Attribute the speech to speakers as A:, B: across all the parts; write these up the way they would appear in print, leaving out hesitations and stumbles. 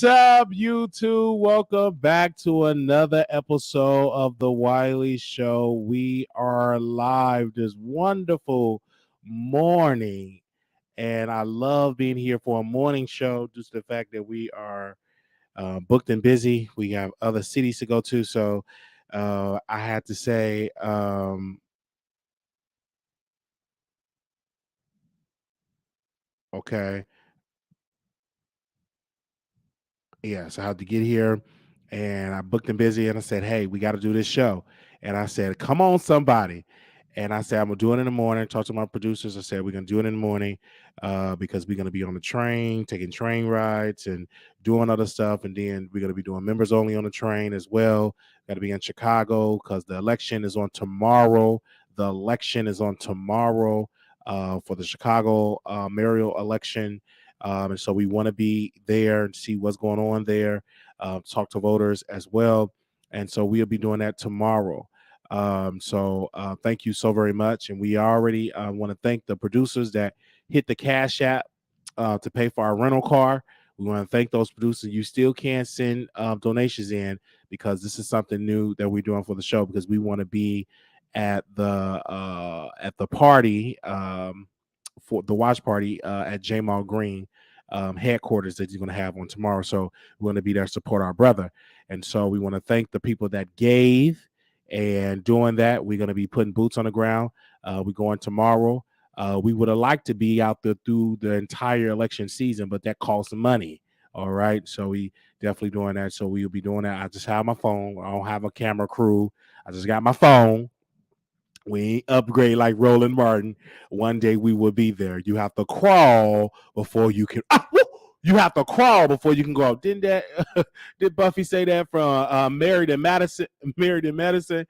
A: What's up, YouTube? Welcome back to another episode of the Wiley Show. We are live this wonderful morning, and I love being here for a morning show due to the fact that we are booked and busy. We have other cities to go to, so I had to say, okay. Yes, I had to get here and I booked and busy and I said, hey, we got to do this show. And I said, come on, somebody. And I said, I'm going to do it in the morning. Talk to my producers. I said, we're going to do it in the morning because we're going to be on the train, taking train rides and doing other stuff. And then we're going to be doing members only on the train as well. Got to be in Chicago because the election is on tomorrow. The election is on tomorrow for the Chicago mayoral election. And so we want to be there and see what's going on there, talk to voters as well. And so we'll be doing that tomorrow. So thank you so very much. And we already want to thank the producers that hit the Cash App to pay for our rental car. We want to thank those producers. You still can send donations in because this is something new that we're doing for the show because we want to be at the party for the watch party at Jamal Green headquarters that you're going to have on tomorrow. So we want to be there to support our brother. And so we want to thank the people that gave. And doing that, we're going to be putting boots on the ground. We're going tomorrow. We would have liked to be out there through the entire election season, but that costs money. All right. So we definitely doing that. So we'll be doing that. I just have my phone. I don't have a camera crew. I just got my phone. We ain't upgrade like Roland Martin. One day we will be there. You have to crawl before you can. You have to crawl before you can go. Didn't that? Did Buffy say that from Married in Madison? Married in Madison.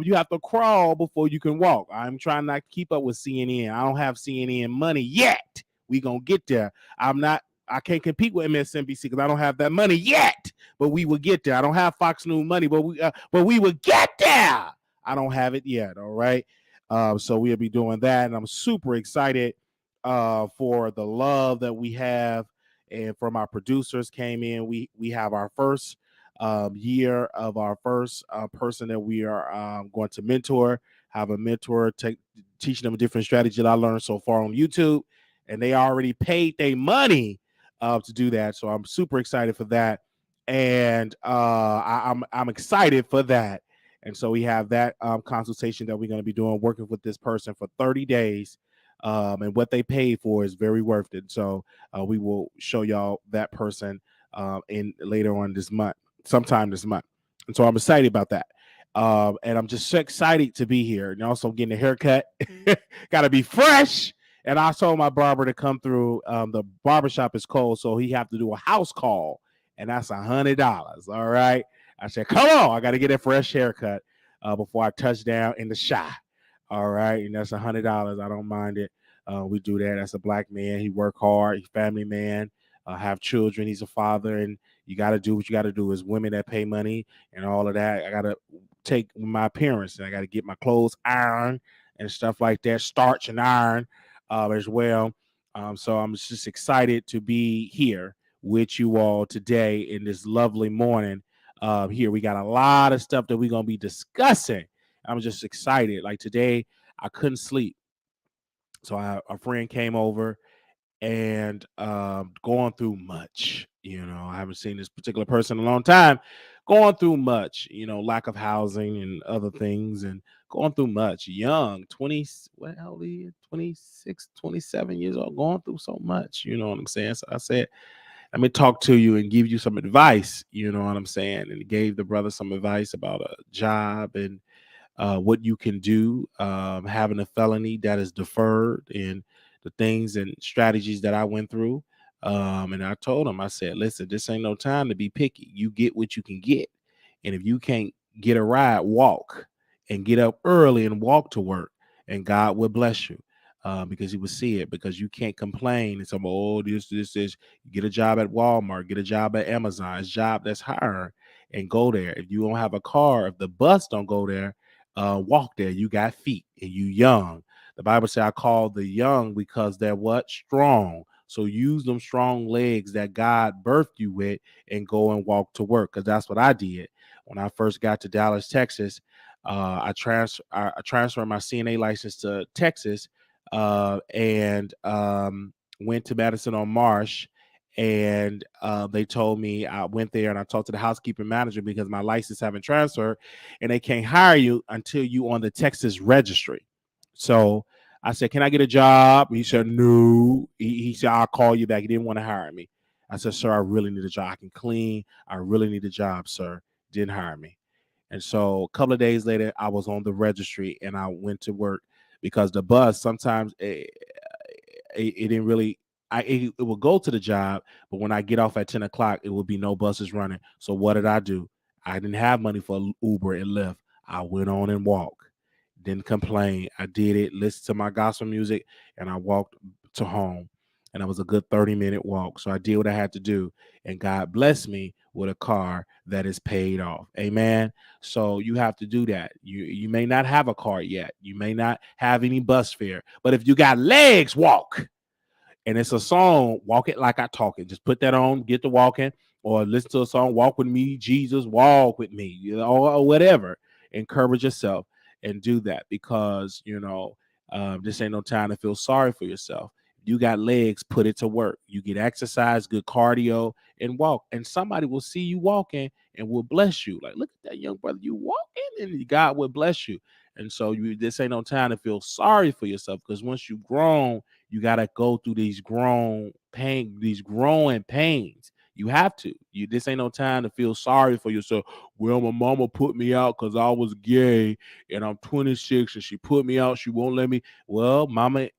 A: You have to crawl before you can walk. I'm trying not to keep up with CNN. I don't have CNN money yet. We gonna get there. I'm not. I can't compete with MSNBC because I don't have that money yet. But we will get there. I don't have Fox News money, but we will get there. I don't have it yet. All right. So we'll be doing that. And I'm super excited for the love that we have. And from our producers came in. We have our first year of our first person that we are going to mentor, have a mentor, teaching them a different strategy that I learned so far on YouTube. And they already paid their money to do that. So I'm super excited for that. And I'm excited for that. And so we have that consultation that we're going to be doing, working with this person for 30 days. And what they paid for is very worth it. So we will show y'all that person in later on this month, sometime this month. And so I'm excited about that. And I'm just so excited to be here. And also getting a haircut. Got to be fresh. And I told my barber to come through. The barbershop is cold, so he have to do a house call. And that's $100. All right. I said, come on, I got to get a fresh haircut before I touch down in the shop. All right. And that's $100. I don't mind it. We do that. That's a black man. He work hard. He's a family man, have children. He's a father. And you got to do what you got to do as women that pay money and all of that. I got to take my appearance and I got to get my clothes ironed and stuff like that, starch and iron as well. So I'm just excited to be here with you all today in this lovely morning. Here we got a lot of stuff that we're gonna be discussing. I'm just excited. Like today, I couldn't sleep, so a friend came over and going through much. I haven't seen this particular person in a long time. Going through much, lack of housing and other things, and going through much. Young, 20, what hell are you? 26, 27 years old, going through so much. You know what I'm saying? So I said, let me talk to you and give you some advice. You know what I'm saying? And gave the brother some advice about a job and what you can do, having a felony that is deferred, and the things and strategies that I went through. And I told him, I said, listen, this ain't no time to be picky. You get what you can get. And if you can't get a ride, walk and get up early and walk to work, and God will bless you. Because he would see it, because you can't complain and say, oh, this, get a job at Walmart, get a job at Amazon, it's a job that's hiring, and go there. If you don't have a car, if the bus don't go there, walk there. You got feet and you young. The Bible says, I call the young because they're what? Strong. So use them strong legs that God birthed you with and go and walk to work. Because that's what I did when I first got to Dallas, Texas. I transferred my CNA license to Texas, and went to Madison on Marsh. And they told me, I went there and I talked to the housekeeping manager because my license haven't transferred, and they can't hire you until you on the Texas registry. So I said, "Can I get a job?" He said, "No." He said, "I'll call you back." He didn't want to hire me. I said, "Sir, I really need a job. I can clean. I really need a job, sir." Didn't hire me. And so a couple of days later, I was on the registry and I went to work because the bus sometimes it didn't really. It would go to the job, but when I get off at 10 o'clock, it would be no buses running. So what did I do? I didn't have money for Uber and Lyft. I went on and walked. Didn't complain. I did it, listened to my gospel music, and I walked to home. And it was a good 30-minute walk. So I did what I had to do. And God blessed me with a car that is paid off. Amen. So you have to do that. You may not have a car yet. You may not have any bus fare. But if you got legs, walk. And it's a song, Walk It Like I Talk It. Just put that on, get to walking, or listen to a song, Walk With Me, Jesus, Walk With Me, or whatever. Encourage yourself and do that because, this ain't no time to feel sorry for yourself. You got legs, put it to work. You get exercise, good cardio, and walk. And somebody will see you walking and will bless you. Like, look at that young brother, you walking, and God will bless you. And so this ain't no time to feel sorry for yourself because once you've grown, you got to go through these growing pains. You have to. This ain't no time to feel sorry for yourself. Well, my mama put me out because I was gay and I'm 26 and she put me out. She won't let me. Well, mama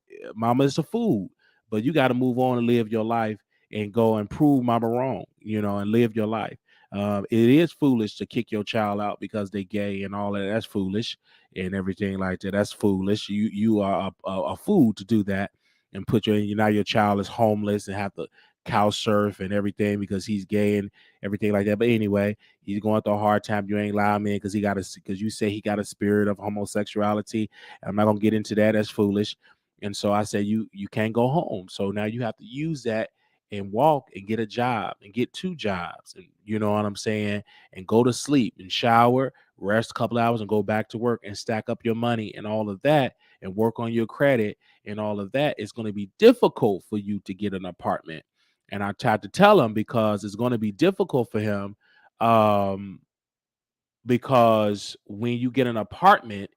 A: is a fool. But you got to move on and live your life and go and prove mama wrong, and live your life. It is foolish to kick your child out because they gay and all that. That's foolish and everything like that. That's foolish. You are a fool to do that and put now your child is homeless and have to couch surf and everything because he's gay and everything like that. But anyway, he's going through a hard time. You ain't allowing me because you say he got a spirit of homosexuality. And I'm not gonna get into that. That's foolish. And so I said, you can't go home. So now you have to use that and walk and get a job and get 2 jobs. And you know what I'm saying? And go to sleep and shower, rest a couple hours and go back to work and stack up your money and all of that and work on your credit and all of that. It's going to be difficult for you to get an apartment. And I tried to tell him because it's going to be difficult for him, because when you get an apartment,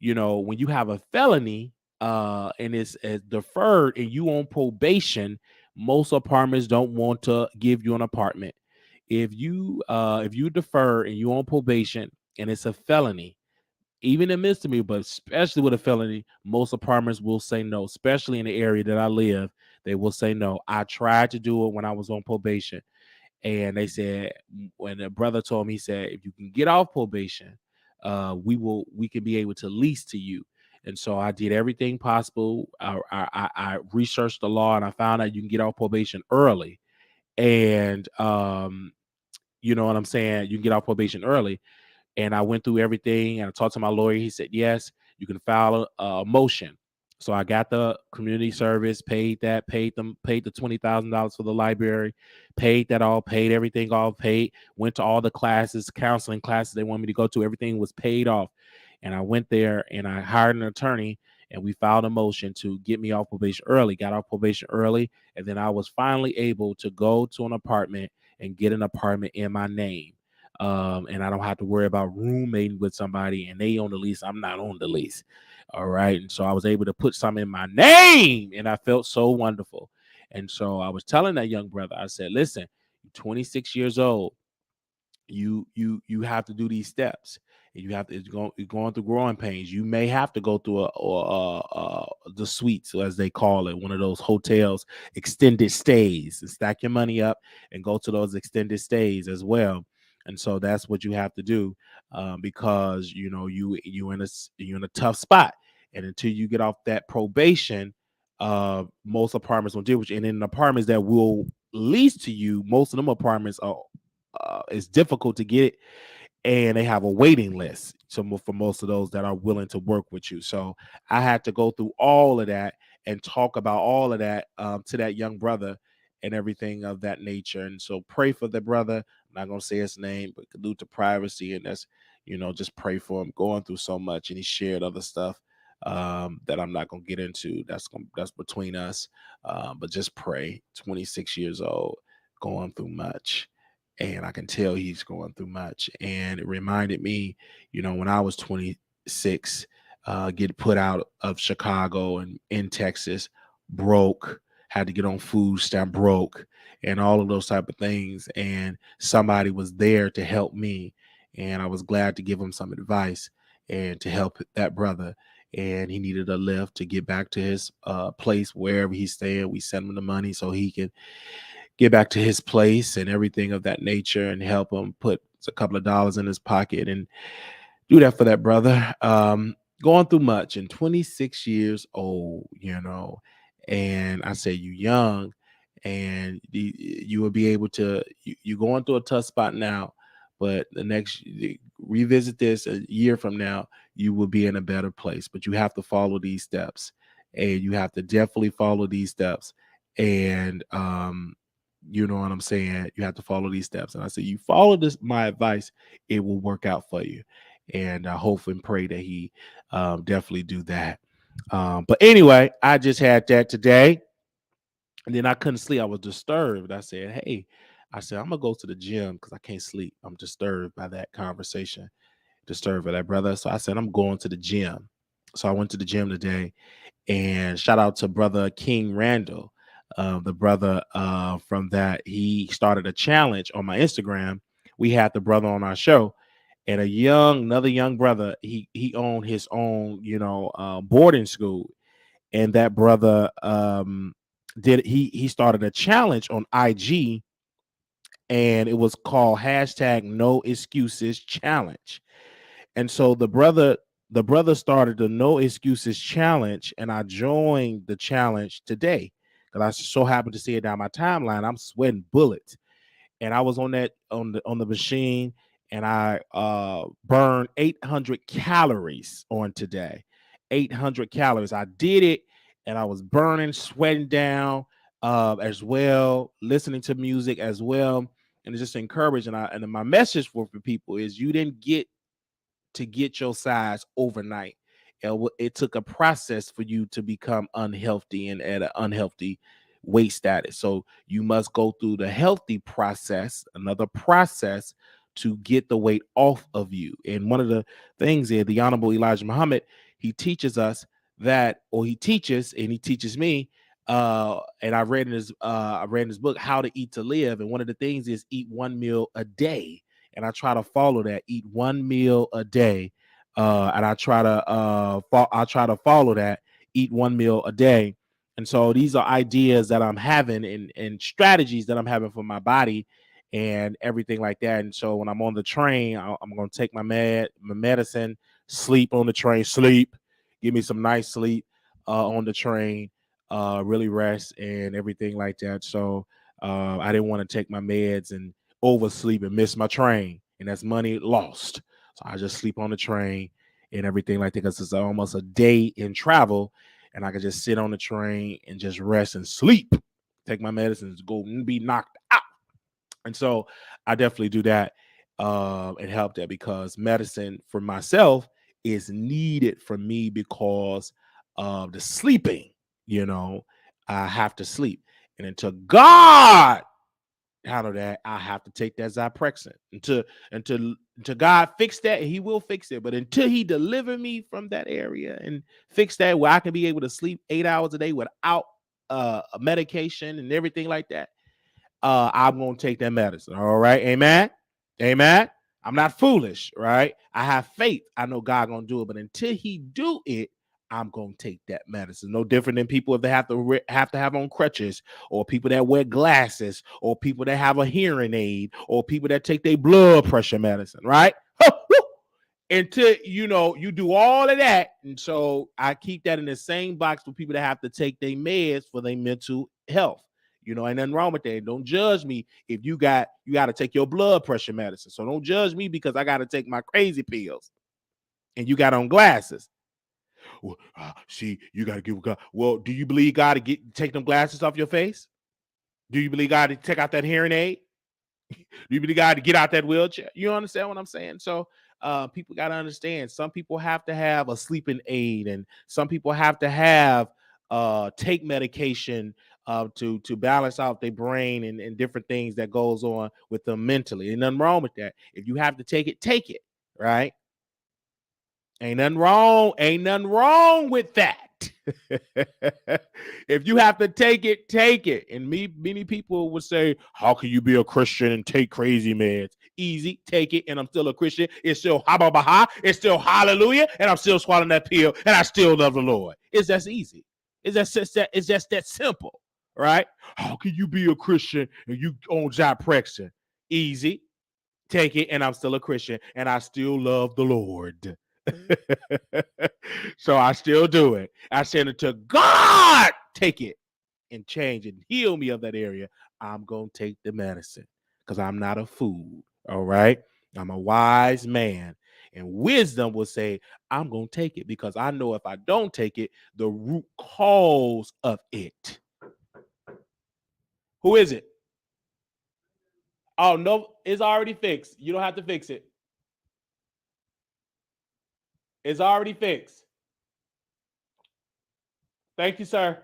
A: when you have a felony, and it's deferred and you on probation, most apartments don't want to give you an apartment. If you defer and you on probation and it's a felony, even a misdemeanor, but especially with a felony, most apartments will say no, especially in the area that I live. They will say no. I tried to do it when I was on probation. And they said, when the brother told me, he said, if you can get off probation, we can be able to lease to you. And so I did everything possible. I researched the law and I found out you can get off probation early. And you know what I'm saying? You can get off probation early. And I went through everything and I talked to my lawyer. He said, yes, you can file a motion. So I got the community service, paid the $20,000 for the library, paid that all, paid everything all, went to all the classes, counseling classes they wanted me to go to. Everything was paid off. And I went there and I hired an attorney and we filed a motion to get me off probation early, got off probation early. And then I was finally able to go to an apartment and get an apartment in my name. And I don't have to worry about roommating with somebody and they on the lease. I'm not on the lease. All right. And so I was able to put some in my name and I felt so wonderful. And so I was telling that young brother, I said, listen, you're 26 years old. You have to do these steps. And you have to, you're going through growing pains. You may have to go through the suites, as they call it, one of those hotels, extended stays, and stack your money up and go to those extended stays as well. And so that's what you have to do, because you're in a tough spot, and until you get off that probation, most apartments will deal with you. And in apartments that will lease to you, most of them apartments are it's difficult to get, and they have a waiting list. So for most of those that are willing to work with you. So I had to go through all of that, and talk about all of that to that young brother and everything of that nature. And so pray for the brother. I'm not gonna say his name, but due to privacy, and that's, just pray for him going through so much. And he shared other stuff that I'm not gonna get into. That's between us. But just pray. 26 years old, going through much. And I can tell he's going through much. And it reminded me, when I was 26, get put out of Chicago and in Texas, broke, had to get on food stamp, broke, and all of those type of things. And somebody was there to help me. And I was glad to give him some advice and to help that brother. And he needed a lift to get back to his place wherever he's staying. We sent him the money so he could get back to his place and everything of that nature, and help him put a couple of dollars in his pocket and do that for that brother. Going through much, and 26 years old, and I say you young, and you will be able to, you're going through a tough spot now, but revisit this a year from now, you will be in a better place. But you have to follow these steps, and you have to definitely follow these steps. And you know what I'm saying? You have to follow these steps. And I say, you follow my advice, it will work out for you. And I hope and pray that he definitely do that. But anyway, I just had that today. And then I couldn't sleep. I was disturbed. I said, hey, I'm going to go to the gym because I can't sleep. I'm disturbed by that conversation, disturbed by that brother. So I said, I'm going to the gym. So I went to the gym today, and shout out to brother King Randall, the brother from that. He started a challenge on my Instagram. We had the brother on our show, and another young brother. He owned his own, boarding school, and that brother he started a challenge on IG, and it was called #NoExcusesChallenge. And so the brother started the No Excuses Challenge, and I joined the challenge today because I so happened to see it down my timeline. I'm sweating bullets, and I was on the machine, and I burned 800 calories on today. 800 calories. I did it, and I was burning, sweating down as well, listening to music as well, and it's just encouraging. And my message for people is, you didn't get to get your size overnight. It took a process for you to become unhealthy and at an unhealthy weight status. So you must go through the healthy process, another process, to get the weight off of you. And one of the things here, the Honorable Elijah Muhammad, he teaches us that, or he teaches me, and I read in his book, How to Eat to Live. And one of the things is eat one meal a day. And I try to follow that, eat one meal a day. And I try to follow that, eat one meal a day. And so these are ideas that I'm having, and strategies that I'm having for my body and everything like that. And so when I'm on the train, I'm going to take my medicine, sleep on the train, give me some nice sleep on the train, really rest and everything like that. So I didn't want to take my meds and oversleep and miss my train, and that's money lost. So I just sleep on the train and everything like that, because it's almost a day in travel, and I can just sit on the train and just rest and sleep, take my medicines, go and be knocked out. And so I definitely do that and help that, because medicine for myself is needed for me because of the sleeping. I have to sleep, and until God handle that, I have to take that Zyprexa until God fix that. He will fix it, but until he deliver me from that area and fix that, where I can be able to sleep 8 hours a day without a medication and everything like that, I'm gonna take that medicine. All right, amen. I'm not foolish, right? I have faith. I know God gonna do it, but until he do it, I'm gonna take that medicine. No different than people if they have to have on crutches, or people that wear glasses, or people that have a hearing aid, or people that take their blood pressure medicine, right? Until you do all of that. And so I keep that in the same box for people that have to take their meds for their mental health. Ain't nothing wrong with that. Don't judge me if you got to take your blood pressure medicine. So don't judge me because I got to take my crazy pills and you got on glasses. see, you got to give God. Well, do you believe God to take them glasses off your face? Do you believe God to take out that hearing aid? Do you believe God to get out that wheelchair? You understand what I'm saying? So people got to understand. Some people have to have a sleeping aid, and some people have to have take medication to balance out their brain and different things that goes on with them mentally. Ain't nothing wrong with that. If you have to take it, right? Ain't nothing wrong with that. If you have to take it. And many people would say, how can you be a Christian and take crazy meds? Easy, take it, and I'm still a Christian. It's still haba baha, it's still hallelujah, and I'm still swallowing that pill, and I still love the Lord. It's just easy. It's just that simple, right? How can you be a Christian and you own Zyprexa? Easy, take it, and I'm still a Christian, and I still love the Lord. So I still do it. I send it to God. Take it and change and heal me of that area. I'm going to take the medicine because I'm not a fool. All right. I'm a wise man. And wisdom will say, I'm going to take it because I know if I don't take it, the root cause of it. Who is it? Oh, no, it's already fixed. You don't have to fix it. It's already fixed. Thank you, sir.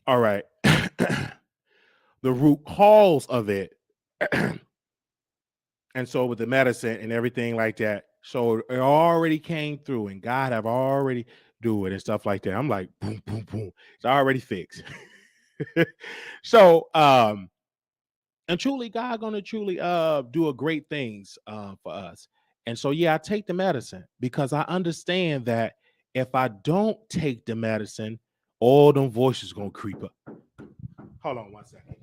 A: All right. The root cause of it. And so with the medicine and everything like that, so it already came through and God have already do it and stuff like that. I'm like, boom, boom, boom. It's already fixed. So and truly God gonna truly do a great things for us. And so yeah, I take the medicine because I understand that if I don't take the medicine, all them voices gonna creep up. Hold on 1 second.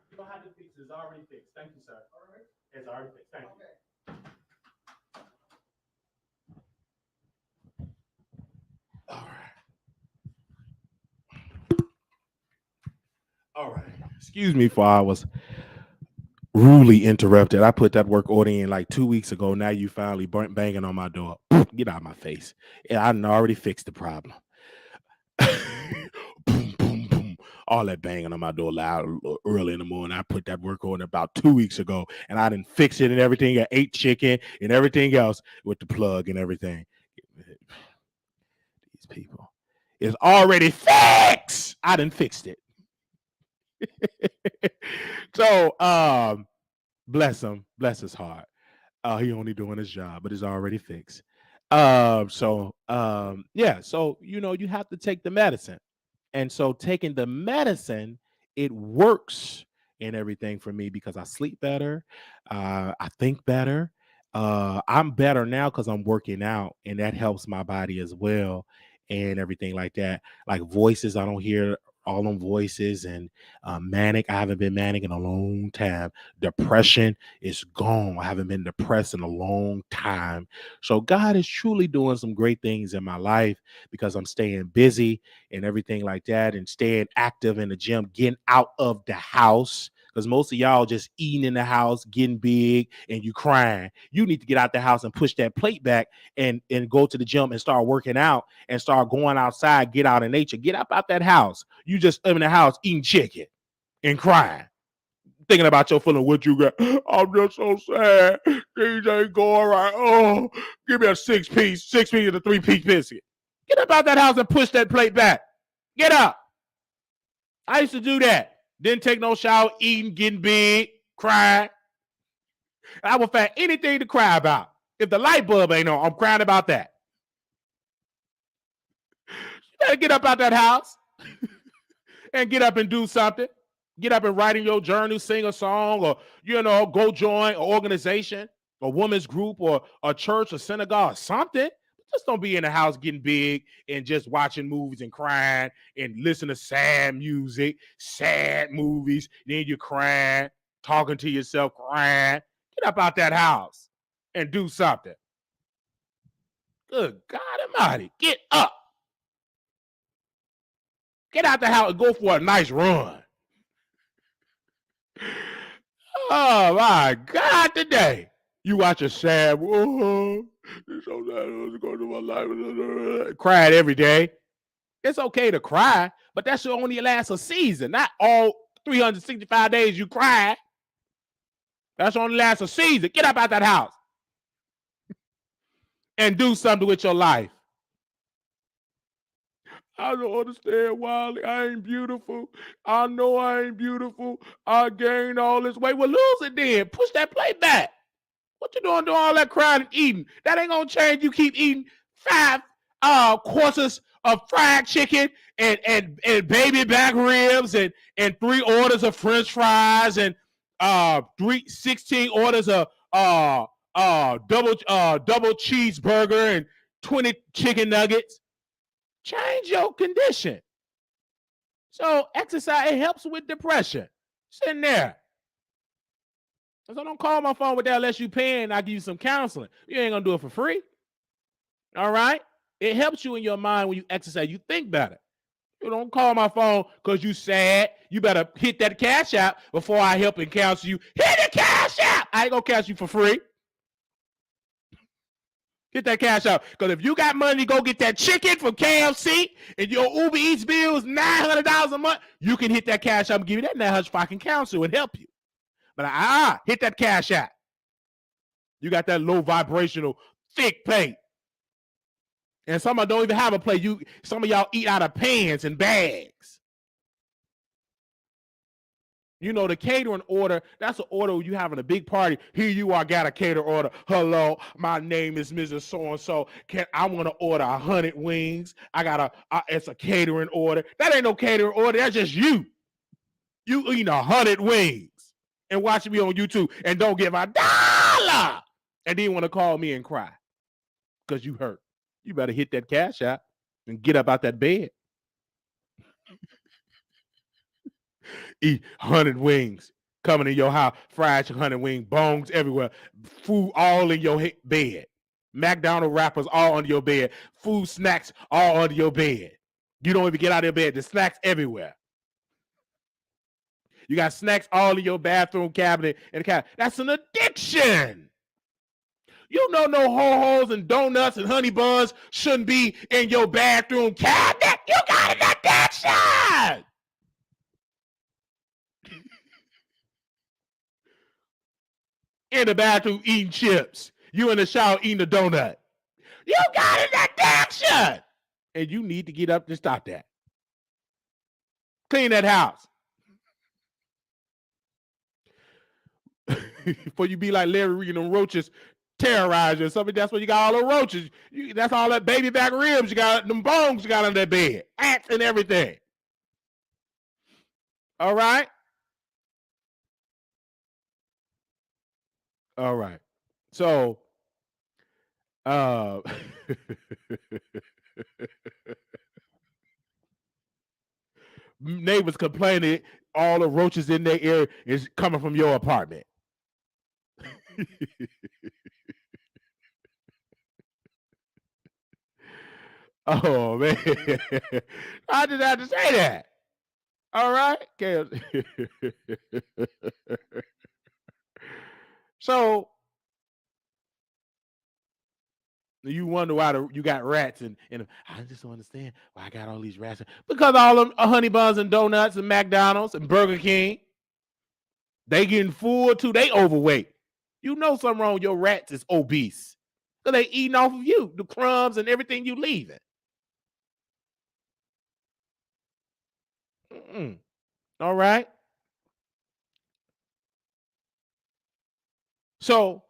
A: You don't have to fix it. It's already fixed. Thank you, sir. All right. It's already fixed. Thank you. All right. All right. Excuse me for I was rudely interrupted. I put that work order in like 2 weeks ago. Now you finally banging on my door. Get out of my face. Yeah, I already fixed the problem. Boom, boom, boom. All that banging on my door loud early in the morning. I put that work order about 2 weeks ago, and I didn't fix it and everything. I ate chicken and everything else with the plug and everything. These people. It's already fixed. I done fixed it. So bless him, bless his heart. He only doing his job, but it's already fixed. Yeah, so you have to take the medicine. And so taking the medicine, it works and everything for me because I sleep better, I think better. I'm better now because I'm working out, and that helps my body as well, and everything like that. Like voices, I don't hear all them voices, and manic. I haven't been manic in a long time. Depression is gone. I haven't been depressed in a long time. So God is truly doing some great things in my life because I'm staying busy and everything like that, and staying active in the gym, getting out of the house. Because most of y'all just eating in the house, getting big, and you crying. You need to get out the house and push that plate back and go to the gym and start working out and start going outside, get out in nature. Get up out that house. You just in the house eating chicken and crying, thinking about your feeling, what you got. I'm just so sad. Things ain't going right. Oh, give me a 6-piece and a 3-piece biscuit. Get up out that house and push that plate back. Get up. I used to do that. Didn't take no shower, eating, getting big, crying. I would find anything to cry about. If the light bulb ain't on, I'm crying about that. You better get up out that house and get up and do something. Get up and write in your journal, sing a song, or go join an organization, a women's group, or a church, or synagogue, or something. Just don't be in the house getting big and just watching movies and crying and listen to sad music, sad movies. Then you're crying, talking to yourself, crying. Get up out that house and do something. Good God Almighty, get up. Get out the house and go for a nice run. Oh my God, today. You watch a sad, oh, it's so sad, it's going to my life. Cried every day. It's okay to cry, but that should only last a season, not all 365 days you cry. That should only last a season. Get up out that house and do something with your life. I don't understand, Wiley. I ain't beautiful. I know I ain't beautiful. I gained all this weight. Well, lose it then. Push that plate back. What you doing all that crying and eating? That ain't gonna change. You keep eating 5 courses of fried chicken and baby back ribs and 3 orders of French fries and 16 orders of double cheeseburger and 20 chicken nuggets. Change your condition. So exercise, it helps with depression. Sitting there. So don't call my phone with that unless you paying. I'll give you some counseling. You ain't gonna do it for free. All right? It helps you in your mind when you exercise. You think better. You don't call my phone because you sad. You better hit that cash app before I help and counsel you. Hit the cash app. I ain't gonna counsel you for free. Get that cash out. Because if you got money to go get that chicken from KFC and your Uber Eats bill is $900 a month, you can hit that cash out and give you that $900 if I can counsel and help you. But hit that cash out. You got that low vibrational, thick plate. And some of them don't even have a plate. Some of y'all eat out of pans and bags. You know, the catering order, that's an order when you having a big party. Here you are, got a cater order. Hello, my name is Mrs. So-and-so. I want to order 100 wings. It's a catering order. That ain't no catering order. That's just you. You eating 100 wings and watching me on YouTube and don't give $1. And then want to call me and cry because you hurt. You better hit that cash out and get up out that bed. Eat 100 wings coming in your house, fried 100 wing bones everywhere, food all in your bed, McDonald's wrappers all under your bed, food snacks all under your bed. You don't even get out of your bed. The snacks everywhere. You got snacks all in your bathroom cabinet and that's an addiction. You know no ho-hos and donuts and honey buns shouldn't be in your bathroom cabinet. You got an addiction. In the bathroom eating chips. You in the shower eating a donut. You got an addiction. And you need to get up to stop that. Clean that house. Before you be like Larry Reed and roaches terrorize you or something. That's what you got all the roaches. That's all that baby back ribs. You got them bones you got under that bed. Ants and everything. All right? All right. So, neighbors complaining all the roaches in their area is coming from your apartment. Oh, man. I just had to say that. All right? So, you wonder why you got rats and I just don't understand why I got all these rats. Because all them honey buns and donuts and McDonald's and Burger King, they getting full too. They overweight. You know something wrong with your rats is obese. So they eating off of you, the crumbs and everything you leaving. All right. So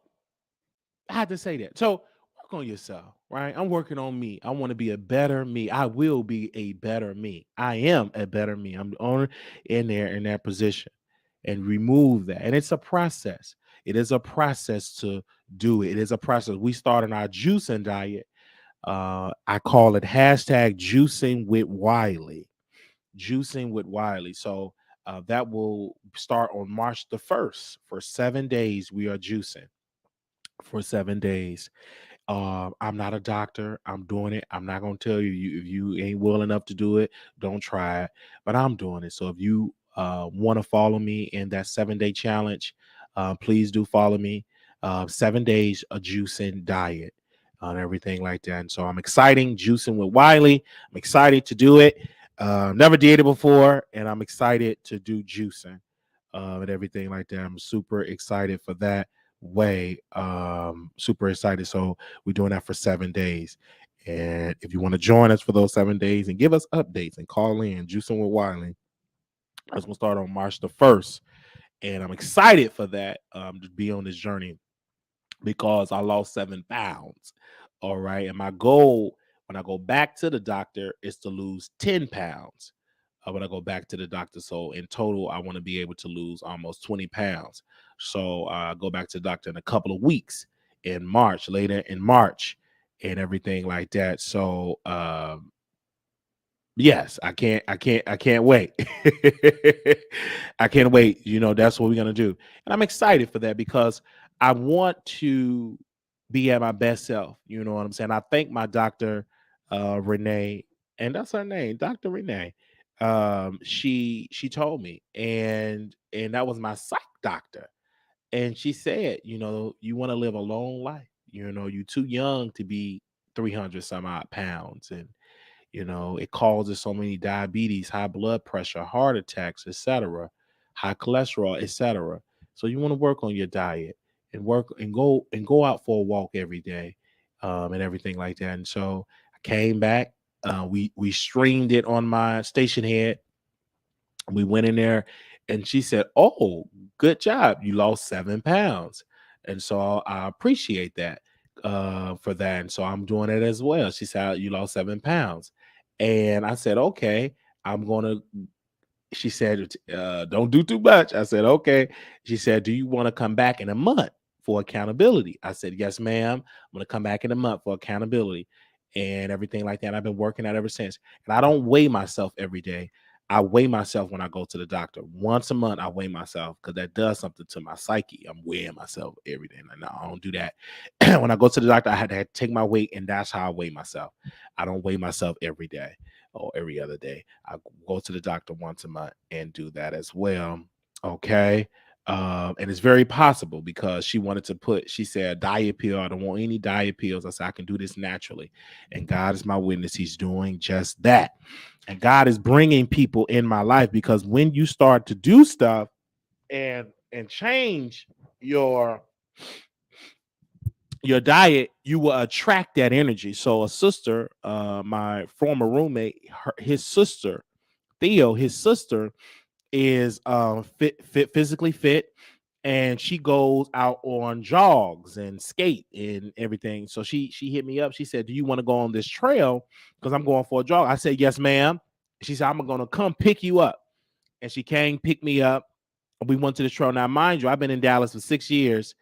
A: I had to say that. So work on yourself, right? I'm working on me. I want to be a better me. I will be a better me. I am a better me. I'm the owner in that position and remove that. And it's a process. It is a process to do it. It is a process. We started our juicing diet. I call it hashtag juicing with Wiley. Juicing with Wiley. So that will start on March the 1st. For 7 days, we are juicing for 7 days. I'm not a doctor. I'm doing it. I'm not going to tell you if you ain't well enough to do it, don't try it. But I'm doing it. So if you want to follow me in that 7-day challenge, Please do follow me. 7 days a juicing diet and everything like that. And so I'm excited juicing with Wiley. I'm excited to do it. Never did it before, and I'm excited to do juicing and everything like that. I'm super excited for that way. Super excited. So we're doing that for 7 days. And if you want to join us for those 7 days and give us updates and call in, juicing with Wiley, that's gonna start on March the 1st. And I'm excited for that to be on this journey because I lost 7 pounds. All right. And my goal when I go back to the doctor is to lose 10 pounds when I go back to the doctor. So in total, I want to be able to lose almost 20 pounds. So I go back to the doctor in a couple of weeks in March, later in March, and everything like that. So yes, I can't wait. I can't wait. That's what we're gonna do. And I'm excited for that because I want to be at my best self. You know what I'm saying? I thank my doctor, Renee, and that's her name, Dr. Renee. She told me, and that was my psych doctor. And she said, you want to live a long life. You're too young to be 300 some odd pounds. And it causes so many diabetes, high blood pressure, heart attacks, etc., high cholesterol, etc. So you want to work on your diet and work and go out for a walk every day, and everything like that. And so I came back. We streamed it on my station head. We went in there, and she said, "Oh, good job! You lost 7 pounds." And so I appreciate that for that. And so I'm doing it as well. She said, "You lost 7 pounds," and I said, "Okay, I'm gonna." She said, "Don't do too much." I said, "Okay." She said, "Do you want to come back in a month for accountability?" I said, "Yes, ma'am. I'm going to come back in a month for accountability and everything like that." I've been working out ever since. And I don't weigh myself every day. I weigh myself when I go to the doctor. Once a month, I weigh myself because that does something to my psyche. I'm weighing myself every day. No, I don't do that. When I go to the doctor, I had to take my weight, and that's how I weigh myself. I don't weigh myself every day or every other day. I go to the doctor once a month and do that as well. Okay. And it's very possible because she said, diet pill. I don't want any diet pills. I said, I can do this naturally. And God is my witness. He's doing just that. And God is bringing people in my life because when you start to do stuff and change your diet, you will attract that energy. So a sister, my former roommate, his sister, Theo, his sister is physically fit, and she goes out on jogs and skate and everything. So she hit me up. She said, "Do you want to go on this trail? Because I'm going for a jog." I said, "Yes, ma'am." She said, "I'm gonna come pick you up." And she came pick me up. We went to the trail. Now, mind you, I've been in Dallas for 6 years,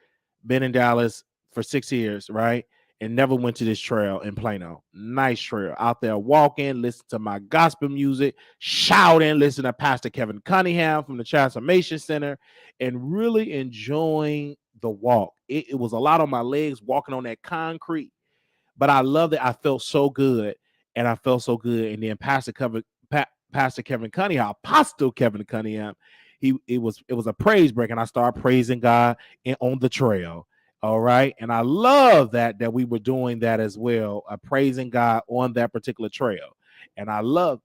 A: been in Dallas for 6 years, right? And never went to this trail in Plano. Nice trail. Out there walking, listen to my gospel music, shouting, listen to Pastor Kevin Cunningham from the Transformation Center, and really enjoying the walk. It was a lot on my legs walking on that concrete, but I loved it. I felt so good, and I felt so good. And then Pastor Kevin Cunningham, Apostle Kevin Cunningham, it was a praise break, and I started praising God on the trail. All right, and I love that we were doing that as well, praising God on that particular trail, and I love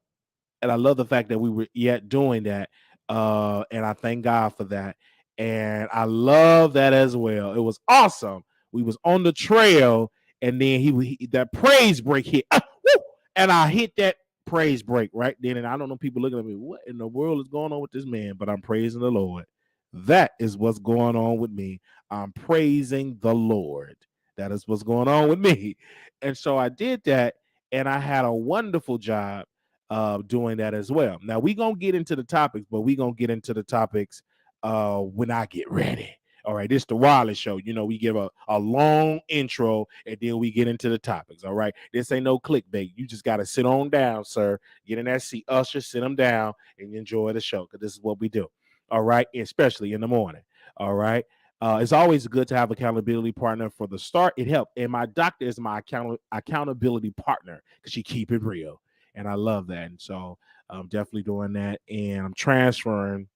A: the fact that we were yet doing that. And I thank God for that. And I love that as well. It was awesome. We was on the trail, and then that praise break hit. And I hit that praise break right then. And I don't know, people looking at me, what in the world is going on with this man? But I'm praising the Lord. That is what's going on with me. I'm praising the Lord. That is what's going on with me. And so I did that, and I had a wonderful job doing that as well. Now we're gonna get into the topics, but we're gonna get into the topics when I get ready. All right, this is the Wiley Show. We give a long intro and then we get into the topics. All right, this ain't no clickbait. You just got to sit on down, sir. Get in that seat, usher, sit them down, and enjoy the show because this is what we do. All right, especially in the morning. All right. It's always good to have accountability partner for the start. It helped, and my doctor is my accountability partner because she keep it real, and I love that. And so I'm definitely doing that, and I'm transferring,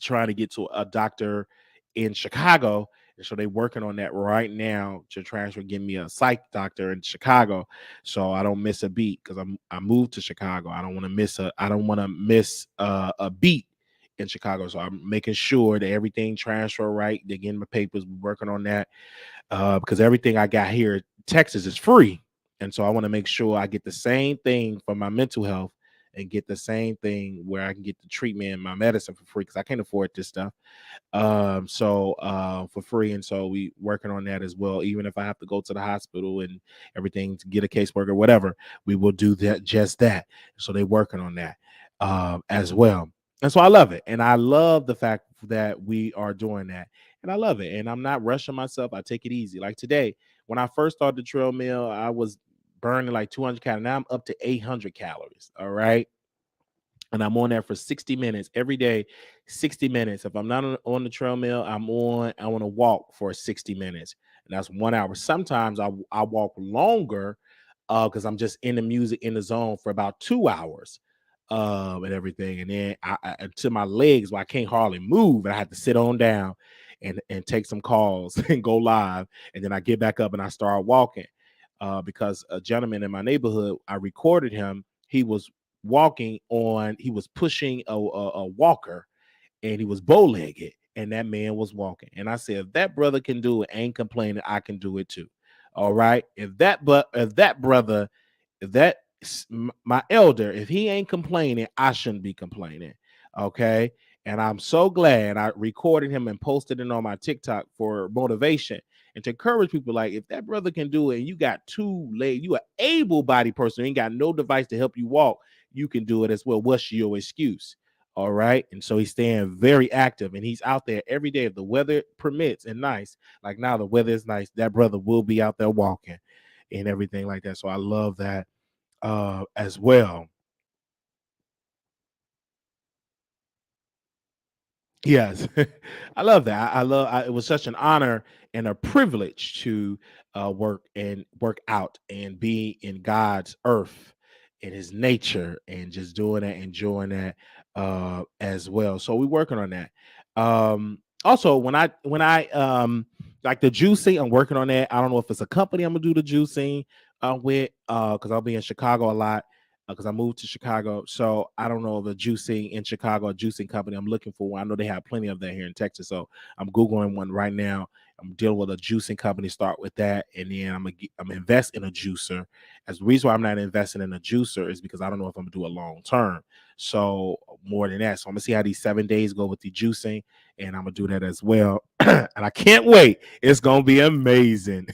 A: trying to get to a doctor in Chicago. And so they're working on that right now to transfer, give me a psych doctor in Chicago, so I don't miss a beat because I moved to Chicago. I don't want to miss a beat in Chicago. So I'm making sure that everything transfer right. They're getting my papers, working on that because everything I got here in Texas is free. And so I want to make sure I get the same thing for my mental health and get the same thing where I can get the treatment and my medicine for free because I can't afford this stuff. For free. And so we working on that as well. Even if I have to go to the hospital and everything to get a caseworker, whatever, we will do that, just that. So they're working on that as well. And so I love it. And I love the fact that we are doing that. And I love it. And I'm not rushing myself. I take it easy. Like today, when I first started the trail meal, I was burning like 200 calories. Now I'm up to 800 calories. All right. And I'm on there for 60 minutes every day, 60 minutes. If I'm not on the treadmill, I want to walk for 60 minutes. And that's 1 hour. Sometimes I walk longer because I'm just in the music in the zone for about 2 hours and everything. And then to my legs where I can't hardly move and I have to sit on down and take some calls and go live. And then I get back up and I start walking because a gentleman in my neighborhood, I recorded him. He was pushing a walker and he was bow-legged and that man was walking. And I said, if that brother can do it, ain't complaining, I can do it too. All right. If that brother, if that my elder, if he ain't complaining, I shouldn't be complaining. Okay. And I'm so glad I recorded him and posted it on my TikTok for motivation and to encourage people. Like, if that brother can do it and you got two legs, you are able-bodied person, you ain't got no device to help you walk, you can do it as well. What's your excuse? All right. And so he's staying very active and he's out there every day. If the weather permits and nice, like now the weather is nice, that brother will be out there walking and everything like that. So I love that as well. Yes, I love that. It was such an honor and a privilege to work out and be in God's earth, in His nature, and just doing that, enjoying that as well. So we're working on that. Also, when I like the juicing, I'm working on that. I don't know if it's a company I'm gonna do the juicing with because I'll be in Chicago a lot because I moved to Chicago. So I don't know the juicing in Chicago, a juicing company I'm looking for one. I know they have plenty of that here in Texas. So I'm Googling one right now. I'm dealing with a juicing company, start with that. And then I'm invest in a juicer. As the reason why I'm not investing in a juicer is because I don't know if I'm gonna do a long term. So more than that. So I'm gonna see how these 7 days go with the juicing, and I'm gonna do that as well. And I can't wait. It's gonna be amazing.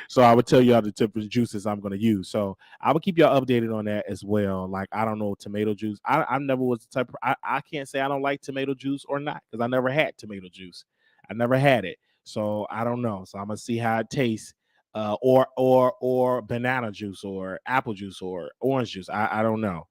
A: So I would tell you all the different juices I'm going to use. So I will keep y'all updated on that as well. Like, I don't know, tomato juice. I never was the type. I can't say I don't like tomato juice or not because I never had tomato juice. I never had it. So I don't know. So I'm gonna see how it tastes. Or banana juice or apple juice or orange juice. I don't know.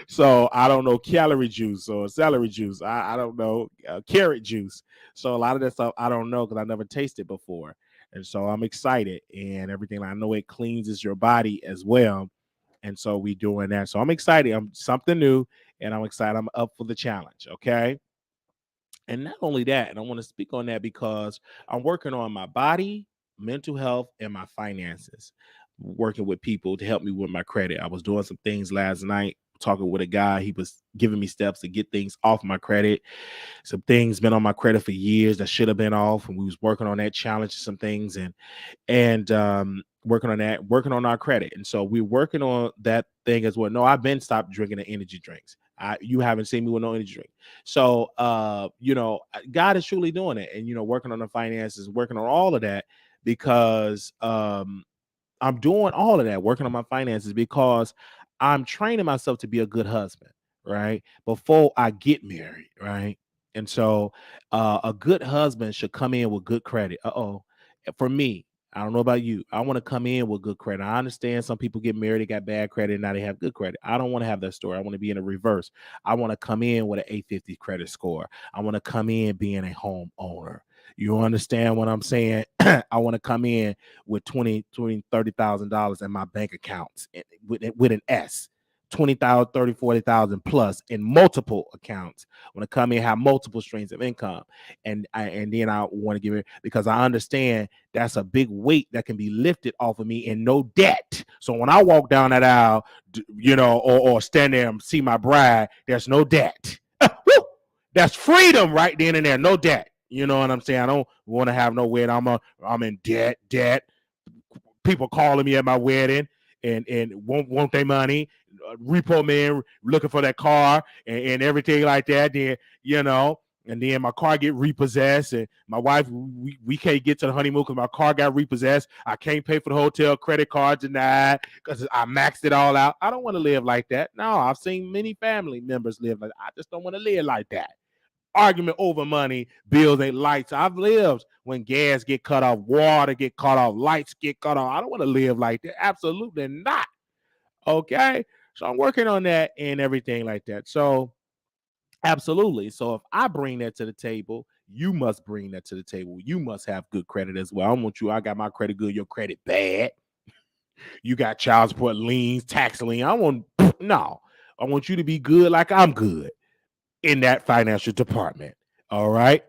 A: So I don't know celery juice or celery juice. I don't know carrot juice. So a lot of that stuff I don't know because I never tasted before. And so I'm excited and everything. I know it cleanses your body as well. And so we doing that. So I'm excited. I'm something new and I'm excited. I'm up for the challenge. Okay. And not only that, and I want to speak on that because I'm working on my body, mental health, and my finances. Working with people to help me with my credit. I was doing some things last night, talking with a guy. He was giving me steps to get things off my credit. Some things been on my credit for years that should have been off, and we was working on that challenge, some things, and working on that, working on our credit. And so we're working on that thing as well. No, I've been stopped drinking the energy drinks. You haven't seen me with no energy drink. So God is truly doing it, and working on the finances, working on all of that because I'm doing all of that, working on my finances because I'm training myself to be a good husband, right? Before I get married, right? And so a good husband should come in with good credit. For me, I don't know about you. I want to come in with good credit. I understand some people get married, they got bad credit, and now they have good credit. I don't want to have that story. I want to be in the reverse. I want to come in with an 850 credit score. I want to come in being a homeowner. You understand what I'm saying? I want to come in with $20,000, $30,000 in my bank accounts with an S. 20,000, 30, 40,000 plus in multiple accounts. When I come in, have multiple streams of income. And then I want to give it, because I understand that's a big weight that can be lifted off of me and no debt. So when I walk down that aisle, or stand there and see my bride, there's no debt. That's freedom right then and there. No debt. You know what I'm saying? I don't want to have no weight. I'm in debt. People calling me at my wedding and want their money, repo man looking for that car and everything like that. Then and then my car get repossessed, and my wife, we can't get to the honeymoon because my car got repossessed. I can't pay for the hotel, credit card denied because I maxed it all out. I don't want to live like that. No, I've seen many family members live like that. I just don't want to live like that. Argument over money, bills, and lights. I've lived when gas get cut off, water get cut off, lights get cut off. I don't want to live like that. Absolutely not. Okay. So I'm working on that and everything like that. So absolutely. So if I bring that to the table, you must bring that to the table. You must have good credit as well. I don't want you, I got my credit good, your credit bad. You got child support liens, tax lien. No. I want you to be good like I'm good in that financial department. All right.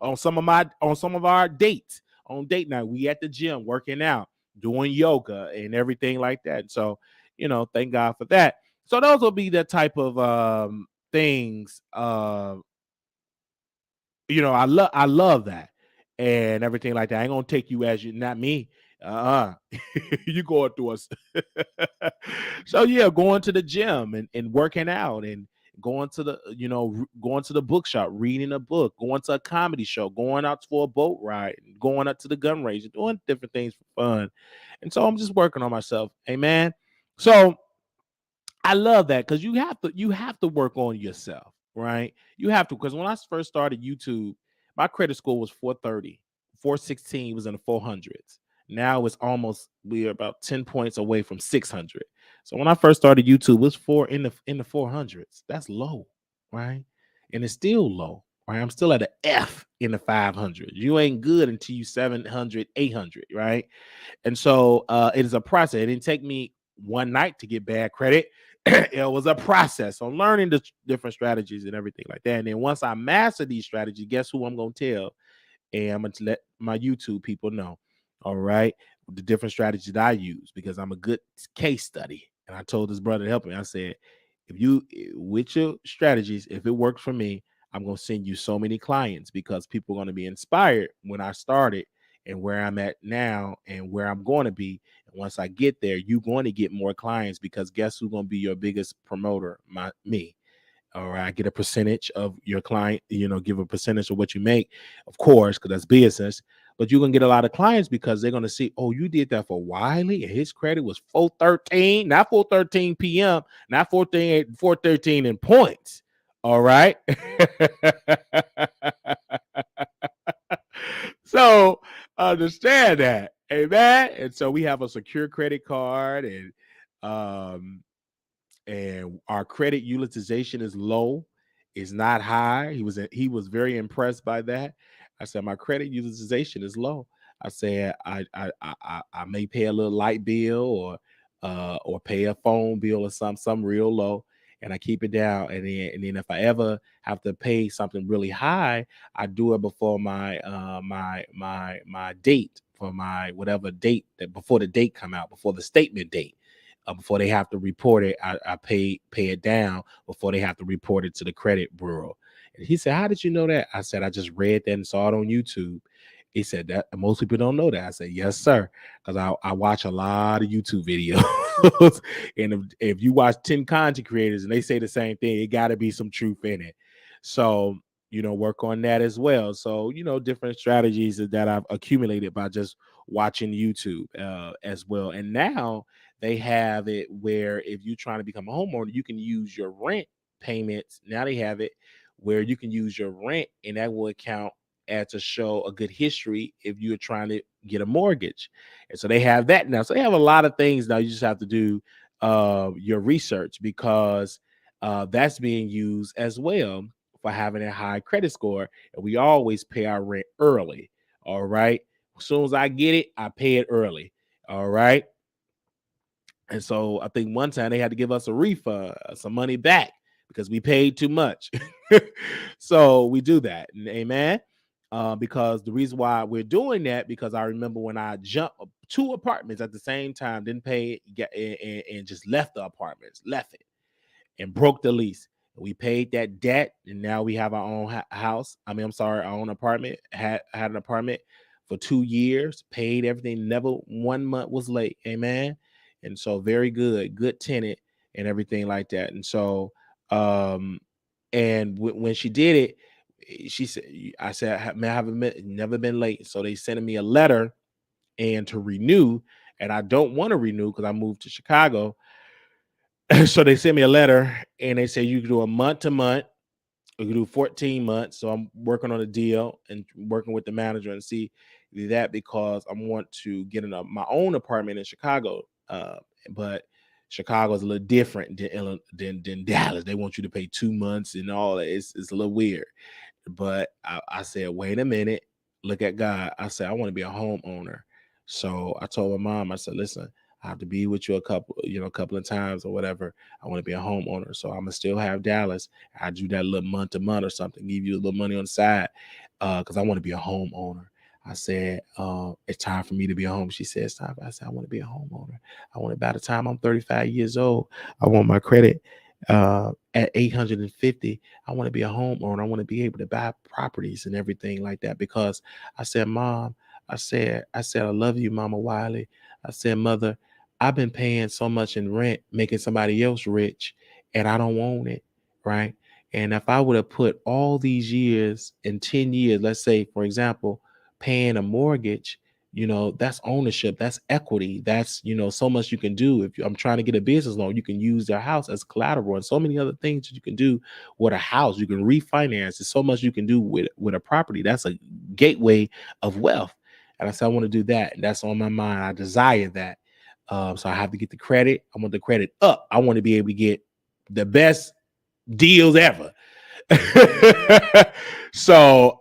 A: on some of our dates, on date night, we at the gym working out, doing yoga and everything like that. So, thank God for that. So those will be the type of things. I love that and everything like that. I ain't gonna take you as you, not me. You going through us. So yeah, going to the gym and working out and going to the bookshop, reading a book, going to a comedy show, going out for a boat ride, going up to the gun range, doing different things for fun. And so I'm just working on myself. Amen. So I love that, because you have to work on yourself, right? You have to, because when I first started YouTube, my credit score was 430, 416 was in the 400s. Now we're about 10 points away from 600. So when I first started YouTube, it was in the 400s. That's low, right? And it's still low, right? I'm still at an F in the 500. You ain't good until you 700, 800, right? And so it is a process. It didn't take me one night to get bad credit. It was a process. So learning the different strategies and everything like that. And then once I master these strategies, guess who I'm going to tell? And I'm going to let my YouTube people know, all right, the different strategies that I use, because I'm a good case study. And I told this brother to help me. I said, with your strategies, if it works for me, I'm going to send you so many clients, because people are going to be inspired when I started and where I'm at now and where I'm going to be. And once I get there, you're going to get more clients, because guess who's going to be your biggest promoter? Me. All right, I get a percentage of your client, give a percentage of what you make, of course, because that's business. But you're going to get a lot of clients because they're going to see, oh, you did that for Wiley, and his credit was 413, not 413 p.m., not 413 in points. All right. So understand that. Amen. And so we have a secure credit card, and our credit utilization is low. It's not high. He was very impressed by that. I said, my credit utilization is low. I said, I may pay a little light bill or pay a phone bill or something real low, and I keep it down. And then if I ever have to pay something really high, I do it before my date, for my whatever date, that before the date come out, before the statement date. Before they have to report it, I pay it down before they have to report it to the credit bureau. And he said, how did you know that? I said, I just read that and saw it on YouTube. He said that most people don't know that. I said, yes, sir. Because I watch a lot of YouTube videos. And if you watch 10 content creators and they say the same thing, it got to be some truth in it. So, work on that as well. So, different strategies that I've accumulated by just watching YouTube as well. And now they have it where if you're trying to become a homeowner, you can use your rent payments. Now they have it where you can use your rent, and that will count as to show a good history if you're trying to get a mortgage. And so they have that now. So they have a lot of things now. You just have to do your research, because that's being used as well for having a high credit score. And we always pay our rent early. All right. As soon as I get it, I pay it early. All right. And so I think one time they had to give us a refund, some money back because we paid too much. So we do that. Amen. Because the reason why we're doing that, because I remember when I jumped 2 apartments at the same time, didn't pay and just left the apartments, left it and broke the lease. We paid that debt, and now we have our own house. I mean, I'm sorry, our own apartment. Had an apartment for 2 years, paid everything. Never 1 month was late. Amen. And so, very good tenant, and everything like that. And so, and when she did it, she said, "I said, man, I haven't never been late." So they sent me a letter and to renew, and I don't want to renew because I moved to Chicago. So they sent me a letter and they say you can do a month to month, you can do 14 months. So I'm working on a deal and working with the manager and see that, because I want to get in my own apartment in Chicago. But Chicago is a little different than Dallas. They want you to pay 2 months and all that. It's a little weird. But I said, wait a minute, look at God. I said, I want to be a homeowner. So I told my mom, I said, listen, I have to be with you a couple of times or whatever. I want to be a homeowner. So I'm gonna still have Dallas. I do that little month to month or something, give you a little money on the side. Because I want to be a homeowner. I said, it's time for me to be a home. She said, it's time. I said, I want to be a homeowner. I want to, by the time I'm 35 years old, I want my credit at 850. I want to be a homeowner. I want to be able to buy properties and everything like that. Because I said, Mom, I love you, Mama Wiley. I said, Mother, I've been paying so much in rent, making somebody else rich, and I don't want it, right? And if I would have put all these years in 10 years, let's say, for example, paying a mortgage, that's ownership, that's equity, that's, so much you can do. If I'm trying to get a business loan, you can use their house as collateral and so many other things that you can do with a house. You can refinance. There's so much you can do with a property. That's a gateway of wealth. And I said, I want to do that. And that's on my mind. I desire that. So I have to get the credit. I want the credit up. I want to be able to get the best deals ever. So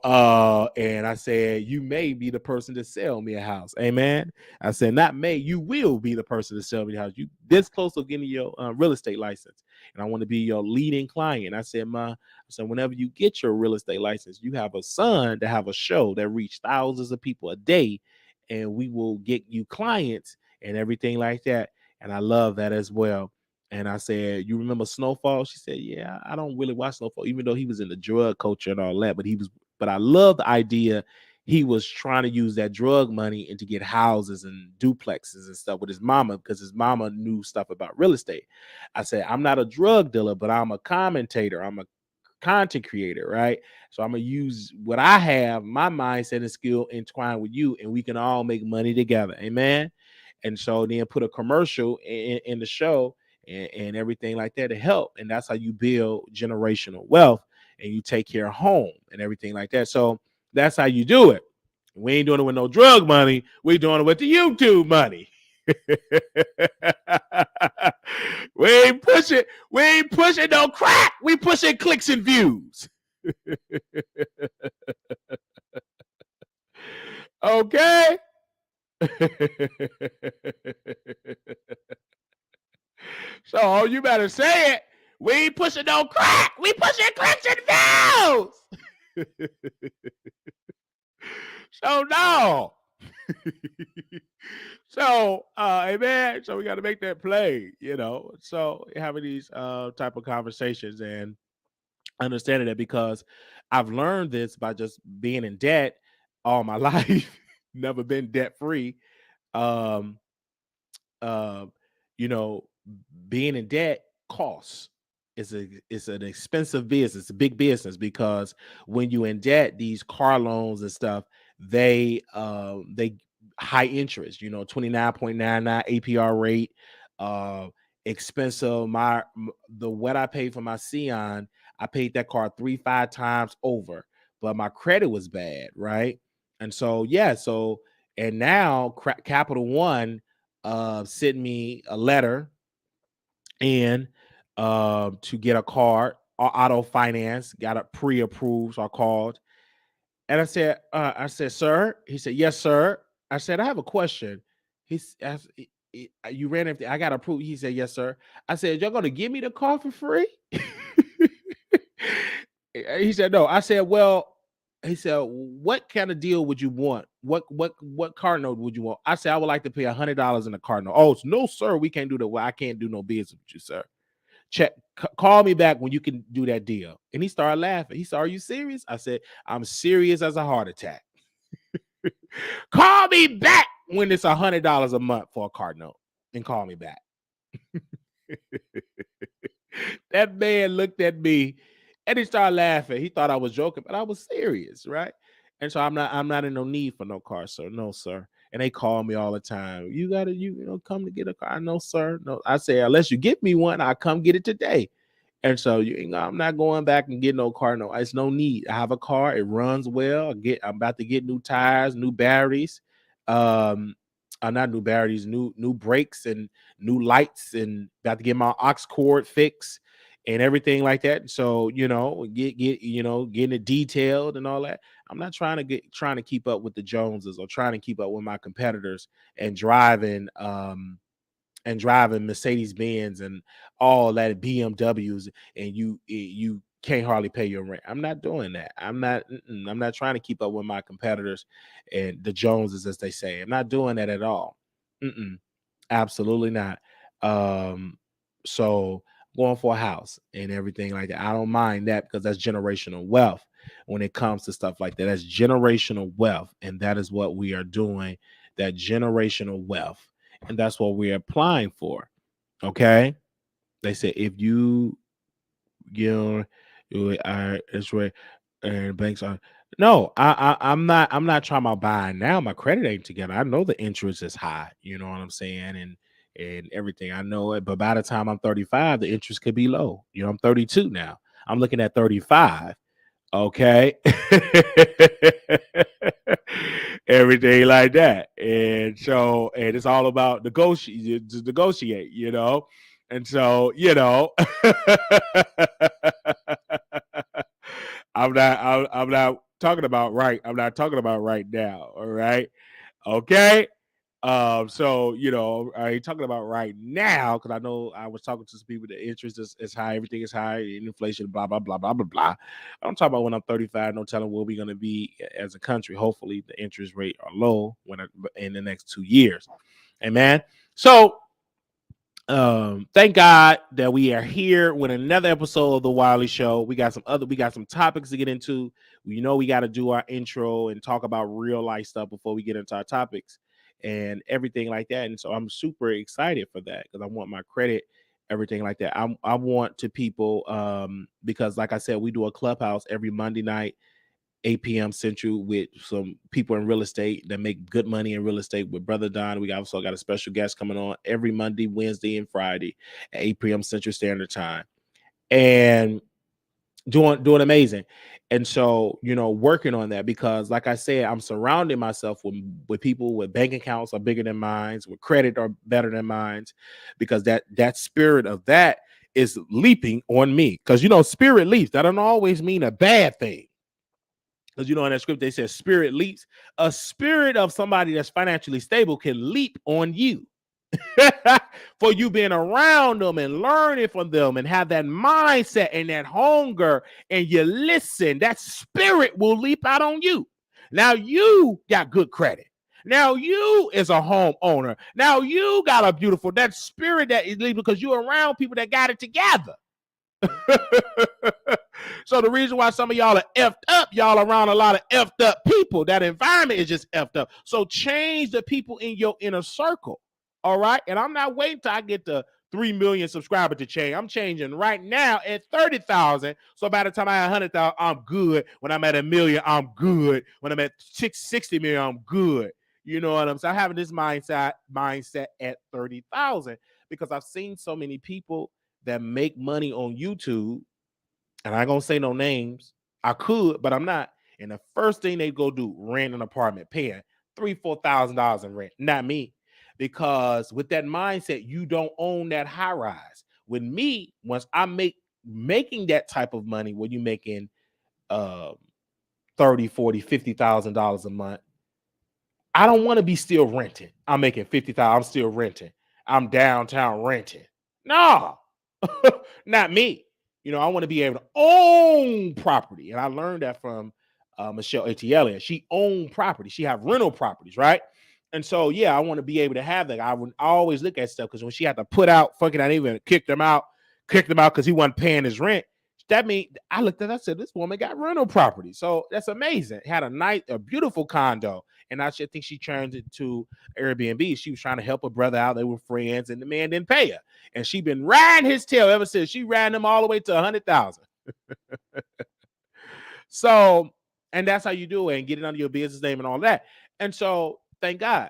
A: and I said, you may be the person to sell me a house. Amen. I said, not may, you will be the person to sell me a house. You this close to getting your real estate license, and I want to be your leading client. I said, whenever you get your real estate license, you have a son to have a show that reach thousands of people a day, and we will get you clients and everything like that. And I love that as well. And I said, you remember Snowfall? She said, yeah, I don't really watch Snowfall, even though he was in the drug culture and all that. But I love the idea he was trying to use that drug money and to get houses and duplexes and stuff with his mama, because his mama knew stuff about real estate. I said, I'm not a drug dealer, but I'm a commentator. I'm a content creator, right? So I'm gonna use what I have, my mindset and skill entwined with you, and we can all make money together. Amen. And so then put a commercial in the show and everything like that to help. And that's how you build generational wealth, and you take care of home and everything like that. So that's how you do it. We ain't doing it with no drug money. We doing it with the YouTube money. We ain't pushing no crack. We pushing clicks and views. Okay. So you better say it. We ain't pushing no crack. We pushing clicks and views. So no. So amen. So we got to make that play, So having these type of conversations and understanding that, because I've learned this by just being in debt all my life, never been debt free. Um, uh, you know, being in debt costs. It's an expensive business, it's a big business, because when you in debt, these car loans and stuff, they high interest, 29.99 APR rate, uh expensive. The what I paid for my Sion, I paid that car 3-5 times over, but my credit was bad, right? And so and now Capital One sent me a letter and to get a card, auto finance, got it pre-approved. So I called and I said, sir. He said, yes, sir. I said, I have a question. He asked, You ran everything. I got approved. He said, yes, sir. I said, y'all gonna give me the car for free? He said, no. I said, well, he said, what kind of deal would you want? What car note would you want? I said, I would like to pay $100 in a car note. Oh, no, sir, we can't do that. Well, I can't do no business with you, sir. Call me back when you can do that deal. And he started laughing. He said, are you serious? I said, I'm serious as a heart attack. Call me back when it's $100 a month for a car note, and call me back. That man looked at me and he started laughing. He thought I was joking, but I was serious, right? And so I'm not in no need for no car, sir. No, sir. And they call me all the time. You gotta, come to get a car. No, sir. No. I say, unless you get me one, I'll come get it today. And so I'm not going back and get no car. No, it's no need. I have a car. It runs well. I'm about to get new tires, new batteries. Not new batteries, new brakes and new lights, and about to get my aux cord fixed and everything like that. So, getting it detailed and all that. I'm not trying to keep up with the Joneses or trying to keep up with my competitors and driving Mercedes Benz and all that BMWs, and you can't hardly pay your rent. I'm not doing that. I'm not trying to keep up with my competitors and the Joneses, as they say. I'm not doing that at all. Absolutely not. So going for a house and everything like that, I don't mind that, because that's generational wealth. When it comes to stuff like that, that's generational wealth, and that is what we are doing. That generational wealth. And that's what we're applying for. Okay. They say if you are it's where and banks are. No, I'm not talking about buying now. My credit ain't together. I know the interest is high, you know what I'm saying, and everything. I know it, but by the time I'm 35, the interest could be low. I'm 32 now. I'm looking at 35. Okay. Everything like that. And so, and it's all about negotiate, and so, I'm not talking about right. I'm not talking about right now. All right. Okay. So I ain't talking about right now, because I know I was talking to some people. The interest is high, everything is high, inflation, blah blah blah blah blah blah. I'm talking about when I'm 35. No telling where we're gonna be as a country. Hopefully, the interest rate are low in the next 2 years. Amen. So thank God that we are here with another episode of the Wiley Show. We got some topics to get into. We got to do our intro and talk about real life stuff before we get into our topics and everything like that. And so I'm super excited for that, because I want my credit, everything like that. I want to people, because like I said, we do a clubhouse every Monday night, 8 p.m. Central, with some people in real estate that make good money in real estate with Brother Don. We also got a special guest coming on every Monday, Wednesday, and Friday at 8 p.m. Central Standard Time, and doing amazing. And so, working on that, because like I said, I'm surrounding myself with people with bank accounts are bigger than mine, with credit are better than mine, because that spirit of that is leaping on me. Because spirit leaps. That don't always mean a bad thing. Because in that script they said spirit leaps. A spirit of somebody that's financially stable can leap on you. For you being around them and learning from them and have that mindset and that hunger, and you listen, that spirit will leap out on you. Now you got good credit. Now you is a homeowner. Now you got a beautiful, that spirit that is leaving because you're around people that got it together. So the reason why some of y'all are effed up, y'all around a lot of effed up people. That environment is just effed up. So change the people in your inner circle. All right. And I'm not waiting till I get to 3 million subscribers to change. I'm changing right now at 30,000. So by the time I have 100,000, I'm good. When I'm at 1 million, I'm good. When I'm at 60 million, I'm good. You know what I'm saying? I'm having this mindset at 30,000, because I've seen so many people that make money on YouTube, and I ain't gonna say no names. I could, but I'm not. And the first thing they go do, rent an apartment, paying $3,000-$4,000 in rent. Not me, because with that mindset, you don't own that high rise. With me, once I'm making that type of money, where you making $30,000, $40,000, $50,000 a month, I don't want to be still renting. I'm making $50,000. I'm still renting. I'm downtown renting. No, not me. I want to be able to own property. And I learned that from Michelle Etiele. She owned property. She have rental properties, right? And so, yeah, I want to be able to have that. I always look at stuff because when she had to put out, fucking, I even kicked him out because he wasn't paying his rent. That means I looked at it, I said, this woman got rental property. So that's amazing. Had a beautiful condo. And I think she turned it to Airbnb. She was trying to help her brother out. They were friends, and the man didn't pay her. And she been riding his tail ever since. She ran him all the way to 100,000. So, and that's how you do it and get it under your business name and all that. And so, thank God.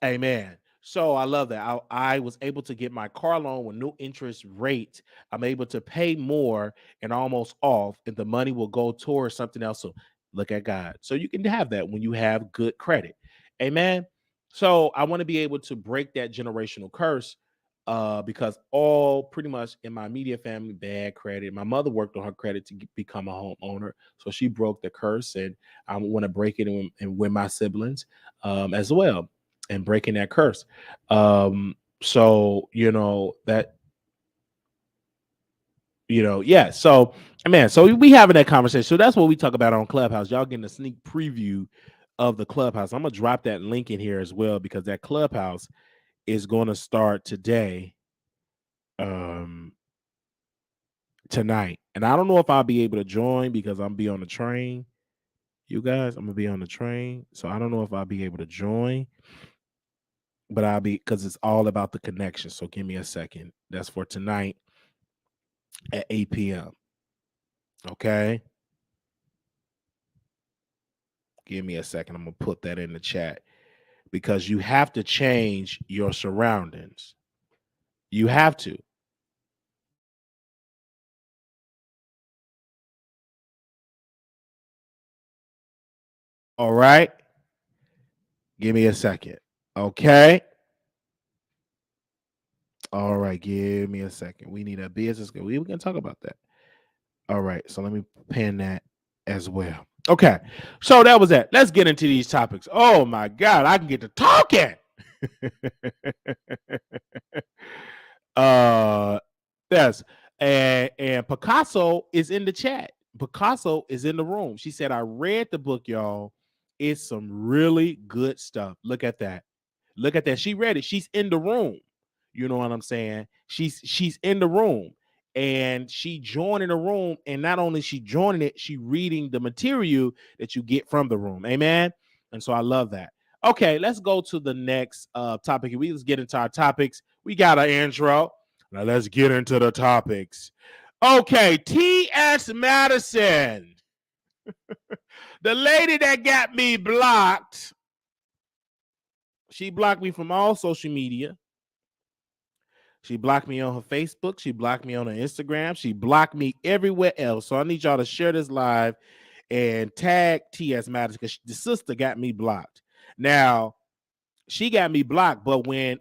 A: Amen. So I love that. I was able to get my car loan with no interest rate. I'm able to pay more and almost off, and the money will go towards something else. So look at God. So you can have that when you have good credit. Amen. So I want to be able to break that generational curse because all pretty much in my immediate family, bad credit. My mother worked on her credit to become a homeowner. So she broke the curse, and I want to break it and with my siblings as well and breaking that curse. So that yeah. So man, so we having that conversation. So that's what we talk about on Clubhouse. Y'all getting a sneak preview of the Clubhouse. I'm gonna drop that link in here as well because that Clubhouse is going to start today, tonight. And I don't know if I'll be able to join because I'm be on the train. You guys, I'm gonna be on the train, so I don't know if I'll be able to join. But I'll be because it's all about the connection. So give me a second. That's for tonight at 8 p.m. Okay. Give me a second. I'm going to put that in the chat because you have to change your surroundings. You have to. All right. Give me a second. Okay. All right. Give me a second. We need a business. We can talk about that. All right. So let me pin that as well. Okay. So that was that. Let's get into these topics. Oh my God. I can get to talking. Yes. And Picasso is in the chat. Picasso is in the room. She said, I read the book, y'all. It's some really good stuff. Look at that. Look at that. She read it. She's in the room. You know what I'm saying? She's in the room and she joining the room. And not only she joining it, she reading the material that you get from the room. Amen. And so I love that. Okay, let's go to the next topic. Let's get into our topics. We got an intro. Now let's get into the topics. Okay, T.S. Madison, the lady that got me blocked. She blocked me from all social media. She blocked me on her Facebook. She blocked me on her Instagram. She blocked me everywhere else. So I need y'all to share this live and tag T.S. Madison because the sister got me blocked. Now, she got me blocked, but when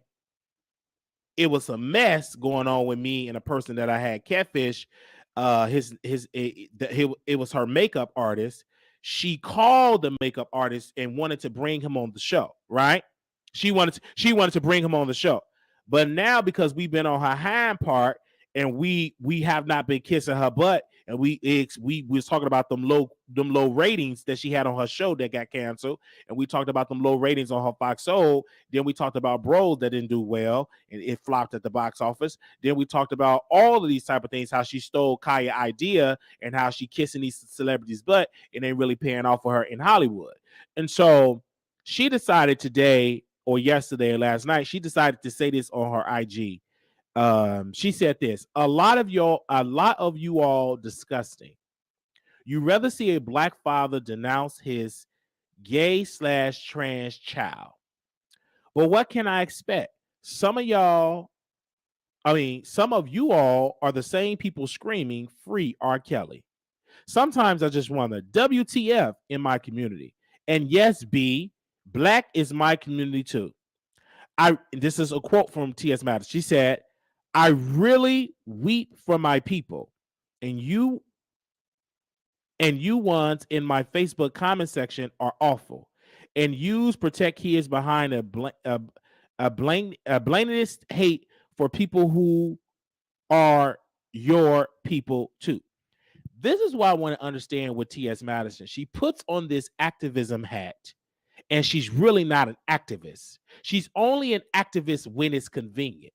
A: it was a mess going on with me and a person that I had catfish. It was her makeup artist. She called the makeup artist and wanted to bring him on the show. Right? She wanted to bring him on the show, but now because we've been on her hind part and we have not been kissing her butt, and we was talking about them low ratings that she had on her show that got canceled, and we talked about them low ratings on her Fox Soul. Then we talked about Bros that didn't do well and it flopped at the box office. Then we talked about all of these type of things, how she stole Kaya idea and how she kissing these celebrities' butt and ain't really paying off for her in Hollywood. And so she decided today or yesterday or last night, she decided to say this on her IG. She said this: a lot of you all disgusting. You rather see a black father denounce his gay/trans child. But what can I expect? Some of you all are the same people screaming free R. Kelly. Sometimes I just want to WTF in my community. And yes, B, black is my community too. This is a quote from T.S. Madison. She said, I really weep for my people. And you And you ones in my Facebook comment section are awful. And yous protect kids behind a blameless hate for people who are your people too. This is why I want to understand with T.S. Madison. She puts on this activism hat, and she's really not an activist. She's only an activist when it's convenient.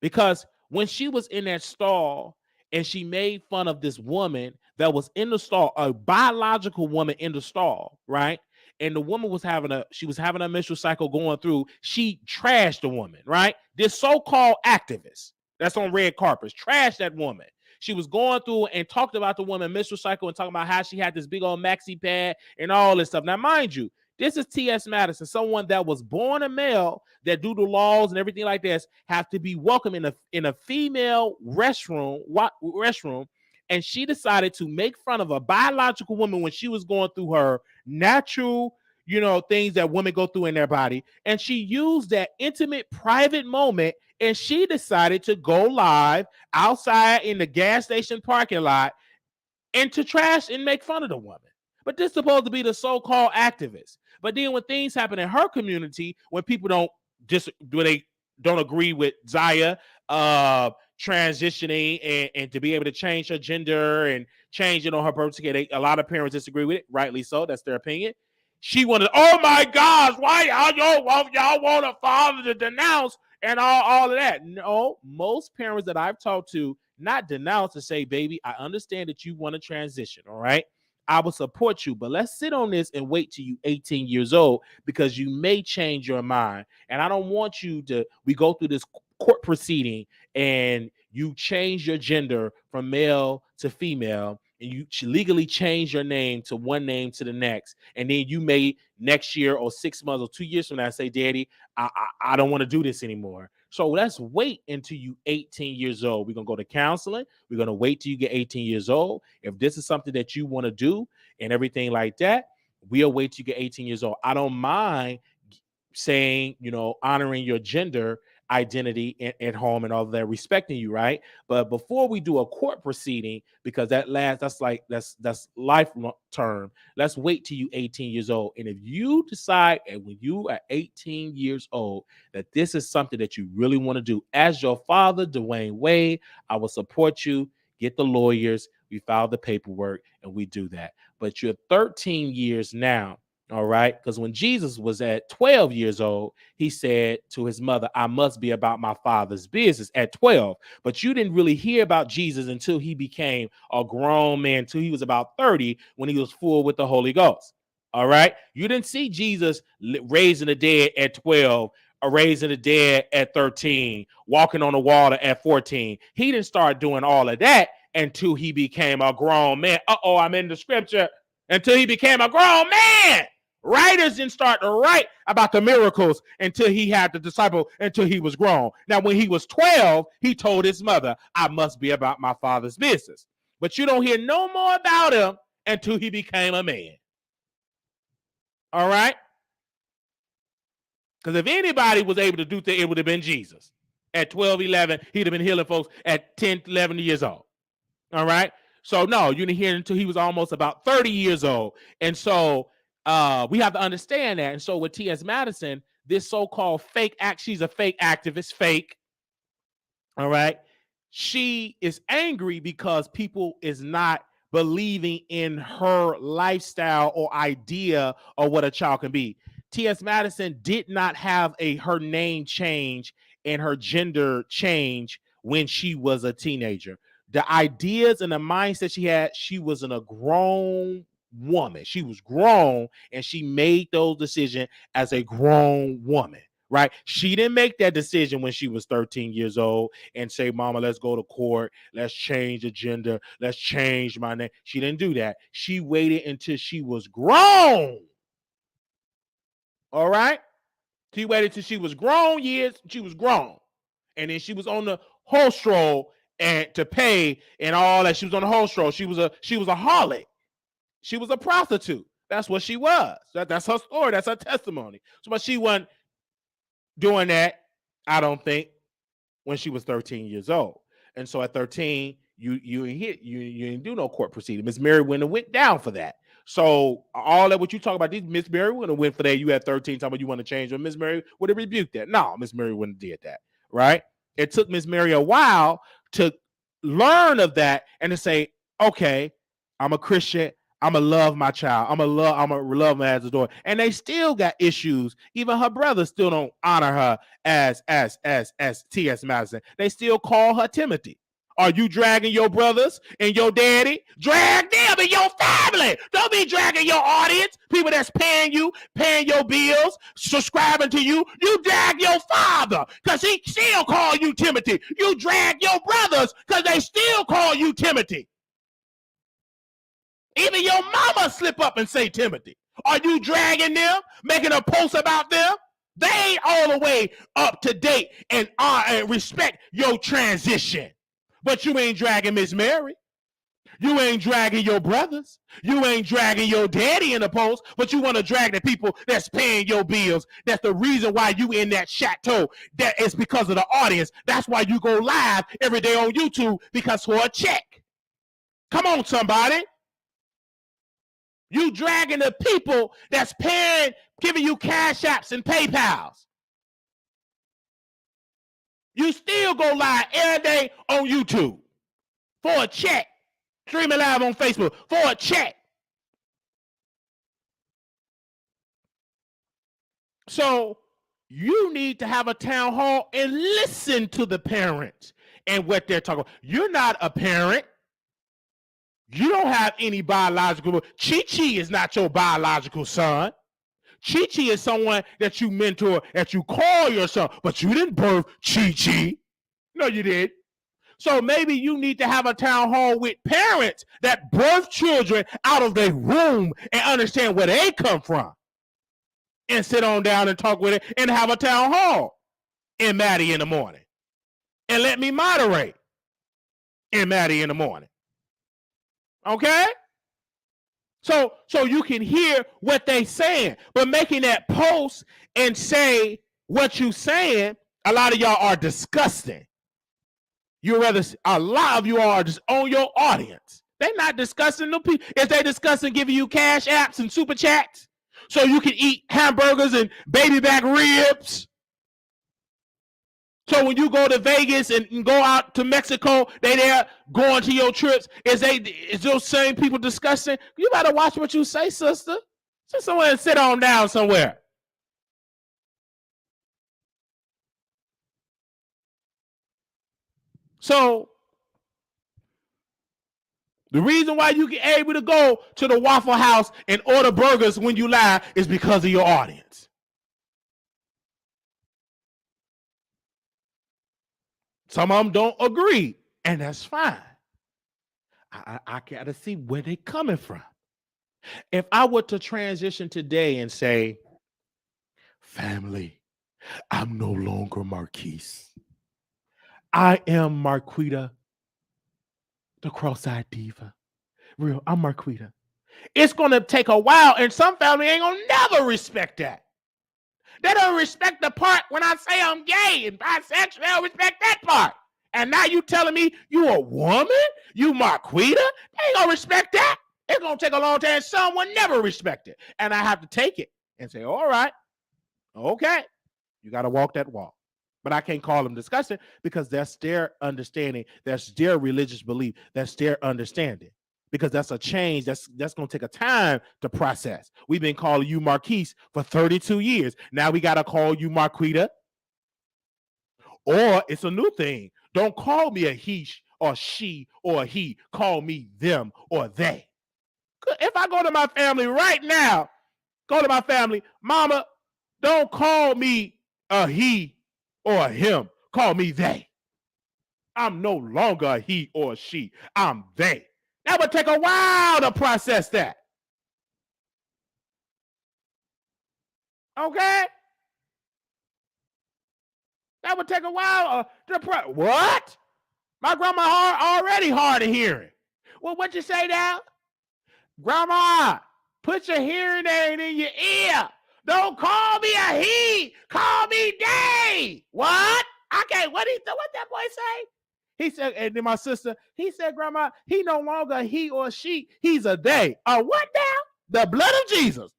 A: Because when she was in that stall and she made fun of this woman that was in the stall, a biological woman in the stall, right? And the woman was having a menstrual cycle going through. She trashed the woman, right? This so-called activist that's on red carpets trashed that woman. She was going through and talked about the woman menstrual cycle and talking about how she had this big old maxi pad and all this stuff. Now, mind you, this is T.S. Madison, someone that was born a male, that due to laws and everything like this have to be welcome in a female restroom. And she decided to make fun of a biological woman when she was going through her natural, things that women go through in their body. And she used that intimate, private moment, and she decided to go live outside in the gas station parking lot and to trash and make fun of the woman. But this is supposed to be the so-called activist. But then when things happen in her community, when people they don't agree with Zaya transitioning and to be able to change her gender and change it on her birth certificate, a lot of parents disagree with it, rightly so. That's their opinion. She wanted, oh my gosh, why y'all want a father to denounce and all of that? No, most parents that I've talked to not denounce to say, baby, I understand that you want to transition, all right? I will support you, but let's sit on this and wait till you 18 years old because you may change your mind. And I don't want we go through this court proceeding and you change your gender from male to female and you legally change your name to one name to the next. And then you may next year or 6 months or 2 years from now say, Daddy, I don't want to do this anymore. So let's wait until you 18 years old. We're going to go to counseling. We're going to wait till you get 18 years old. If this is something that you want to do and everything like that, we'll wait till you get 18 years old. I don't mind saying, honoring your gender identity at home and all of that, respecting you, right? But before we do a court proceeding, because that's life term, let's wait till you 18 years old. And if you decide, and when you are 18 years old, that this is something that you really want to do, as your father, Dwayne Wade, I will support you. Get the lawyers, we file the paperwork, and we do that. But you're 13 years now. All right. Because when Jesus was at 12 years old, he said to his mother, I must be about my father's business at 12. But you didn't really hear about Jesus until he became a grown man, until he was about 30, when he was full with the Holy Ghost. All right. You didn't see Jesus raising the dead at 12 or raising the dead at 13, walking on the water at 14. He didn't start doing all of that until he became a grown man. I'm in the scripture. Until he became a grown man. Writers didn't start to write about the miracles until he had the disciple, until he was grown. Now, when he was 12, he told his mother, I must be about my father's business. But you don't hear no more about him until he became a man. All right? Because if anybody was able to do things, it would have been Jesus. At 12, 11, he'd have been healing folks at 10, 11 years old. All right? So, no, you didn't hear it until he was almost about 30 years old. And so, we have to understand that. And so with T.S. Madison, this so-called she's a fake activist, fake. All right. She is angry because people is not believing in her lifestyle or idea of what a child can be. T.S. Madison did not have her name change and her gender change when she was a teenager. The ideas and the mindset she was a grown woman. She was grown and she made those decisions as a grown woman, right? She didn't make that decision when she was 13 years old and say, Mama, let's go to court. Let's change the gender. Let's change my name. She didn't do that. She waited until she was grown. All right? She waited till she was grown years. She was grown. And then she was on the horse roll and to pay and all that. She was on the horse roll. She was a harlot. She was a prostitute. That's what she was. That's her story. That's her testimony. So, but she wasn't doing that, I don't think, when she was 13 years old. And so at 13, you didn't do no court proceeding. Miss Mary went down for that. So all that what you talk about, these Miss Mary wouldn't have went for that. You had 13 talking about you want to change, or Miss Mary would have rebuked that. No, Miss Mary wouldn't have did that, right? It took Miss Mary a while to learn of that and to say, okay, I'm a Christian. I'm gonna love my child. I'm gonna love her as a daughter. And they still got issues. Even her brothers still don't honor her as T.S. Madison. They still call her Timothy. Are you dragging your brothers and your daddy? Drag them in your family. Don't be dragging your audience, people that's paying you, paying your bills, subscribing to you. You drag your father because he still call you Timothy. You drag your brothers because they still call you Timothy. Even your mama slip up and say Timothy. Are you dragging them, making a post about them? They ain't all the way up to date and respect your transition. But you ain't dragging Miss Mary. You ain't dragging your brothers. You ain't dragging your daddy in the post, but you want to drag the people that's paying your bills. That's the reason why you in that chateau. That is because of the audience. That's why you go live every day on YouTube, because for a check. Come on, somebody. You dragging the people that's paying, giving you cash apps and PayPals. You still go live every day on YouTube for a check. Streaming live on Facebook for a check. So you need to have a town hall and listen to the parents and what they're talking about. You're not a parent. You don't have any biological. Chi-Chi is not your biological son. Chi-Chi is someone that you mentor, that you call your son, but you didn't birth Chi-Chi. No, you did. So maybe you need to have a town hall with parents that birth children out of their womb and understand where they come from. And sit on down and talk with it and have a town hall in Maddie in the morning. And let me moderate in Maddie in the morning. Okay? So you can hear what they saying. But making that post and say what you saying, a lot of y'all are disgusting. You rather, a lot of you are just on your audience. They're not discussing no people. If they discussing giving you cash apps and super chats so you can eat hamburgers and baby back ribs. So when you go to Vegas and go out to Mexico, they there going to your trips. Is those same people discussing? You better watch what you say, sister. Sit somewhere and sit on down somewhere. So the reason why you get able to go to the Waffle House and order burgers when you live is because of your audience. Some of them don't agree, and that's fine. I gotta see where they coming from. If I were to transition today and say, family, I'm no longer Marquise. I am Marquita, the cross-eyed diva. Real, I'm Marquita. It's gonna take a while, and some family ain't gonna never respect that. They don't respect the part when I say I'm gay and bisexual. They don't respect that part. And now you telling me you a woman? You Marquita? They ain't gonna respect that. It's gonna take a long time. Someone never respect it. And I have to take it and say, all right, okay. You gotta walk that walk. But I can't call them disgusting because that's their understanding. That's their religious belief. That's their understanding. Because that's a change that's going to take a time to process. We've been calling you Marquise for 32 years. Now we got to call you Marquita. Or it's a new thing. Don't call me a he or she or a he. Call me them or they. If I go to my family right now, Mama, don't call me a he or a him. Call me they. I'm no longer a he or a she. I'm they. That would take a while to process that. Okay? That would take a while to process. What? My grandma already hard of hearing. Well, what you say now? Grandma, put your hearing aid in your ear. Don't call me a he. Call me they. What? Okay, what that boy say? He said, and then my sister, he said, Grandma, he no longer he or she, he's a they. What now? The blood of Jesus.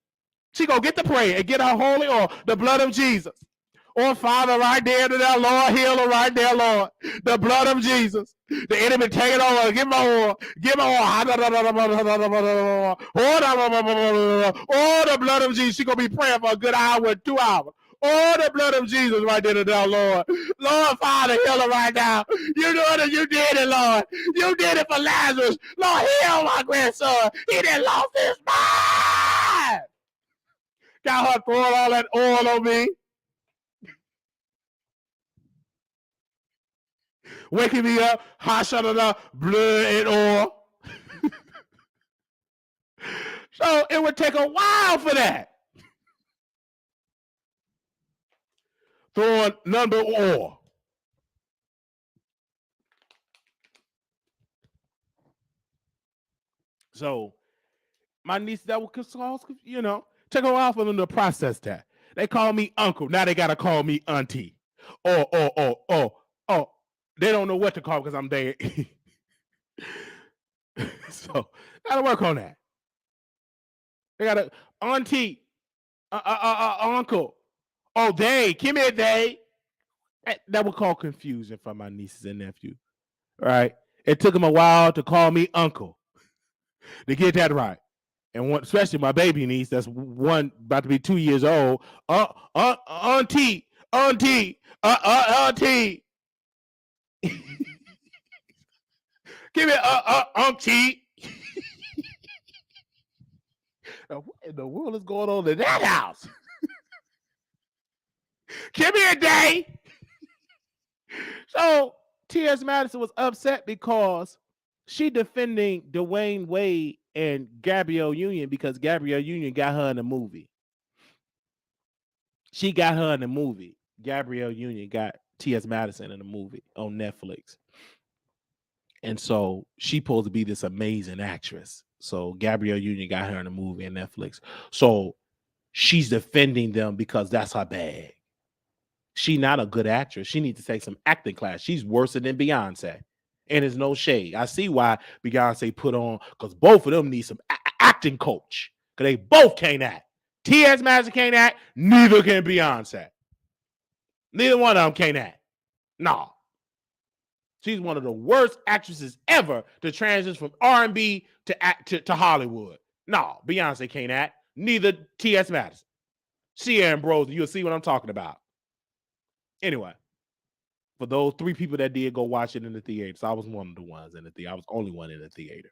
A: She gonna get the prayer and get her holy oil, the blood of Jesus. Oh, Father, right there to that, Lord, heal her right there, Lord. The blood of Jesus. The enemy take it over. Give me oil. Give me oil. Oh, the blood of Jesus. She going to be praying for a good hour, 2 hours. Oh, the blood of Jesus right there to that, Lord. Lord, Father, heal her right now. You know it. You did it, Lord. You did it for Lazarus. Lord, heal my grandson. He done lost his mind. Got her throwing all that oil on me. Waking me up, blood and oil. So it would take a while for that. Throwing number oil. So my niece, that would cause, take a while for them to process that. They call me uncle. Now they got to call me auntie. Oh. They don't know what to call because I'm there. So, gotta work on that. They got to, auntie, uncle. Oh, they. Give me a they. That would cause confusion for my nieces and nephews. Right? It took them a while to call me uncle to get that right. And especially my baby niece, that's one about to be 2 years old. Auntie. Give me auntie. Now, what in the world is going on in that house? Give me a day. So T.S. Madison was upset because she defending Dwayne Wade and Gabrielle Union because Gabrielle Union got her in the movie. She got her in the movie. Gabrielle Union got T.S. Madison in the movie on Netflix. And so she's supposed to be this amazing actress. So Gabrielle Union got her in the movie on Netflix. So she's defending them because that's her bag. She's not a good actress. She needs to take some acting class. She's worse than Beyonce. And it's no shade. I see why Beyonce put on, because both of them need some acting coach. Because they both can't act. T.S. Madison can't act. Neither can Beyonce. Neither one of them can't act. No. She's one of the worst actresses ever to transition from R&B to Hollywood. No, Beyonce can't act. Neither T.S. Madison. She Ambrose, you'll see what I'm talking about. Anyway, for those 3 people that did go watch it in the theater, so I was one of the ones in the theater. I was the only one in the theater.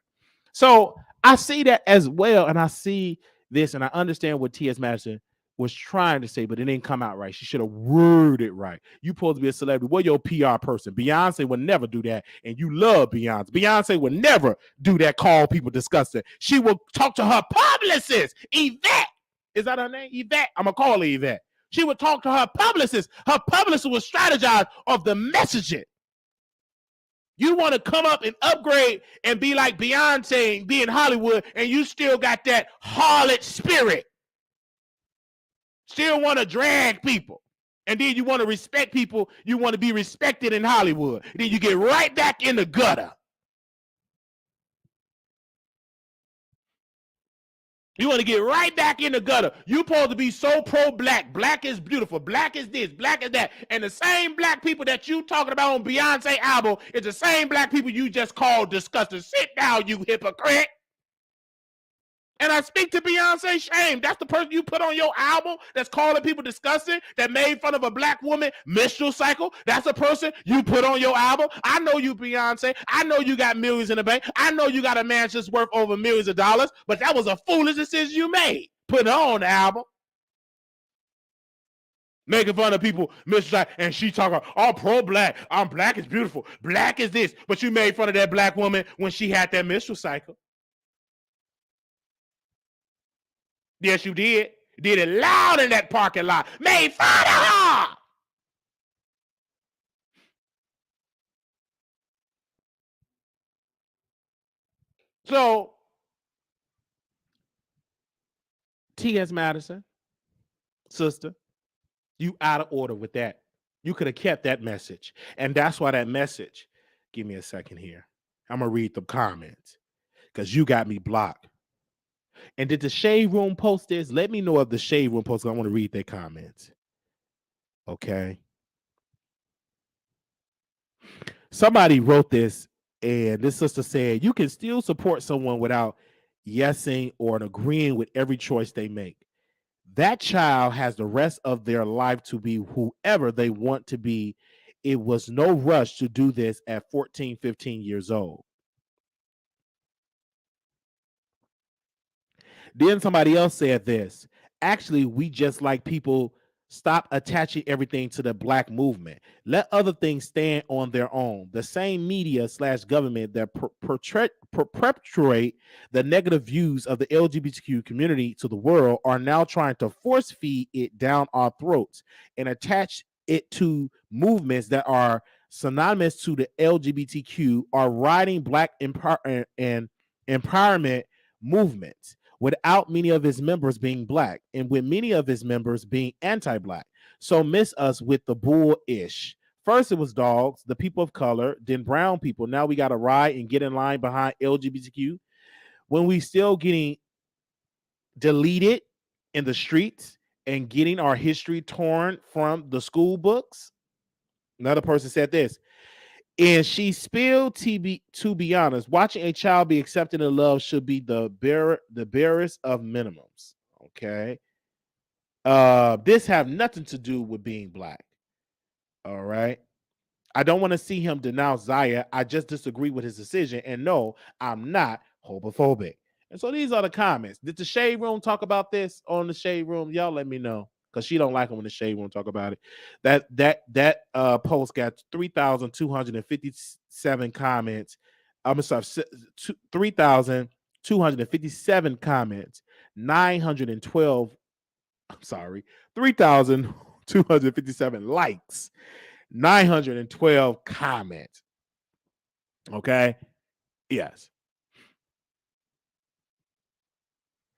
A: So I see that as well, and I see this, and I understand what T.S. Madison was trying to say, but it didn't come out right. She should have worded it right. You supposed to be a celebrity. What your PR person? Beyonce would never do that, and you love Beyonce. Beyonce would never do that, call people disgusting. She will talk to her publicist, Yvette. Is that her name? Yvette? I'm going to call her Yvette. She would talk to her publicist. Her publicist would strategize of the messaging. You want to come up and upgrade and be like Beyonce and be in Hollywood, and you still got that harlot spirit. Still want to drag people. And then you want to respect people. You want to be respected in Hollywood. Then you get right back in the gutter. You want to get right back in the gutter. You're supposed to be so pro-black. Black is beautiful. Black is this. Black is that. And the same black people that you talking about on Beyonce album is the same black people you just called disgusting. Sit down, you hypocrite. And I speak to Beyonce, shame. That's the person you put on your album that's calling people disgusting, that made fun of a black woman menstrual cycle. That's the person you put on your album. I know you, Beyonce. I know you got millions in the bank. I know you got a mansion that's worth over millions of dollars, but that was a foolish decision you made. Put her on the album. Making fun of people, and she talking, I'm pro-black. I'm black is beautiful. Black is this. But you made fun of that black woman when she had that menstrual cycle. Yes, you did. Did it loud in that parking lot. Made fun of her. So, T.S. Madison, sister, you out of order with that. You could have kept that message. And that's why that message Give me a second here. I'm gonna read the comments because you got me blocked. And did the Shade Room post this? Let me know if the Shade Room post. I want to read their comments. Okay. Somebody wrote this, and this sister said, you can still support someone without yesing or agreeing with every choice they make. That child has the rest of their life to be whoever they want to be. It was no rush to do this at 14, 15 years old. Then somebody else said this. Actually, we just like people stop attaching everything to the black movement. Let other things stand on their own. The same media / government that perpetuate the negative views of the LGBTQ community to the world are now trying to force feed it down our throats and attach it to movements that are synonymous to the LGBTQ are riding black and empowerment movements without many of his members being black and with many of his members being anti-black. So miss us with the bull-ish. First it was dogs, the people of color, then brown people. Now we got to ride and get in line behind LGBTQ when we still getting deleted in the streets and getting our history torn from the school books. Another person said this. And she spilled TB. To be honest, watching a child be accepted in love should be the barest of minimums. Okay. This have nothing to do with being black. All right. I don't want to see him denounce Zaya. I just disagree with his decision. And no, I'm not homophobic. And so these are the comments. Did the Shade Room talk about this on the Shade Room? Y'all let me know. Because she don't like it when the Shade Room talk about it. That post got 3,257 comments. I'm sorry, 3,257 comments, 912. I'm sorry, 3,257 likes, 912 comments. Okay. Yes.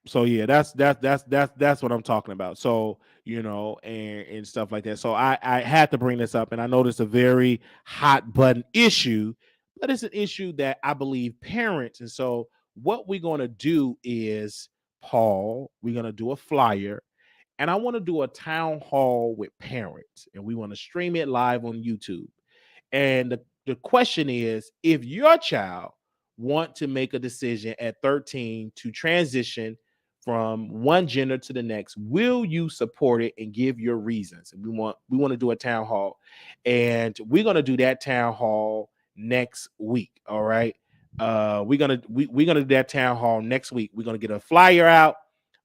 A: So yeah, that's what I'm talking about. So and stuff like that. So I had to bring this up, and I know it's a very hot button issue, but it's an issue that I believe parents. And so what we're going to do is, Paul, we're going to do a flyer, and I want to do a town hall with parents, and we want to stream it live on YouTube. And the question is, if your child want to make a decision at 13 to transition from one gender to the next, will you support it and give your reasons? And we want to do a town hall, and we're going to do that town hall next week. All right. We're gonna do that town hall next week. We're gonna get a flyer out.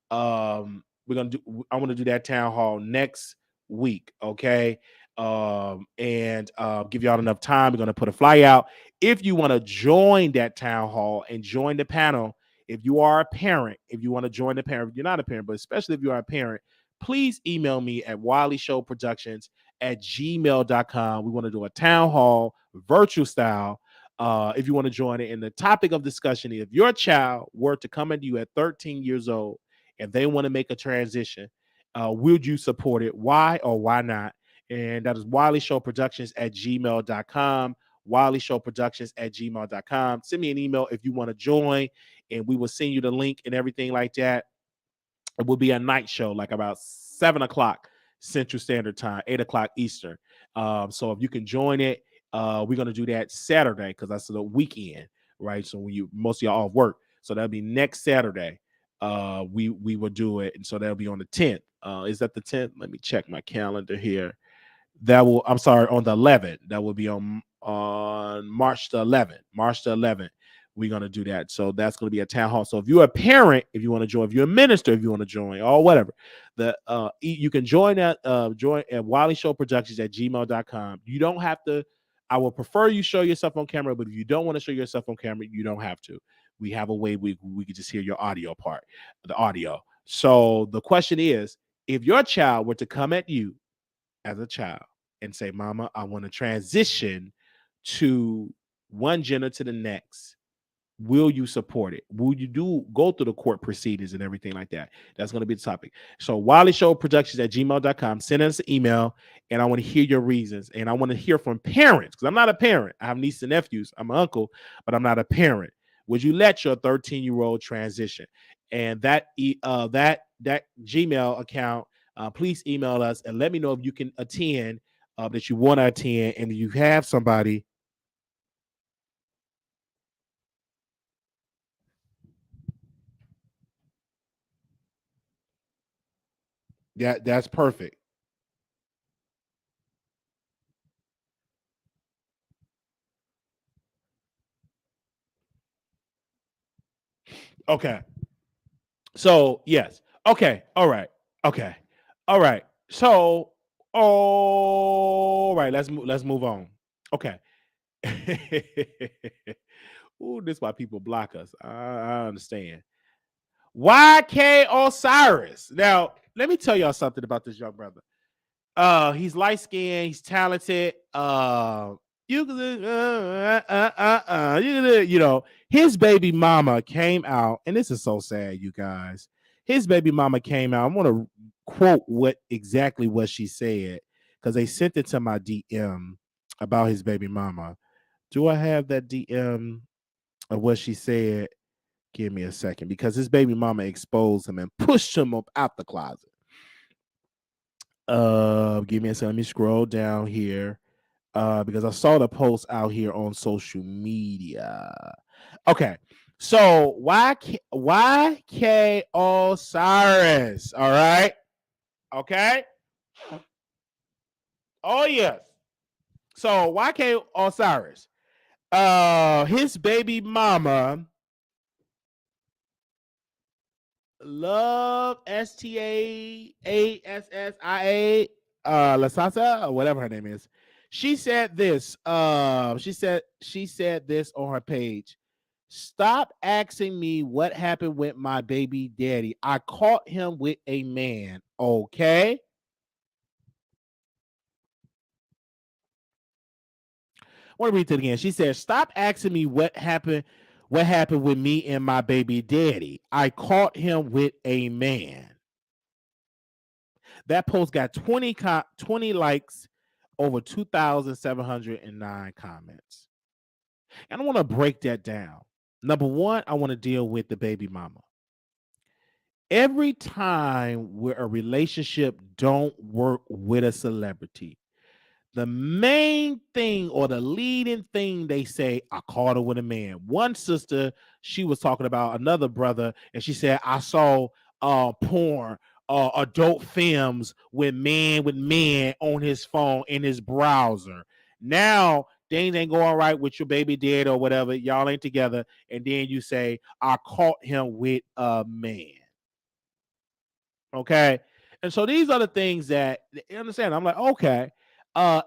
A: I want to do that town hall next week. Okay. And give y'all enough time. We're going to put a flyer out. If you want to join that town hall and join the panel, if you are a parent, if you want to join the panel, if you're not a parent, but especially if you are a parent, please email me at wileyshowproductions@gmail.com. We want to do a town hall virtual style. If you want to join it, and the topic of discussion is, if your child were to come into you at 13 years old and they want to make a transition, would you support it? Why or why not? And that is wileyshowproductions@gmail.com. wileyshowproductions@gmail.com. Send me an email if you want to join, and we will send you the link and everything like that. It will be a night show, like about 7 o'clock Central Standard Time, 8 o'clock Eastern. So if you can join it, we're gonna do that Saturday because that's the weekend, right? So when most of y'all off work, so that'll be next Saturday. We will do it, and so that'll be on the 10th. Is that the 10th? Let me check my calendar here. I'm sorry, on the 11th. That will be on March the 11th. March the 11th. We're going to do that. So that's going to be a town hall. So if you're a parent, if you want to join, if you're a minister, if you want to join, or whatever, you can join at wileyshowproductions@gmail.com. You don't have to. I will prefer you show yourself on camera, but if you don't want to show yourself on camera, you don't have to. We have a way we can just hear your audio part, the audio. So the question is, if your child were to come at you as a child and say, Mama, I want to transition to one gender to the next, will you support it? Will you go through the court proceedings and everything like that? That's going to be the topic. So Wiley Show Productions at gmail.com. Send us an email, and I want to hear your reasons. And I want to hear from parents, because I'm not a parent. I have nieces and nephews. I'm an uncle, but I'm not a parent. Would you let your 13-year-old transition? And that Gmail account, please email us and let me know if you can attend, that you want to attend, and you have somebody. That's perfect. Okay. So yes. Okay. All right. Okay. All right. So all right. Let's move on. Okay. Ooh, this is why people block us. I understand. YK Osiris. Now, let me tell y'all something about this young brother. He's light skinned, he's talented. You can you know, his baby mama came out, and this is so sad, you guys. His baby mama came out. I want to quote exactly what she said, because they sent it to my DM about his baby mama. Do I have that DM of what she said? Give me a second, because his baby mama exposed him and pushed him up out the closet. Give me a second. Let me scroll down here. Because I saw the post out here on social media. Okay. So YK Osiris. All right. Okay. Oh, yes. So YK Osiris. His baby mama, Love STAASSIA Lasasa, or whatever her name is. She said this. She said this on her page. Stop asking me what happened with my baby daddy. I caught him with a man. Okay. I want to read it again. She said, stop asking me what happened with me and my baby daddy. I caught him with a man. That post got 20 likes, over 2,709 comments. And I want to break that down. Number one, I want to deal with the baby mama. Every time where a relationship don't work with a celebrity, the main thing or the leading thing they say, I caught her with a man. One sister, she was talking about another brother, and she said, I saw porn, adult films with men on his phone in his browser. Now things ain't going right with your baby dad or whatever. Y'all ain't together, and then you say, I caught him with a man. Okay. And so these are the things that you understand. I'm like, okay,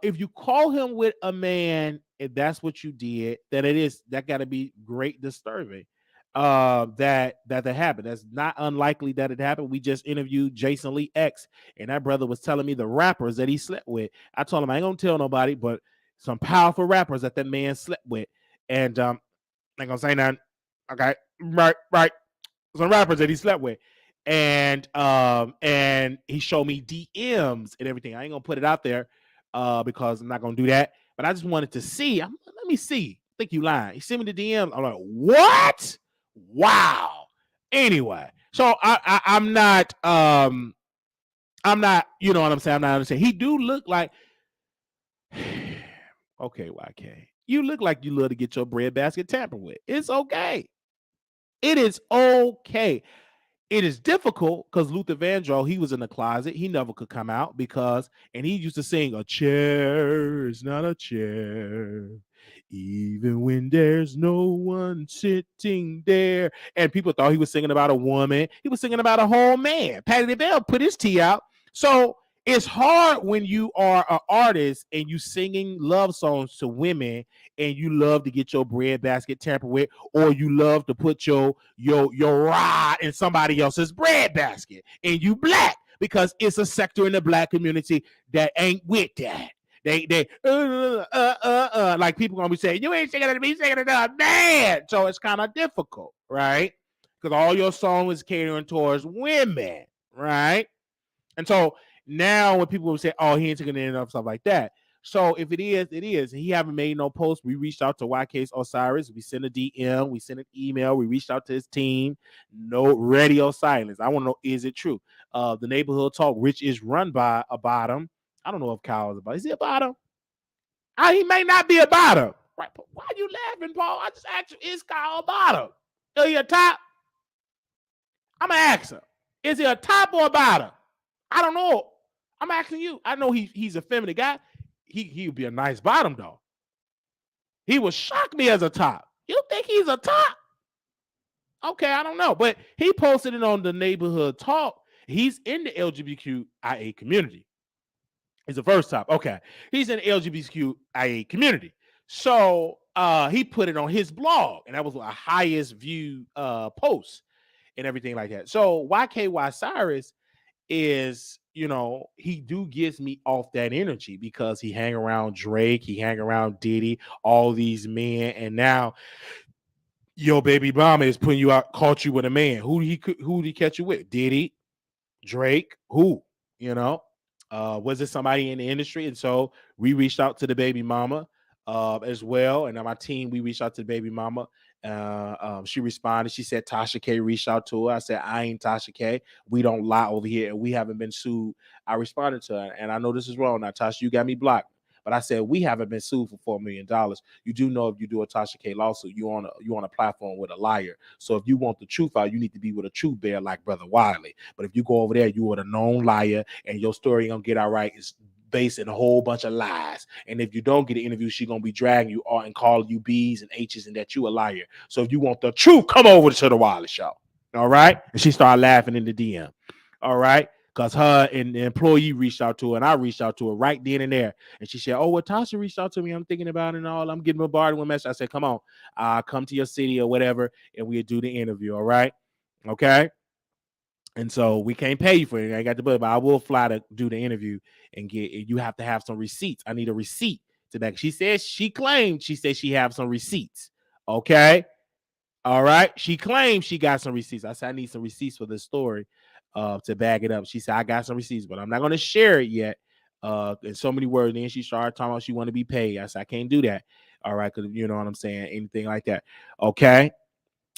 A: if you call him with a man, if that's what you did, that got to be great disturbing. That happened. That's not unlikely that it happened. We just interviewed Jason Lee X, and that brother was telling me the rappers that he slept with. I told him I ain't gonna tell nobody, but some powerful rappers that man slept with, and I ain't gonna say nothing. Okay, right. Some rappers that he slept with, and he showed me DMs and everything. I ain't gonna put it out there because I'm not gonna do that. But I just wanted to see. Let me see. I think you lying. He sent me the DMs. I'm like, what? Wow. Anyway, so I'm not. I'm not. You know what I'm saying? I'm not understanding. He do look like. Okay, YK. You look like you love to get your breadbasket tampered with. It's okay. It is okay. It is difficult because Luther Vandross, he was in the closet. He never could come out and he used to sing, a chair is not a chair, even when there's no one sitting there. And people thought he was singing about a woman. He was singing about a whole man. Patti LaBelle put his tea out. So it's hard when you are an artist and you singing love songs to women and you love to get your breadbasket tampered with, or you love to put your rod in somebody else's breadbasket, and you black, because it's a sector in the black community that ain't with that. They like people gonna be saying, you ain't singing it to me, singing it to a man. So it's kind of difficult, right? Because all your song is catering towards women, right? And so now when people will say, oh, he ain't taking it enough, stuff like that. So if it is, it is. He haven't made no post. We reached out to YK's Osiris. We sent a DM. We sent an email. We reached out to his team. No radio silence. I want to know, is it true? The neighborhood talk, which is run by a bottom. I don't know if Kyle is a bottom. Is he a bottom? He may not be a bottom. Right? But why are you laughing, Paul? I just asked you, is Kyle a bottom? Is he a top? I'm gonna ask him. Is he a top or a bottom? I don't know. I'm asking you. I know he's a feminine guy. He would be a nice bottom though. He would shock me as a top. You think he's a top? Okay, I don't know. But he posted it on the neighborhood talk. He's in the LGBTQIA community. He's the first top. Okay. He's in the LGBTQIA community. So he put it on his blog, and that was a highest view post and everything like that. So YKY Cyrus is, he do gives me off that energy because he hang around Drake, he hang around Diddy, all these men, and now your baby mama is putting you out, caught you with a man. Who did he catch you with? Diddy, Drake, who? Was it somebody in the industry? And so we reached out to the baby mama as well, and on my team we reached out to the baby mama. She responded. She said Tasha K reached out to her. I said, I ain't Tasha K. We don't lie over here, and we haven't been sued. I responded to her, and I know this is wrong. Now, Tasha, you got me blocked. But I said we haven't been sued for $4 million. You do know if you do a Tasha K lawsuit, you on a platform with a liar. So if you want the truth out, you need to be with a truth bear like Brother Wiley. But if you go over there, you are a known liar, and your story gonna get out right is based in a whole bunch of lies. And if you don't get an interview, she's gonna be dragging you out and calling you B's and H's and that you a liar. So if you want the truth, come over to the Wiley Show. All right. And she started laughing in the DM. All right. Because her and the employee reached out to her, and I reached out to her right then and there. And she said, oh, well, Tasha reached out to me. I'm thinking about it and all. I'm getting bombarded with messages. I said, come on, come to your city or whatever, and we'll do the interview. All right. Okay. And so we can't pay you for it. I got the budget, but I will fly to do the interview and you have to have some receipts. I need a receipt to back. She said she said she have some receipts. Okay. All right. She claimed she got some receipts. I said, I need some receipts for this story to back it up. She said, I got some receipts, but I'm not going to share it yet. In so many words. Then she started talking about she want to be paid. I said, I can't do that. All right. Because you know what I'm saying? Anything like that. Okay.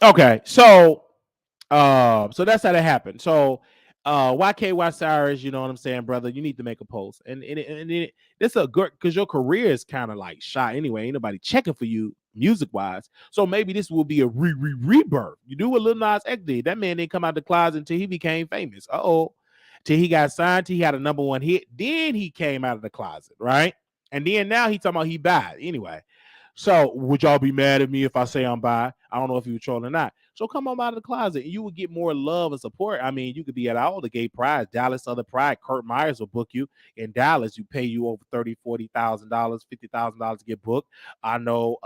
A: Okay. So that's how that happened. So YKY Cyrus, you know what I'm saying, brother, you need to make a post. And it's a good, because your career is kind of like shot anyway. Ain't nobody checking for you music wise. So maybe this will be a rebirth. You do what Lil Nas X did. That man didn't come out the closet until he became famous. Till he got signed, till he had a #1 hit. Then he came out of the closet, right? And then now he talking about he bad. Anyway. So would y'all be mad at me if I say I'm bi? I don't know if you were trolling or not. So come on out of the closet and you would get more love and support. I mean, you could be at all the gay prides, Dallas Other Pride. Kurt Myers will book you in Dallas. You pay you over $30,000, $40,000, $50,000 to get booked. I know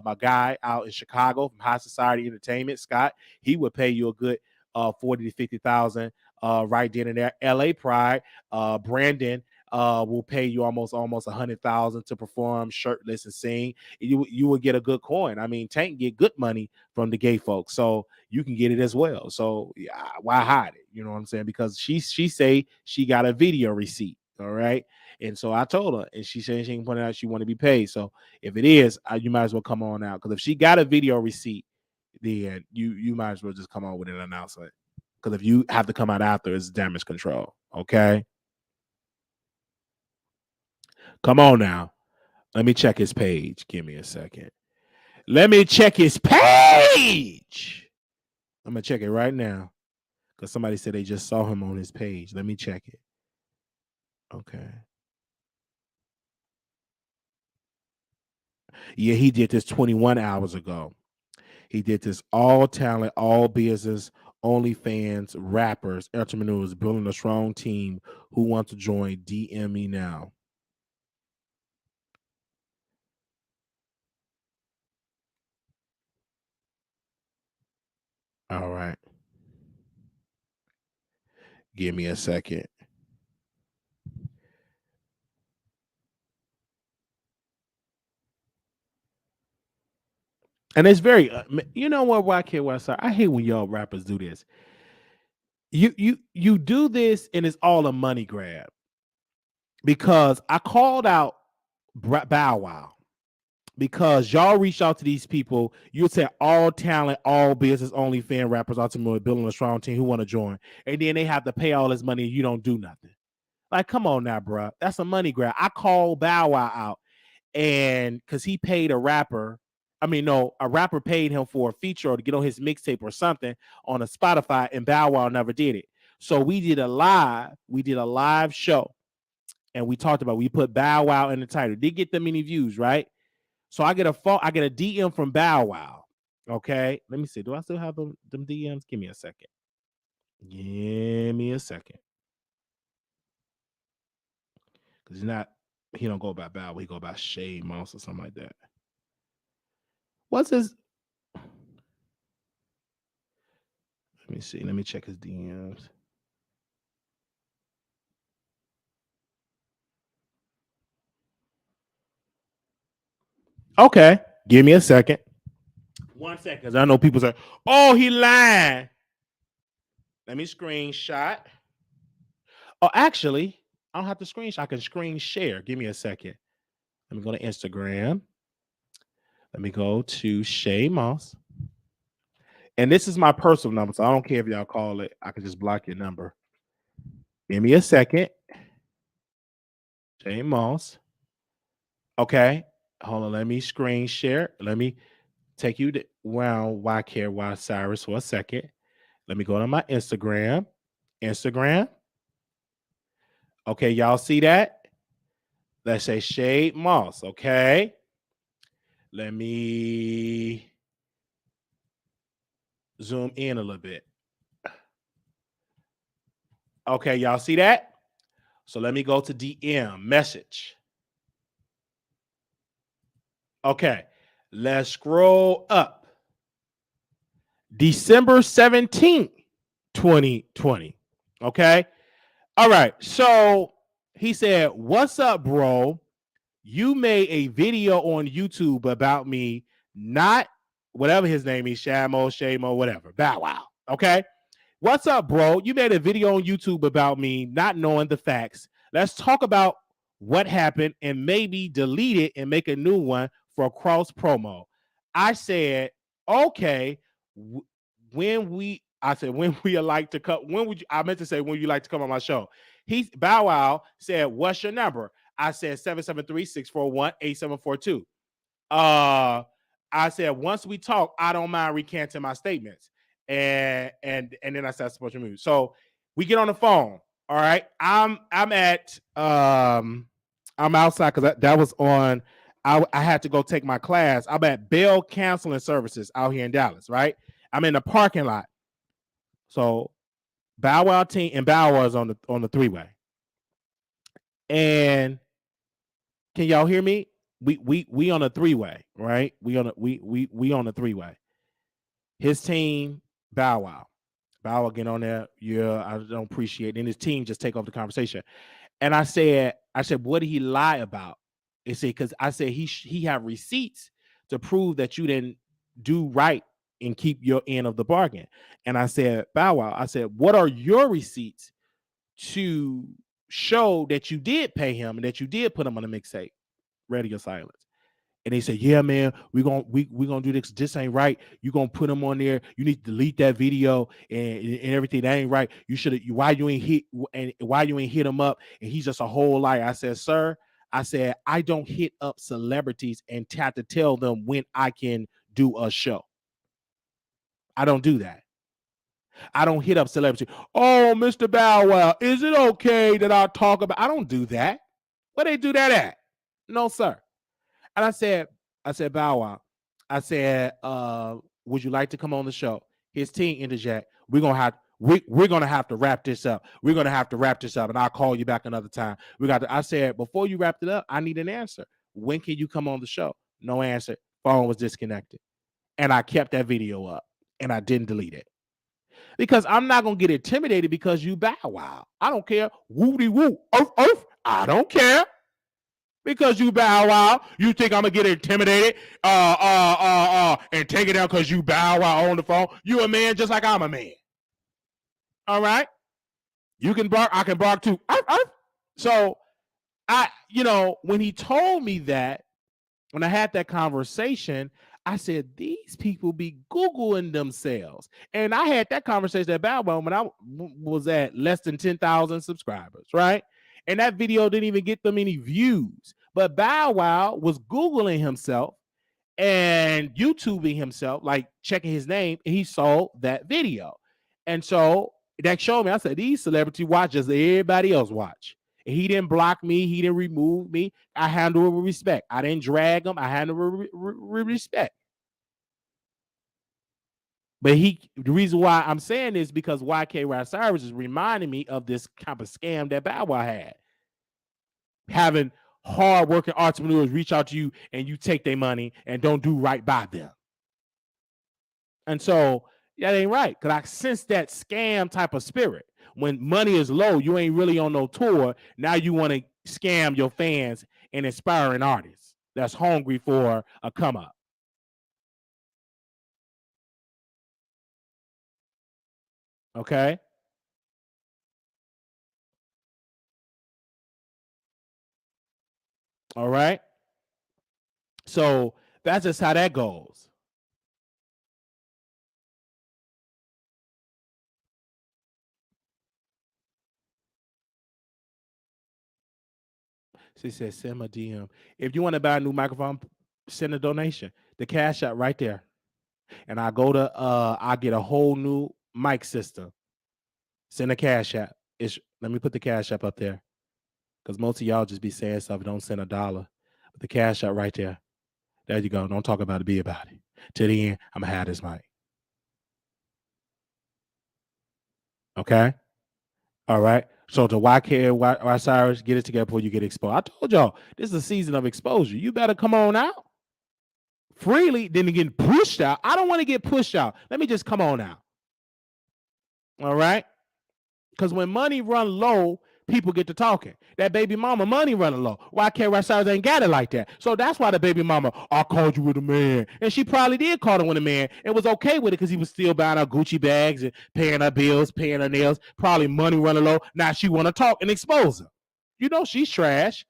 A: my guy out in Chicago from High Society Entertainment, Scott, he would pay you a good 40 to 50,000 right then and there. LA Pride, Brandon will pay you almost 100,000 to perform shirtless and sing. You will get a good coin. I mean, Tank get good money from the gay folks, so you can get it as well. So yeah, why hide it? You know what I'm saying? Because she say she got a video receipt. All right. And so I told her, and she said she can put it out. She want to be paid. So if it is, you might as well come on out. Because if she got a video receipt, then you might as well just come on with an announcement. Because if you have to come out after, it's damage control. Okay. Come on now. Let me check his page. Give me a second. Let me check his page. I'm going to check it right now because somebody said they just saw him on his page. Let me check it. Okay. Yeah, he did this 21 hours ago. He did this all talent, all business, OnlyFans, rappers, entrepreneurs, building a strong team. Who want to join? DM me now. All right. Give me a second. And it's very, you know what? Why can't I hate when y'all rappers do this. You do this and it's all a money grab because I called out Bow Wow because y'all reach out to these people. You say all talent, all business, only fan rappers, ultimately building a strong team who want to join, and then they have to pay all this money and you don't do nothing. Like, come on now, bro. That's a money grab. I called Bow Wow out, and because he paid a rapper. I mean, no, a rapper paid him for a feature or to get on his mixtape or something on a Spotify, and Bow Wow never did it. So we did a live show, and we talked about we put Bow Wow in the title. Did get that many views, right? So I get a DM from Bow Wow. Okay, let me see. Do I still have them DMs? Give me a second. Give me a second. Because he don't go by Bow Wow, he go by Shade Mouse or something like that. What's his? Let me see. Let me check his DMs. Okay, give me a second. 1 second, because I know people say, "Oh, he lying." Let me screenshot. Oh, actually, I don't have to screenshot. I can screen share. Give me a second. Let me go to Instagram. Let me go to Shay Moss. And this is my personal number, so I don't care if y'all call it. I can just block your number. Give me a second. Shay Moss. Okay. Hold on. Let me screen share. Let me take you to Why Care Why Osiris for a second. Let me go to my Instagram. Okay, y'all see that? Let's say Shade Moss. Okay. Let me zoom in a little bit. Okay, y'all see that? So let me go to DM message. Okay, let's scroll up. December 17th, 2020. Okay. All right. So he said, "What's up, bro? You made a video on YouTube about me, not whatever his name is, Shamo, whatever. Bow Wow. Okay. What's up, bro? You made a video on YouTube about me not knowing the facts. Let's talk about what happened and maybe delete it and make a new one for a cross promo." I said, okay. When we like to come, when would you, I meant to say, when you like to come on my show? Bow Wow said, "What's your number?" I said 773-641-8742. I said, "Once we talk, I don't mind recanting my statements." And then I said, "Support your move." So we get on the phone. All right. I'm outside because that was on. I had to go take my class. I'm at Bell Counseling Services out here in Dallas, right? I'm in the parking lot. So Bow Wow team and Bow Wow is on the three-way. And can y'all hear me? We on a three-way, right? We on a three-way. His team, Bow Wow. Bow Wow get on there. Yeah, I don't appreciate it. And his team just take over the conversation. And I said, what did he lie about? It said, because I said he have receipts to prove that you didn't do right and keep your end of the bargain. And I said, Bow Wow, I said, what are your receipts to show that you did pay him and that you did put him on a mixtape? Radio silence. And they said, "Yeah, man, we gonna do this. This ain't right. You gonna put him on there. You need to delete that video and everything. That ain't right. You should have. Why you ain't hit him up? And he's just a whole liar." I said, "Sir, I don't hit up celebrities and have to tell them when I can do a show. I don't do that. I don't hit up celebrities. Oh, Mr. Bow Wow, is it okay that I talk about?" I don't do that. Where they do that at? No, sir. And I said, Bow Wow, I said, would you like to come on the show? His team interject. We're gonna have to wrap this up. We're gonna have to wrap this up, and I'll call you back another time. I said, before you wrapped it up, I need an answer. When can you come on the show? No answer. Phone was disconnected. And I kept that video up and I didn't delete it. Because I'm not gonna get intimidated because you Bow Wow. I don't care. Woody woo. Earth. I don't care. Because you Bow Wow, you think I'm gonna get intimidated, and take it down because you Bow Wow on the phone? You a man just like I'm a man. All right, you can bark, I can bark too. So when he told me that, when I had that conversation, I said, these people be Googling themselves. And I had that conversation at Bow Wow when I was at less than 10,000 subscribers, right? And that video didn't even get them any views. But Bow Wow was Googling himself and YouTubing himself, like checking his name, and he saw that video. And so that showed me, I said, these celebrity watchers, everybody else watch. And he didn't block me. He didn't remove me. I handle it with respect. I didn't drag him. I handle it with respect. But the reason why I'm saying this because YK Osiris is reminding me of this kind of scam that Bow Wow had. Having hard-working entrepreneurs reach out to you and you take their money and don't do right by them. And so that ain't right, because I sense that scam type of spirit. When money is low, you ain't really on no tour. Now you want to scam your fans and inspiring artists that's hungry for a come up. Okay. All right. So that's just how that goes. She said, send my DM. If you want to buy a new microphone, send a donation. The cash out right there. And I go to I get a whole new mic system. Send a cash app. Let me put the cash app up there. Because most of y'all just be saying stuff, don't send $1. But the cash app right there. There you go. Don't talk about it, be about it. To the end, I'm gonna have this mic. Okay? All right. So to YK Osiris, get it together before you get exposed. I told y'all this is a season of exposure. You better come on out freely, then get pushed out. I don't want to get pushed out. Let me just come on out. All right. Because when money run low, people get to talking. That baby mama money running low. YK Osiris ain't got it like that. So that's why the baby mama, I called you with a man. And she probably did call him with a man and was okay with it because he was still buying her Gucci bags and paying her bills, paying her nails, probably money running low. Now she want to talk and expose her. You know she's trash.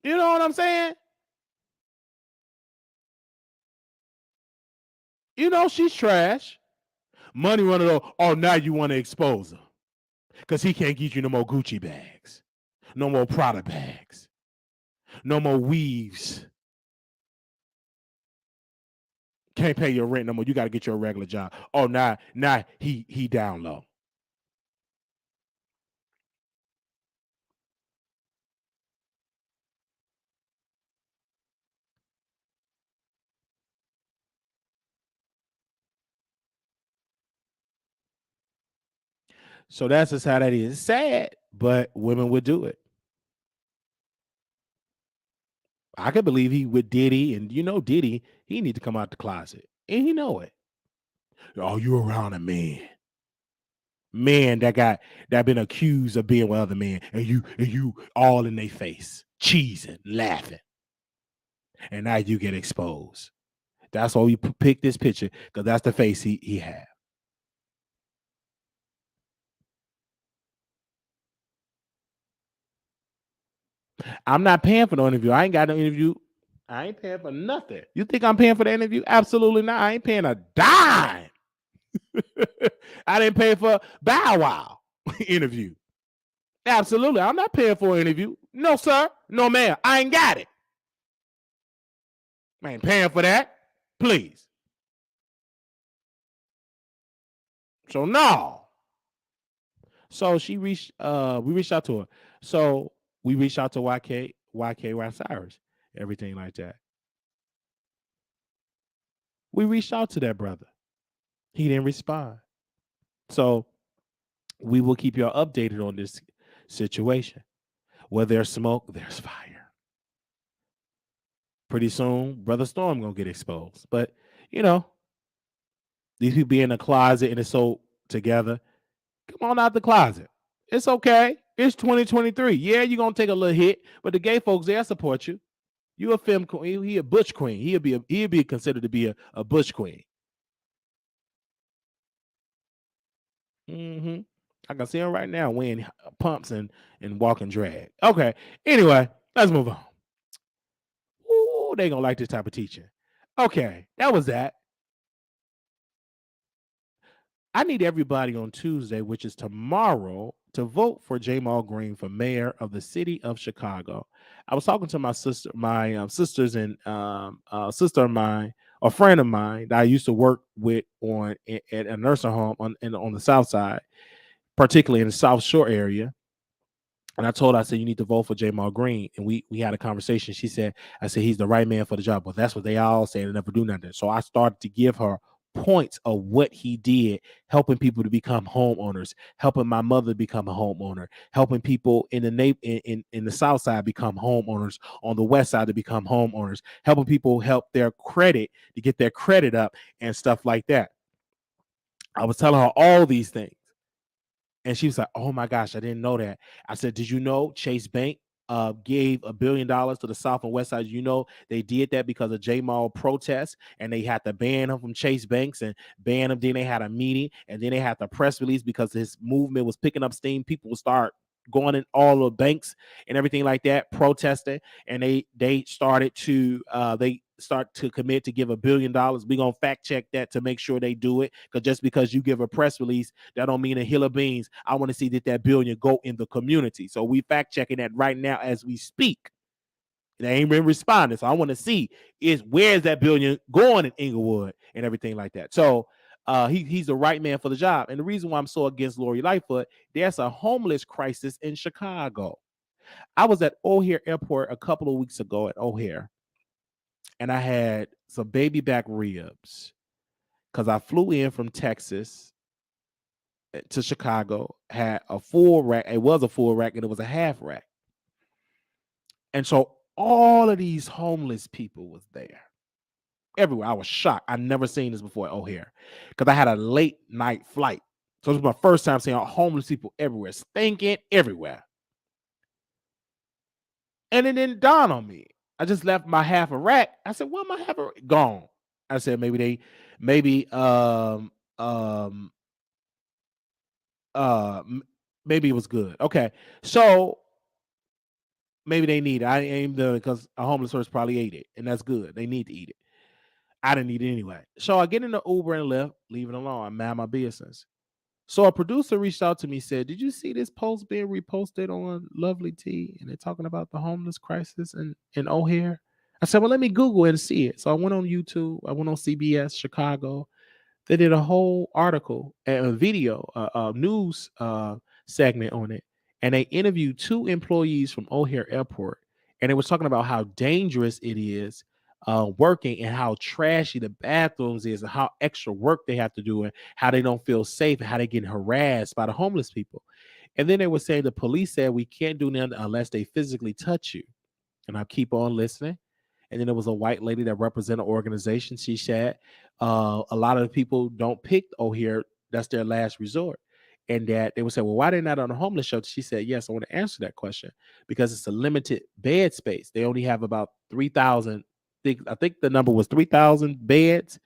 A: You know what I'm saying? You know she's trash. Money running low. Oh, now you want to expose her. Because he can't get you no more Gucci bags. No more Prada bags. No more weaves. Can't pay your rent no more. You got to get your regular job. Oh, now he down low. So that's just how that is. It's sad, but women would do it. I can believe he with Diddy, and Diddy, he need to come out the closet, and he know it. Oh, you around a man that been accused of being with other men, and you all in their face, cheesing, laughing, and now you get exposed. That's why we picked this picture, because that's the face he had. I'm not paying for no interview. I ain't got no interview. I ain't paying for nothing. You think I'm paying for the interview? Absolutely not. I ain't paying a dime. I didn't pay for Bow Wow interview. Absolutely. I'm not paying for an interview. No, sir. No, ma'am. I ain't got it. I ain't paying for that. Please. So no. So we reached out to her. So we reached out to YK Osiris, everything like that. We reached out to that brother. He didn't respond. So we will keep y'all updated on this situation. Where there's smoke, there's fire. Pretty soon, Brother Storm gonna get exposed. But these people be in a closet and it's so together. Come on out the closet. It's okay. It's 2023. Yeah, you're gonna take a little hit, but the gay folks, they'll support you. You a femme queen, he a butch queen. He'll be considered to be a butch queen. Hmm. I can see him right now wearing pumps and walking drag. Okay. Anyway, let's move on. Ooh, they gonna like this type of teaching. Okay, that was that. I need everybody on Tuesday, which is tomorrow, to vote for Jamal Green for mayor of the city of Chicago. I was talking to my sisters and sister of mine, a friend of mine that I used to work with at a nursing home on the South Side, particularly in the South Shore area. And I told her, I said, you need to vote for Jamal Green. And we had a conversation. She said, I said, he's the right man for the job. Well, that's what they all say. They never do nothing. So I started to give her points of what he did, helping people to become homeowners, helping my mother become a homeowner, helping people in the in the South Side become homeowners, on the West Side to become homeowners, helping people help their credit to get their credit up and stuff like that. I was telling her all these things. And she was like, "Oh my gosh, I didn't know that." I said, "Did you know Chase Bank gave $1 billion to the South and West Side? You know they did that because of J Mall protests, and they had to ban him from Chase Banks and ban him. Then they had a meeting, and then they had the press release because his movement was picking up steam. People would start going in all the banks and everything like that, protesting, and they started to they start to commit to give $1 billion. We're gonna fact check that to make sure they do it, because just because you give a press release, that don't mean a hill of beans. I want to see that billion go in the community. So we fact checking that right now as we speak. They ain't been responding. So I want to see is where's that billion going in Inglewood and everything like that. So he's the right man for the job. And the reason why I'm so against Lori Lightfoot, there's a homeless crisis in Chicago. I was at O'Hare Airport a couple of weeks ago at O'Hare, and I had some baby back ribs because I flew in from Texas to Chicago, had a full rack. It was a full rack and it was a half rack. And so all of these homeless people was there everywhere. I was shocked. I never seen this before at O'Hare because I had a late night flight. So it was my first time seeing homeless people everywhere, stinking everywhere. And it didn't dawn on me. I just left my half a rack. I said, "Well, my half a rack gone." I said, maybe um maybe it was good. Okay, so maybe they need it. I ain't the because a homeless person probably ate it, and that's good. They need to eat it. I didn't eat it anyway. So I get in the Uber and left, leave it alone. I mind my business. So a producer reached out to me, said, "Did you see this post being reposted on Lovely Tea? And they're talking about the homeless crisis in O'Hare." I said, "Well, let me Google it and see it." So I went on YouTube. I went on CBS Chicago. They did a whole article and a video, a news segment on it, and they interviewed two employees from O'Hare Airport, and they was talking about how dangerous it is working and how trashy the bathrooms is and how extra work they have to do and how they don't feel safe and how they get harassed by the homeless people. And then they were saying the police said we can't do nothing unless they physically touch you. And I keep on listening. And then there was a white lady that represented an organization. She said a lot of the people don't pick O'Hare. That's their last resort. And that they would say, "Well, why they're not on a homeless shelter?" She said, "Yes, I want to answer that question because it's a limited bed space. They only have about 3,000. I think the number was 3,000 beds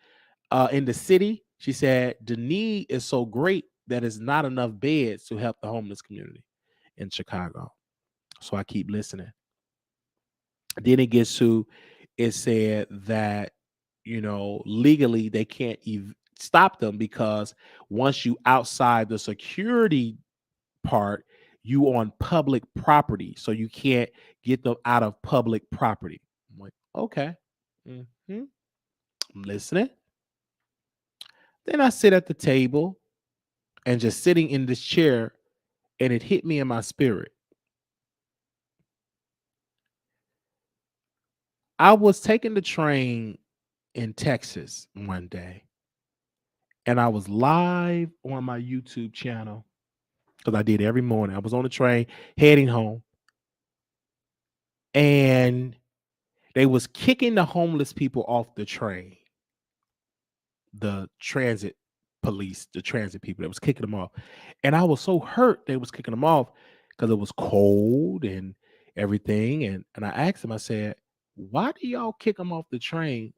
A: in the city." She said the need is so great that it's not enough beds to help the homeless community in Chicago. So I keep listening. Then it gets to, it said that legally they can't stop them because once you outside the security part, you on public property, so you can't get them out of public property. I'm like, okay. I'm listening. Then I sit at the table and just sitting in this chair, and it hit me in my spirit. I was taking the train in Texas one day, and I was live on my YouTube channel because I did every morning. I was on the train heading home, and they was kicking the homeless people off the train, the transit police, the transit people that was kicking them off. And I was so hurt they was kicking them off because it was cold and everything. And I asked him, I said, why do y'all kick them off the train?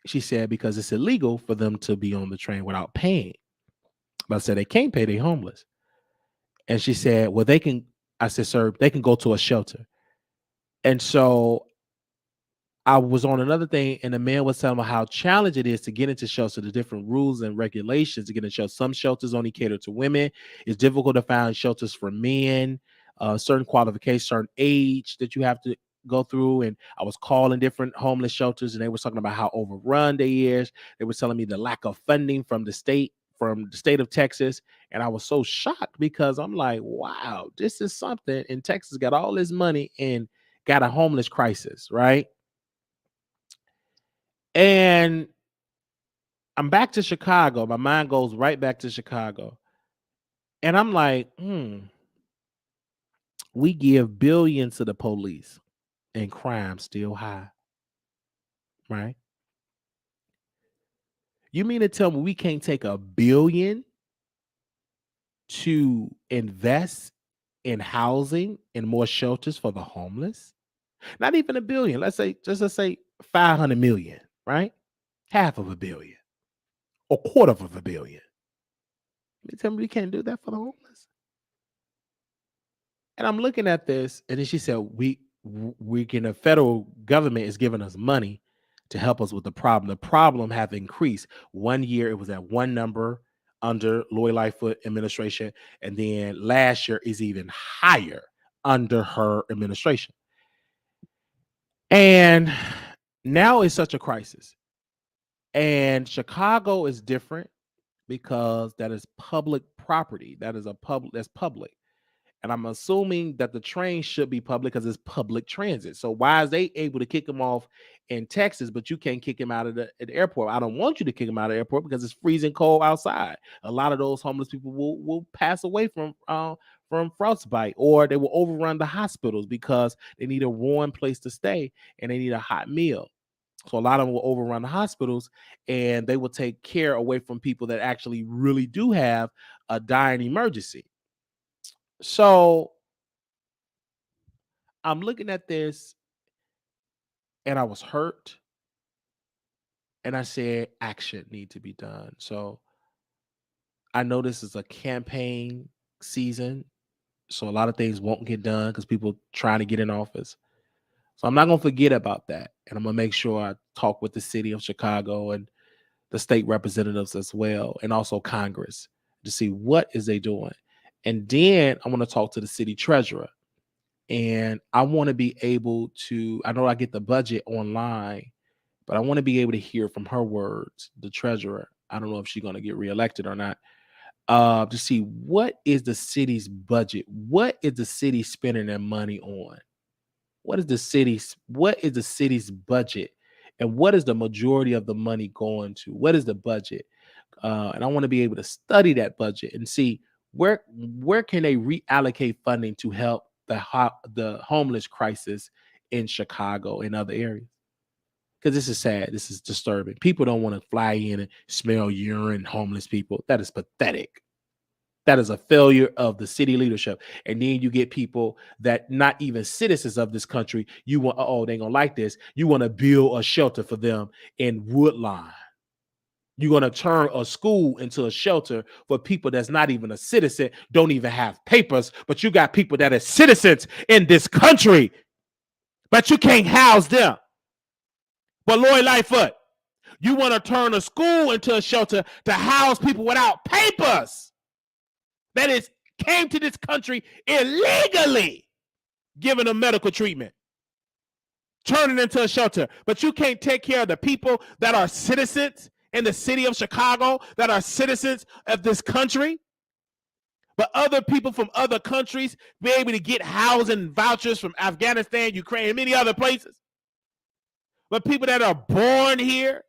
A: She said, because it's illegal for them to be on the train without paying. But I said, they can't pay, they homeless. And she said, well, they can. I said, sir, they can go to a shelter. And so I was on another thing, and the man was telling me how challenging it is to get into shelter, the different rules and regulations to get into shelter. Some shelters only cater to women. It's difficult to find shelters for men, certain qualifications, certain age that you have to go through. And I was calling different homeless shelters, and they were talking about how overrun they is. They were telling me the lack of funding from the state of Texas. And I was so shocked because I'm like, wow, this is something. And Texas got all this money and got a homeless crisis, right? And I'm back to Chicago. My mind goes right back to Chicago. And I'm like, we give billions to the police and crime still high, right? You mean to tell me we can't take $1 billion to invest in housing and more shelters for the homeless? Not even $1 billion. Let's say 500 million, right? Half of $1 billion, a quarter of $1 billion. You tell me we can't do that for the homeless? And I'm looking at this, and then she said, the federal government is giving us money to help us with the problem. The problem have increased. One year it was at one number under Lloyd Lightfoot administration, and then last year is even higher under her administration. And now it's such a crisis. And Chicago is different because that is public property. That's public. And I'm assuming that the train should be public because it's public transit. So why is they able to kick him off in Texas, but you can't kick him out of the airport? I don't want you to kick him out of the airport because it's freezing cold outside. A lot of those homeless people will pass away from frostbite, or they will overrun the hospitals because they need a warm place to stay and they need a hot meal. So a lot of them will overrun the hospitals, and they will take care away from people that actually really do have a dire emergency. So I'm looking at this and I was hurt. And I said, action need to be done. So I know this is a campaign season. So a lot of things won't get done because people trying to get in office. So I'm not going to forget about that. And I'm going to make sure I talk with the city of Chicago and the state representatives as well, and also Congress, to see what is they doing. And then I want to talk to the city treasurer. And I want to be able to, I know I get the budget online, but I want to be able to hear from her words, the treasurer. I don't know if she's going to get reelected or not, to see what is the city's budget? What is the city spending their money on? What is the city's budget? And what is the majority of the money going to? What is the budget? And I want to be able to study that budget and see where can they reallocate funding to help the homeless crisis in Chicago and other areas. Because this is sad. This is disturbing. People don't want to fly in and smell urine, homeless people. That is pathetic. That is a failure of the city leadership. And then you get people that not even citizens of this country. You want, they ain't gonna like this. You want to build a shelter for them in Woodline. You're going to turn a school into a shelter for people that's not even a citizen, don't even have papers, but you got people that are citizens in this country, but you can't house them. But Lloyd Lightfoot, you want to turn a school into a shelter to house people without papers that came to this country illegally, giving them medical treatment. Turn it into a shelter, but you can't take care of the people that are citizens in the city of Chicago, that are citizens of this country. But other people from other countries be able to get housing vouchers from Afghanistan, Ukraine, and many other places. But people that are born here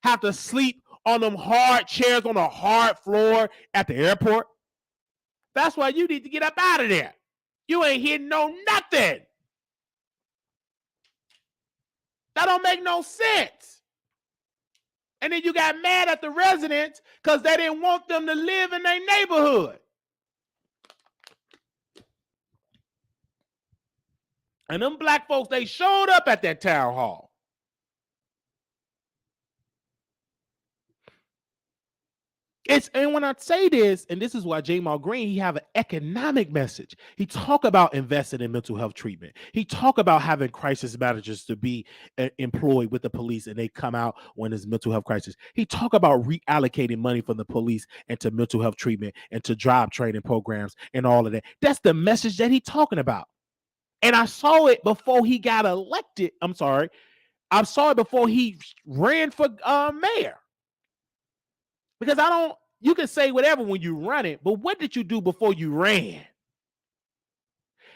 A: have to sleep on them hard chairs on a hard floor at the airport. That's why you need to get up out of there. You ain't here know nothing. That don't make no sense. And then you got mad at the residents because they didn't want them to live in their neighborhood. And them black folks, they showed up at that town hall. And when I say this, and this is why Jamal Green, he have an economic message. He talk about investing in mental health treatment. He talk about having crisis managers to be employed with the police, and they come out when there's mental health crisis. He talk about reallocating money from the police into mental health treatment and to job training programs and all of that. That's the message that he talking about. And I saw it before he got elected. I'm sorry. I saw it before he ran for mayor. Because you can say whatever when you run it, but what did you do before you ran?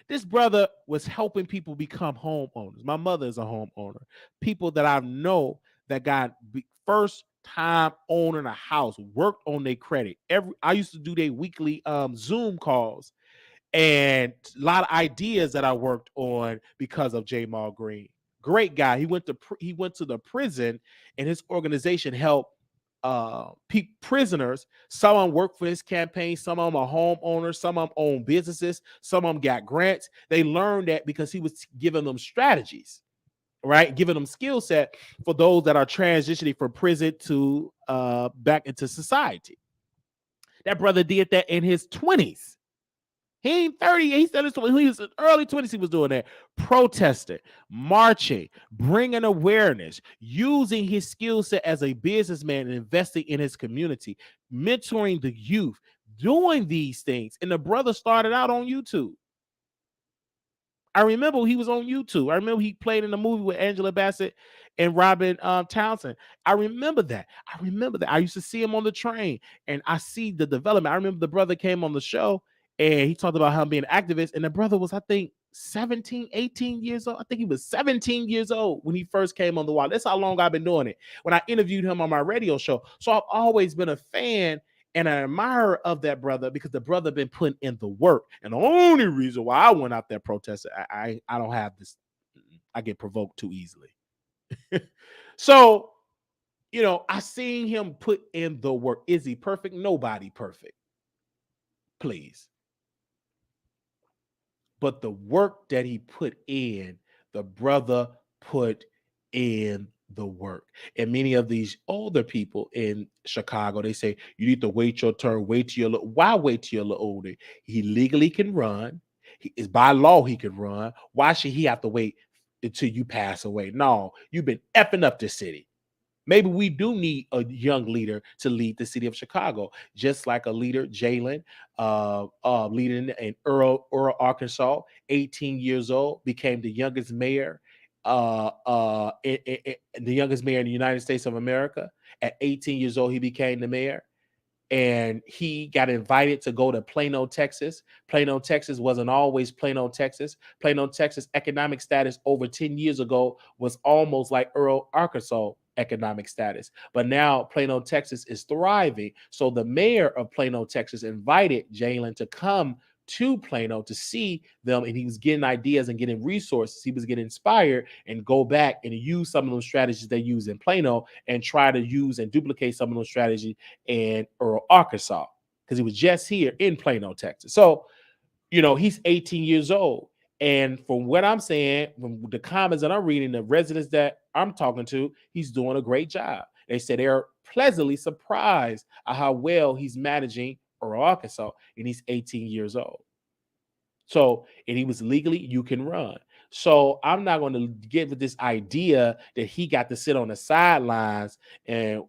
A: This brother was helping people become homeowners. My mother is a homeowner. People that I know that got first time owning a house, worked on their credit. I used to do their weekly Zoom calls, and a lot of ideas that I worked on because of Jamal Green. Great guy. He went to the prison, and his organization helped prisoners. Some of them work for his campaign, some of them are homeowners, some of them own businesses, some of them got grants. They learned that because he was giving them strategies, right? Giving them skill set for those that are transitioning from prison to back into society. That brother did that in his 20s. He ain't 30. He said he was in early 20s. He was doing that, protesting, marching, bringing awareness, using his skill set as a businessman and investing in his community, mentoring the youth, doing these things. And the brother started out on YouTube. I remember he was on YouTube. I remember he played in a movie with Angela Bassett and Robin Townsend. I remember that. I used to see him on the train, and I see the development. I remember the brother came on the show, and he talked about how being an activist, and the brother was, I think, 17, 18 years old. I think he was 17 years old when he first came on the wall. That's how long I've been doing it. When I interviewed him on my radio show. So I've always been a fan and an admirer of that brother because the brother been putting in the work. And the only reason why I went out there protesting, I don't have this. I get provoked too easily. So, I seen him put in the work. Is he perfect? Nobody perfect. Please. But the work that he put in, the brother put in the work. And many of these older people in Chicago, they say, you need to wait your turn, why wait till you're a little older? He legally can run. Is by law he can run. Why should he have to wait until you pass away? No, you've been effing up this city. Maybe we do need a young leader to lead the city of Chicago, just like a leader, Jalen, leading in Earl, Arkansas, 18 years old, became the youngest mayor, the youngest mayor in the United States of America. At 18 years old, he became the mayor. And he got invited to go to Plano, Texas. Plano, Texas wasn't always Plano, Texas. Plano, Texas economic status over 10 years ago was almost like Earl, Arkansas economic status. But now Plano, Texas is thriving. So the mayor of Plano, Texas invited Jalen to come to Plano to see them, and he was getting ideas and getting resources. He was getting inspired and go back and use some of those strategies they use in Plano and try to use and duplicate some of those strategies in Earl, Arkansas, because he was just here in Plano, Texas. So, he's 18 years old. And from what I'm saying, from the comments that I'm reading, the residents that I'm talking to, he's doing a great job. They said they're pleasantly surprised at how well he's managing Earl, Arkansas, and he's 18 years old. So, and he was legally, you can run. So I'm not going to get with this idea that he got to sit on the sidelines and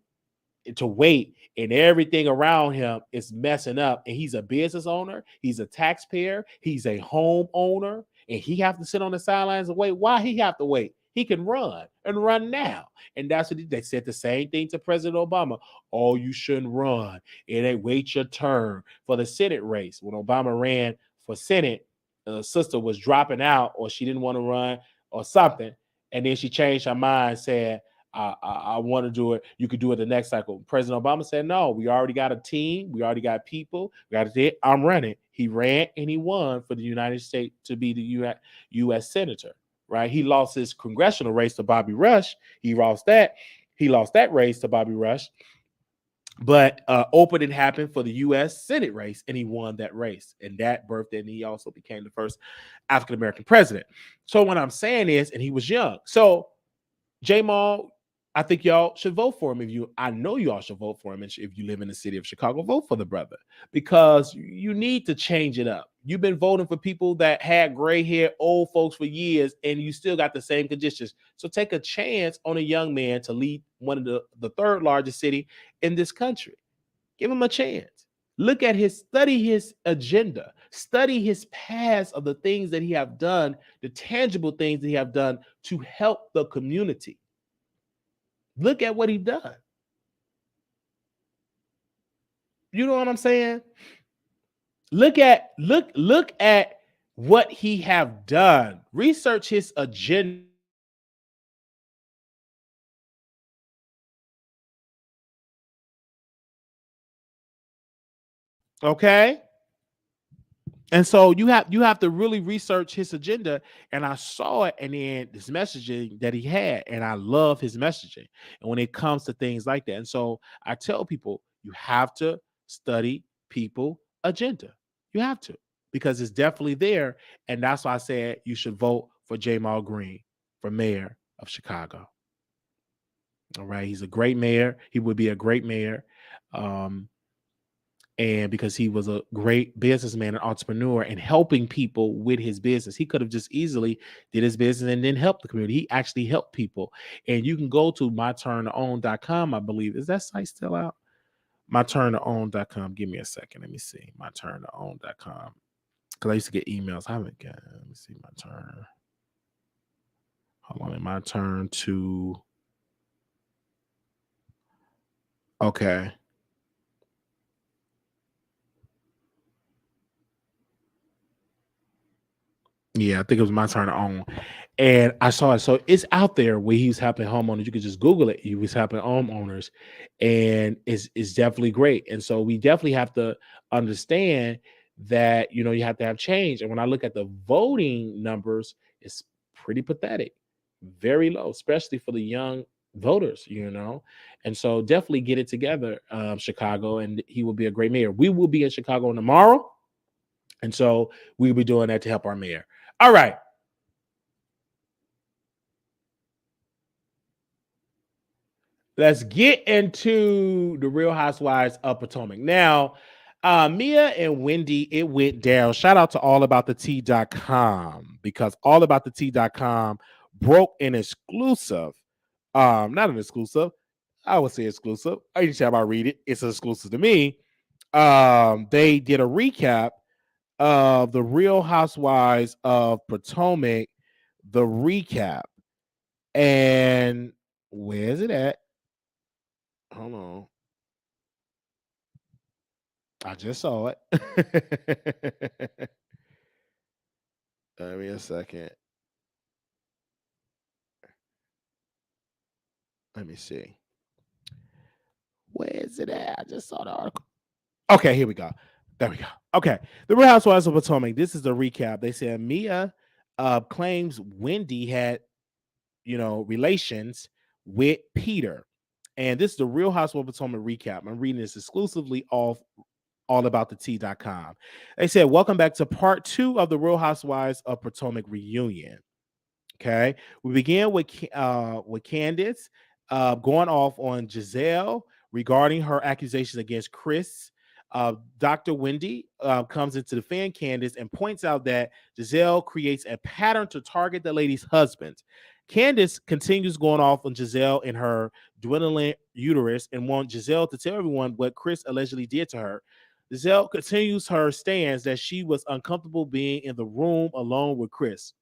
A: to wait, and everything around him is messing up, and he's a business owner, he's a taxpayer, he's a homeowner, and he have to sit on the sidelines and wait. Why he have to wait? He can run and run now. And that's what they said the same thing to President Obama. Oh, you shouldn't run. It ain't wait your turn for the Senate race. When Obama ran for Senate, the sister was dropping out, or she didn't want to run or something. And then she changed her mind, said, I want to do it. You could do it the next cycle. President Obama said, no, we already got a team. We already got people. We got it. I'm running. He ran and he won for the United States to be the U.S. senator, right? He lost his congressional race to Bobby Rush. He lost that. He lost that race to Bobby Rush, but opening happened for the U.S. Senate race, and he won that race. And that birthday, and he also became the first African American president. So what I'm saying is, and he was young. So Jamal, I think y'all should vote for him. I know y'all should vote for him. And if you live in the city of Chicago, vote for the brother, because you need to change it up. You've been voting for people that had gray hair, old folks for years, and you still got the same conditions. So take a chance on a young man to lead one of the third largest city in this country. Give him a chance. Study his agenda, study his past of the things that he have done, the tangible things that he have done to help the community. Look at what he done. You know what I'm saying? Look at what he have done. Research his agenda. Okay? And so you have to really research his agenda. And I saw it, and then this messaging that he had, and I love his messaging. And when it comes to things like that, and so I tell people, you have to study people agenda. You have to, because it's definitely there. And that's why I said you should vote for Jamal Green for mayor of Chicago. All right, he's a great mayor. He would be a great mayor. And because he was a great businessman and entrepreneur and helping people with his business, he could have just easily did his business and then helped the community. He actually helped people. And you can go to myturntown.com, I believe. Is that site still out? Myturntown.com. Give me a second. Let me see. Myturntown.com. Because I used to get emails. I haven't got, let me see my turn. Hold on. My turn to. Okay. Yeah, I think it was My Turn to Own. And I saw it. So it's out there where he's helping homeowners. You can just Google it. He was helping homeowners. And it's definitely great. And so we definitely have to understand that, you have to have change. And when I look at the voting numbers, it's pretty pathetic, very low, especially for the young voters. And so definitely get it together, Chicago, and he will be a great mayor. We will be in Chicago tomorrow. And so we'll be doing that to help our mayor. All right. Let's get into the Real Housewives of Potomac. Now, Mia and Wendy, it went down. Shout out to allaboutthetea.com, because allaboutthetea.com broke an exclusive. Not an exclusive. I would say exclusive. Anytime I read it, it's exclusive to me. They did a recap of the Real Housewives of Potomac, the recap. And where is it at? Hold on. I just saw it. Give me a second. Let me see. Where is it at? I just saw the article. Okay, here we go. There we go. Okay. The Real Housewives of Potomac. This is the recap. They said Mia claims Wendy had, relations with Peter. And this is the Real Housewives of Potomac recap. I'm reading this exclusively off allaboutthetea.com. They said, welcome back to part 2 of the Real Housewives of Potomac reunion. Okay. We began with Candace going off on Giselle regarding her accusations against Chris. Dr. Wendy comes in to defend Candace and points out that Giselle creates a pattern to target the lady's husband. Candace continues going off on Giselle and her dwindling uterus and wants Giselle to tell everyone what Chris allegedly did to her. Giselle continues her stance that she was uncomfortable being in the room alone with Chris.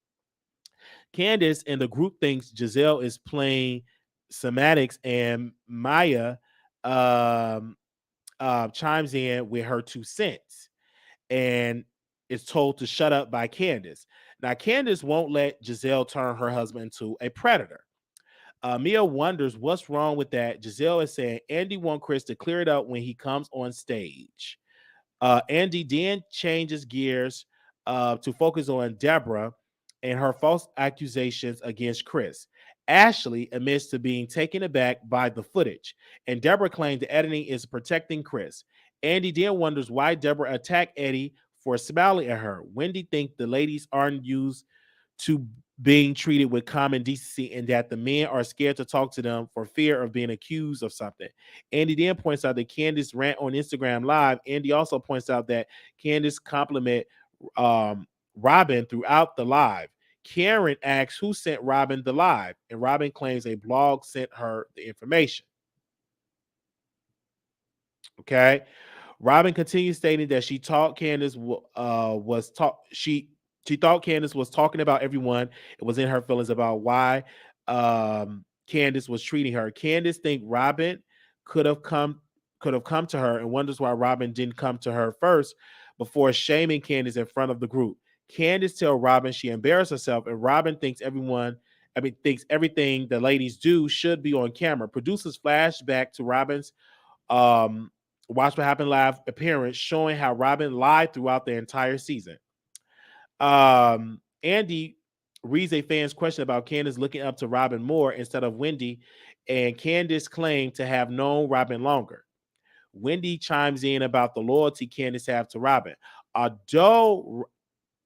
A: Candace and the group thinks Giselle is playing semantics, and Maya chimes in with her 2 cents and is told to shut up by Candace. Now, Candace won't let Giselle turn her husband into a predator. Mia wonders what's wrong with that. Giselle is saying Andy wants Chris to clear it up when he comes on stage. Andy then changes gears to focus on Deborah and her false accusations against Chris. Ashley admits to being taken aback by the footage, and Deborah claims the editing is protecting Chris. Andy then wonders why Deborah attacked Eddie for smiling at her. Wendy thinks the ladies aren't used to being treated with common decency and that the men are scared to talk to them for fear of being accused of something. Andy then points out that Candace rant on Instagram Live. Andy also points out that Candace complimented um, Robin throughout the live. Karen asks who sent Robin the live, and Robin claims a blog sent her the information. Okay. Robin continues stating that she thought Candace was talk she thought Candace was talking about everyone. It was in her feelings about why Candace was treating her. Candace think Robin could have come could have come to her and wonders why Robin didn't come to her first before shaming Candace in front of the group. Candace tells Robin she embarrassed herself, and Robin thinks thinks everything the ladies do should be on camera. Producers flash back to Robin's um, Watch What Happened Live appearance, showing how Robin lied throughout the entire season. Andy reads a fan's question about Candace looking up to Robin more instead of Wendy, and Candace claimed to have known Robin longer. Wendy chimes in about the loyalty Candace have to Robin. Although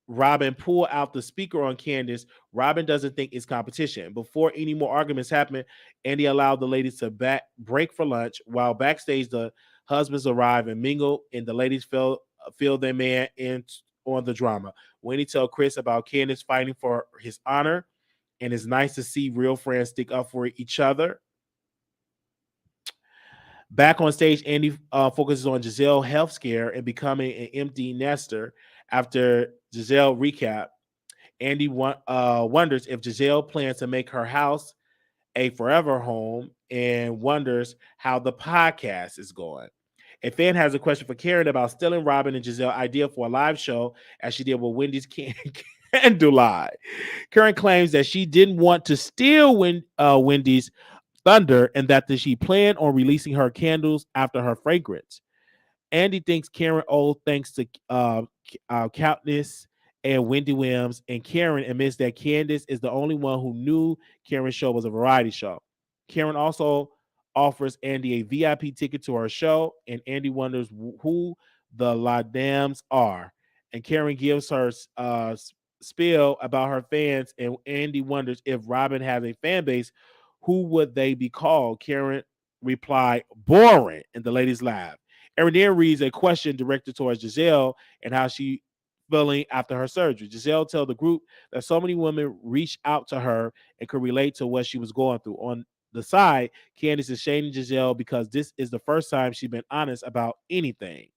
A: Robin pulled out the speaker on Candace, Robin doesn't think it's competition. Before any more arguments happen, Andy allowed the ladies to break for lunch. While backstage, the husbands arrive and mingle, and the ladies feel their man in on the drama. Wendy tells Chris about Candace fighting for his honor, and it's nice to see real friends stick up for each other. Back on stage, Andy focuses on Giselle health scare and becoming an empty nester. After Giselle recap, Andy wonders if Giselle plans to make her house a forever home and wonders how the podcast is going. A fan has a question for Karen about stealing Robin and Giselle idea for a live show as she did with Wendy's Candle Live. Karen claims that she didn't want to steal Wendy's thunder and that she planned on releasing her candles after her fragrance. Andy thinks Karen owed thanks to Katniss and Wendy Williams, and Karen admits that Candace is the only one who knew Karen's show was a variety show. Karen also offers Andy a VIP ticket to her show, and Andy wonders who the Ladams are. And Karen gives her spiel about her fans, and Andy wonders if Robin has a fan base, who would they be called? Karen replied, boring, and the ladies laugh. Erin then reads a question directed towards Giselle and how she feeling after her surgery. Giselle tells the group that so many women reached out to her and could relate to what she was going through. On the side, Candace is shaming Giselle because this is the first time she's been honest about anything.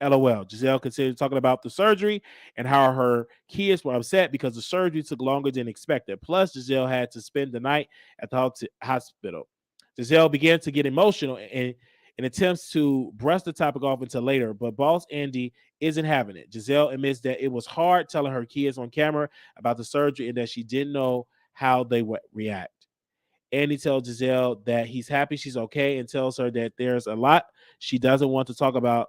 A: LOL. Giselle considered talking about the surgery and how her kids were upset because the surgery took longer than expected. Plus, Giselle had to spend the night at the hospital. Giselle began to get emotional and attempts to brush the topic off until later, but boss Andy isn't having it. Giselle admits that it was hard telling her kids on camera about the surgery and that she didn't know how they would react. Andy tells Giselle that he's happy she's okay and tells her that there's a lot she doesn't want to talk about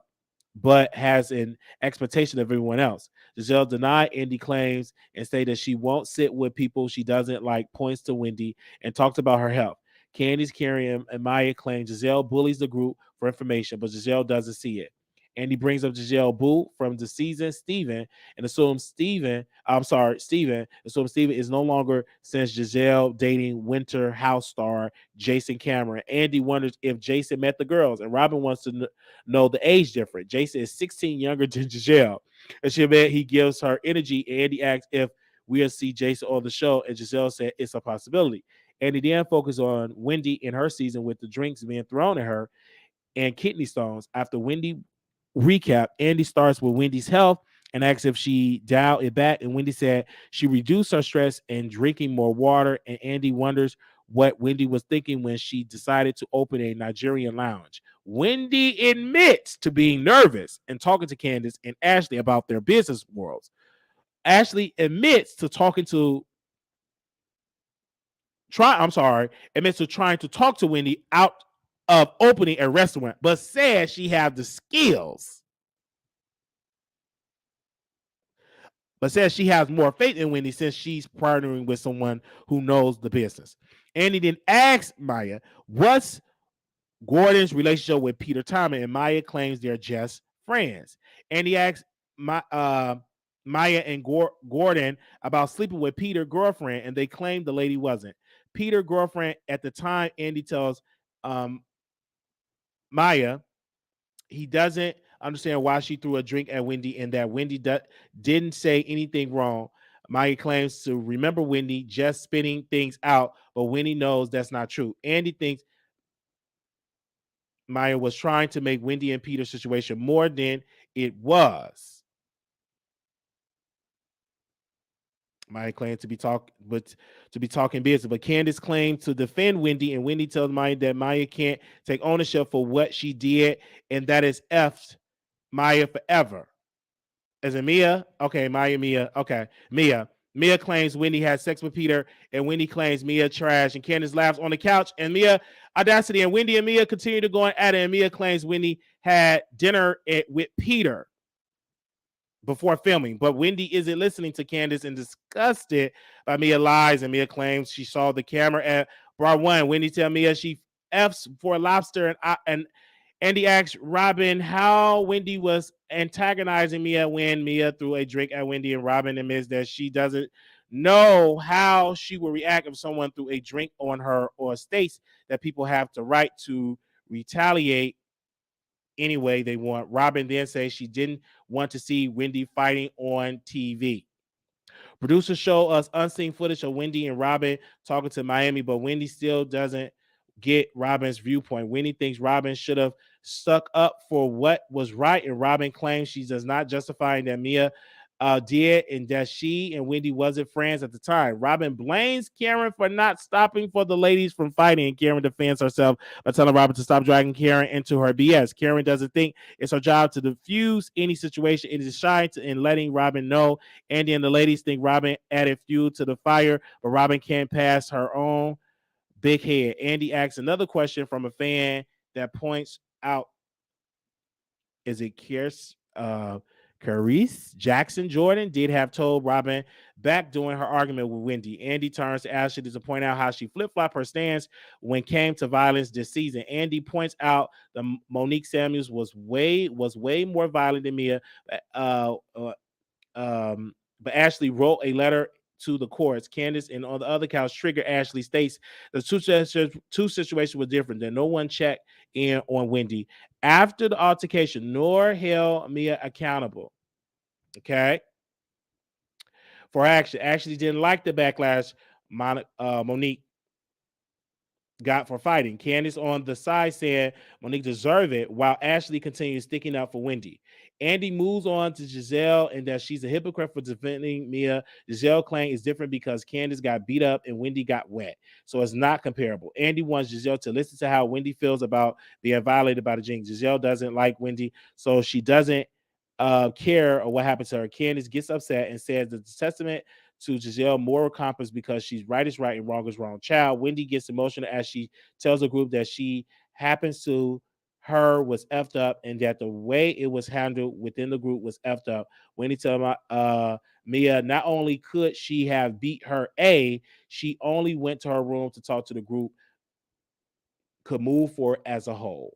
A: but has an expectation of everyone else. Giselle denied Andy claims and say that she won't sit with people she doesn't like, points to Wendy, and talks about her health. Candice, Carrie, and Maya claim Giselle bullies the group for information, but Giselle doesn't see it. Andy brings up Giselle Boo from the season Steven and assumes Steven assumes Steven is no longer since Giselle dating Winter House star Jason Cameron. Andy wonders if Jason met the girls, and Robin wants to know the age difference. Jason is 16 younger than Giselle. And she admits he gives her energy. Andy asks if we'll see Jason on the show, and Giselle said it's a possibility. Andy then focuses on Wendy in her season with the drinks being thrown at her and kidney stones. After Wendy recap, Andy starts with Wendy's health and asks if she dialed it back. And Wendy said she reduced her stress and drinking more water. And Andy wonders what Wendy was thinking when she decided to open a Nigerian lounge. Wendy admits to being nervous and talking to Candace and Ashley about their business worlds. Ashley admits to trying to talk to Wendy out of opening a restaurant, but says she have the skills. but says she has more faith in Wendy since she's partnering with someone who knows the business. Andy then asks Maya, what's Gordon's relationship with Peter Thomas, and Maya claims they're just friends. And he asks Maya and Gordon about sleeping with Peter's girlfriend, and they claim the lady wasn't. Peter's girlfriend at the time, Andy tells um, Maya he doesn't understand why she threw a drink at Wendy and that Wendy didn't say anything wrong. Maya claims to remember Wendy just spitting things out, but Wendy knows that's not true. Andy thinks Maya was trying to make Wendy and Peter's situation more than it was. Maya claimed to be talking business, but Candace claimed to defend Wendy, and Wendy tells Maya that Maya can't take ownership for what she did, and that is effed Maya forever. Is it Mia? Okay, Mia. Okay, Mia. Mia claims Wendy had sex with Peter, and Wendy claims Mia trash. And Candace laughs on the couch, and Mia audacity. And Wendy and Mia continue to go at it. And Mia claims Wendy had dinner with Peter before filming, but Wendy isn't listening to Candace and disgusted by Mia lies. And Mia claims she saw the camera at bar one. Wendy tell Mia she f's for lobster, and Andy asked Robin how Wendy was antagonizing Mia when Mia threw a drink at Wendy, and Robin admits that she doesn't know how she would react if someone threw a drink on her, or states that people have the right to retaliate any way they want. Robin then says she didn't want to see Wendy fighting on TV. Producers show us unseen footage of Wendy and Robin talking to Miami, but Wendy still doesn't get Robin's viewpoint. Wendy thinks Robin should have stuck up for what was right, and Robin claims she does not justify that Mia did, and that she and Wendy wasn't friends at the time. Robin blames Karen for not stopping for the ladies from fighting, and Karen defends herself by telling Robin to stop dragging Karen into her BS. Karen doesn't think it's her job to diffuse any situation. It is shy in letting Robin know. Andy and the ladies think Robin added fuel to the fire, but Robin can't pass her own big head. Andy asks another question from a fan that points out, is it Carice Jackson Jordan did have told Robin back during her argument with Wendy. Andy turns to Ashley to point out how she flip-flopped her stance when it came to violence this season. Andy points out that Monique Samuels was way more violent than Mia. Uh, uh, but Ashley wrote a letter to the courts. Candace and on the other couch, Trigger Ashley states the two situations were different, that no one checked in on Wendy after the altercation, nor held Mia accountable. Okay. For action. Ashley didn't like the backlash Monique got for fighting. Candace on the side said Monique deserved it, while Ashley continues sticking up for Wendy. Andy moves on to Giselle and that she's a hypocrite for defending Mia. Giselle claim is different because Candace got beat up and Wendy got wet, so it's not comparable. Andy wants Giselle to listen to how Wendy feels about being violated by the jinx. Giselle doesn't like Wendy, so she doesn't care or what happened to her. Candace gets upset and says that the testament to Giselle moral compass because she's right is right and wrong is wrong. Child, Wendy gets emotional as she tells the group that she happens to her was effed up and that the way it was handled within the group was effed up. Wendy tells Mia not only could she have beat her she only went to her room to talk to the group could move forward as a whole.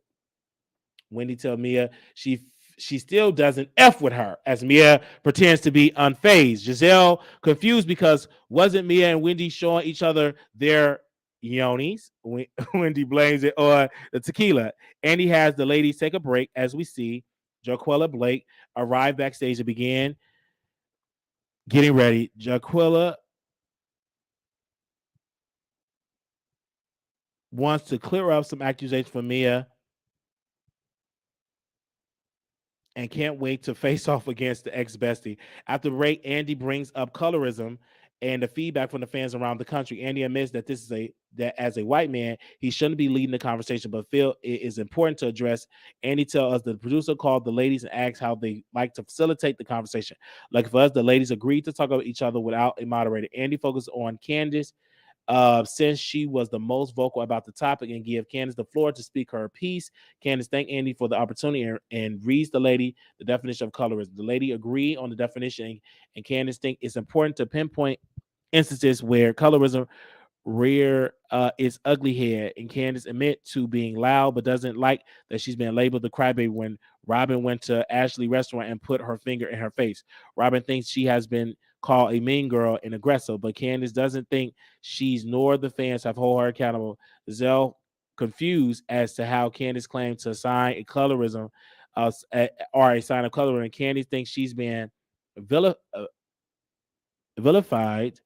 A: Wendy tells Mia she still doesn't F with her as Mia pretends to be unfazed. Giselle confused because wasn't Mia and Wendy showing each other their yonis? Wendy blames it on the tequila. Andy has the ladies take a break as we see Jaquilla Blake arrive backstage and begin getting ready. Jaquilla wants to clear up some accusations from Mia and can't wait to face off against the ex-bestie. After the break, Andy brings up colorism and the feedback from the fans around the country. Andy admits that that as a white man, he shouldn't be leading the conversation, but feel it is important to address. Andy tells us the producer called the ladies and asked how they like to facilitate the conversation. Like for us, the ladies agreed to talk about each other without a moderator. Andy focused on Candace since she was the most vocal about the topic, and give Candace the floor to speak her piece. Candace thanked Andy for the opportunity and reads the lady the definition of colorism. The lady agreed on the definition, and Candace think it's important to pinpoint instances where colorism rear its ugly head, and Candace admit to being loud but doesn't like that she's been labeled the crybaby when Robin went to Ashley restaurant and put her finger in her face. Robin thinks she has been called a mean girl and aggressive, but Candace doesn't think she's nor the fans have hold her accountable. Zell confused as to how Candace claimed to sign a colorism or a sign of colorism, and Candace thinks she's been vilified.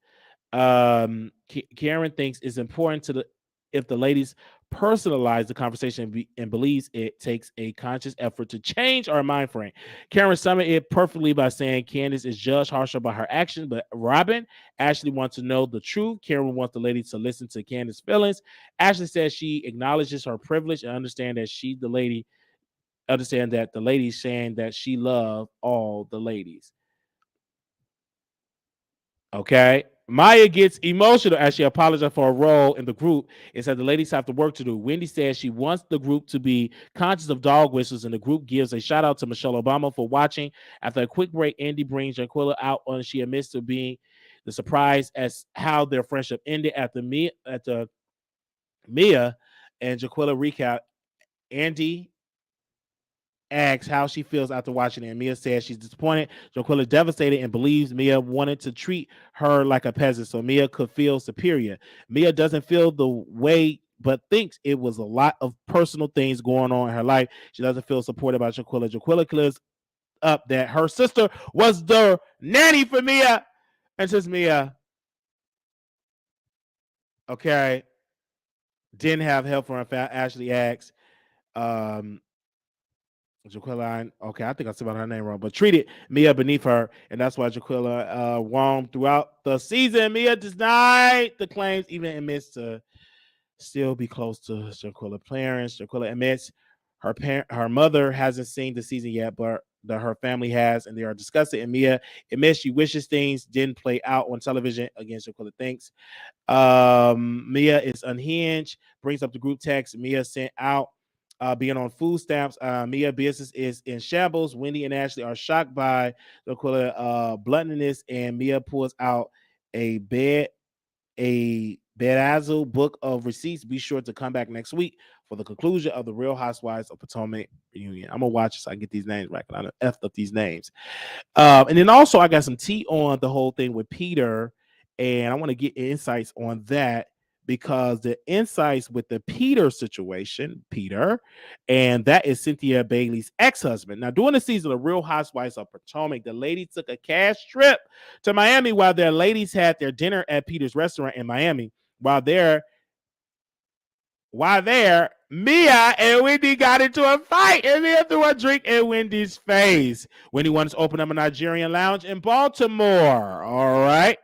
A: Karen thinks it's important to the if the ladies personalize the conversation and believes it takes a conscious effort to change our mind frame. Karen summed it perfectly by saying Candace is judged harsher by her actions, but Robin actually wants to know the truth. Karen wants the ladies to listen to Candace's feelings. Ashley says she acknowledges her privilege and understand that the ladies saying that she loved all the ladies. Okay. Maya gets emotional as she apologizes for her role in the group and said the ladies have the work to do. Wendy says she wants the group to be conscious of dog whistles, and the group gives a shout out to Michelle Obama for watching. After a quick break, Andy brings Jaquilla out and she admits to being the surprise as how their friendship ended after Mia and Jaquilla recap. Andy asks how she feels after watching it, and Mia says she's disappointed. Jaquilla devastated and believes Mia wanted to treat her like a peasant so Mia could feel superior. Mia doesn't feel the way but thinks it was a lot of personal things going on in her life. She doesn't feel supported by Jaquilla. Jaquilla clears up that her sister was the nanny for Mia, and says Mia, okay, didn't have help from her family. Ashley asks, Jaquilla, okay, I think I said her name wrong, but treated Mia beneath her, and that's why Jaquilla roamed throughout the season. Mia denied the claims, even admits to still be close to Jaquilla parents. Jaquilla admits her mother hasn't seen the season yet, but her family has, and they are discussing. And Mia admits she wishes things didn't play out on television. Against Jaquilla thinks Mia is unhinged. Brings up the group text Mia sent out being on food stamps. Mia business is in shambles. Wendy and Ashley are shocked by the bluntness, and Mia pulls out a bedazzled book of receipts. Be sure to come back next week for the conclusion of the Real Housewives of Potomac reunion. I'm gonna watch it so I get these names right. I done effed up these names. And then also I got some tea on the whole thing with Peter, and I want to get insights on that because the insights with the Peter situation, and that is Cynthia Bailey's ex-husband. Now, during the season of Real Housewives of Potomac, the lady took a cash trip to Miami while their ladies had their dinner at Peter's restaurant in Miami. While there, Mia and Wendy got into a fight, and Mia threw a drink in Wendy's face. Wendy wanted to open up a Nigerian lounge in Baltimore. All right.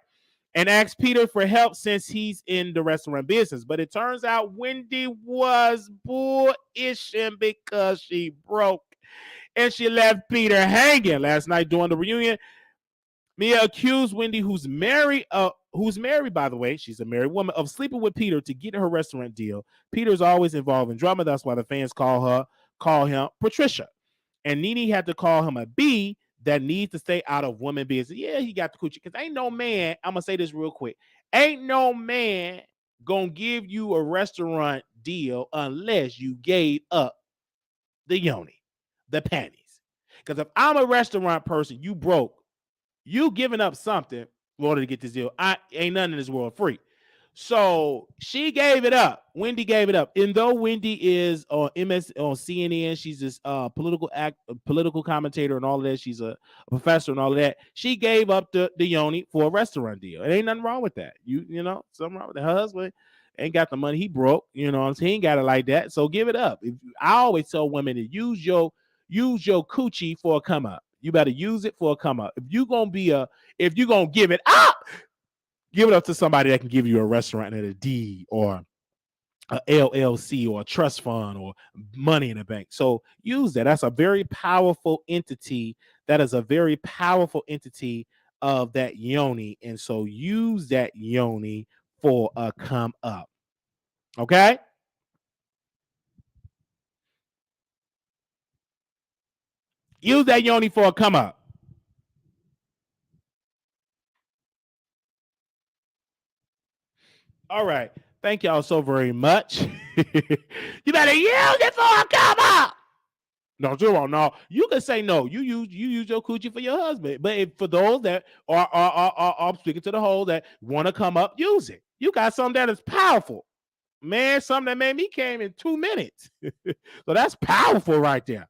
A: And asked Peter for help since he's in the restaurant business. But it turns out Wendy was bullishing because she broke and she left Peter hanging. Last night during the reunion, Mia accused Wendy, who's married, by the way, she's a married woman, of sleeping with Peter to get her restaurant deal. Peter's always involved in drama. That's why the fans call him Patricia. And Nene had to call him a B that needs to stay out of woman business. Yeah, he got the coochie. Because ain't no man, I'm going to say this real quick. Ain't no man going to give you a restaurant deal unless you gave up the yoni, the panties. Because if I'm a restaurant person, you broke, you giving up something in order to get this deal. Ain't nothing in this world free. So she gave it up. Wendy gave it up. And though Wendy is on CNN, she's this political commentator and all of that. She's a professor and all of that. She gave up the yoni for a restaurant deal. It ain't nothing wrong with that. You know, something wrong with her husband. Ain't got the money. He broke. You know what I'm saying? He ain't got it like that. So give it up. I always tell women to use your coochie for a come up. You better use it for a come up. If you're gonna give it up, give it up to somebody that can give you a restaurant at a D or a LLC or a trust fund or money in the bank. So use that. That's a very powerful entity. That is a very powerful entity of that yoni. And so use that yoni for a come up. Okay? Use that yoni for a come up. All right. Thank y'all so very much. You better use it for a come up. No, zero. No, you can say no. You use your coochie for your husband. But if, for those that are speaking to the whole that want to come up, use it. You got something that is powerful. Man, something that made me came in 2 minutes. So that's powerful right there.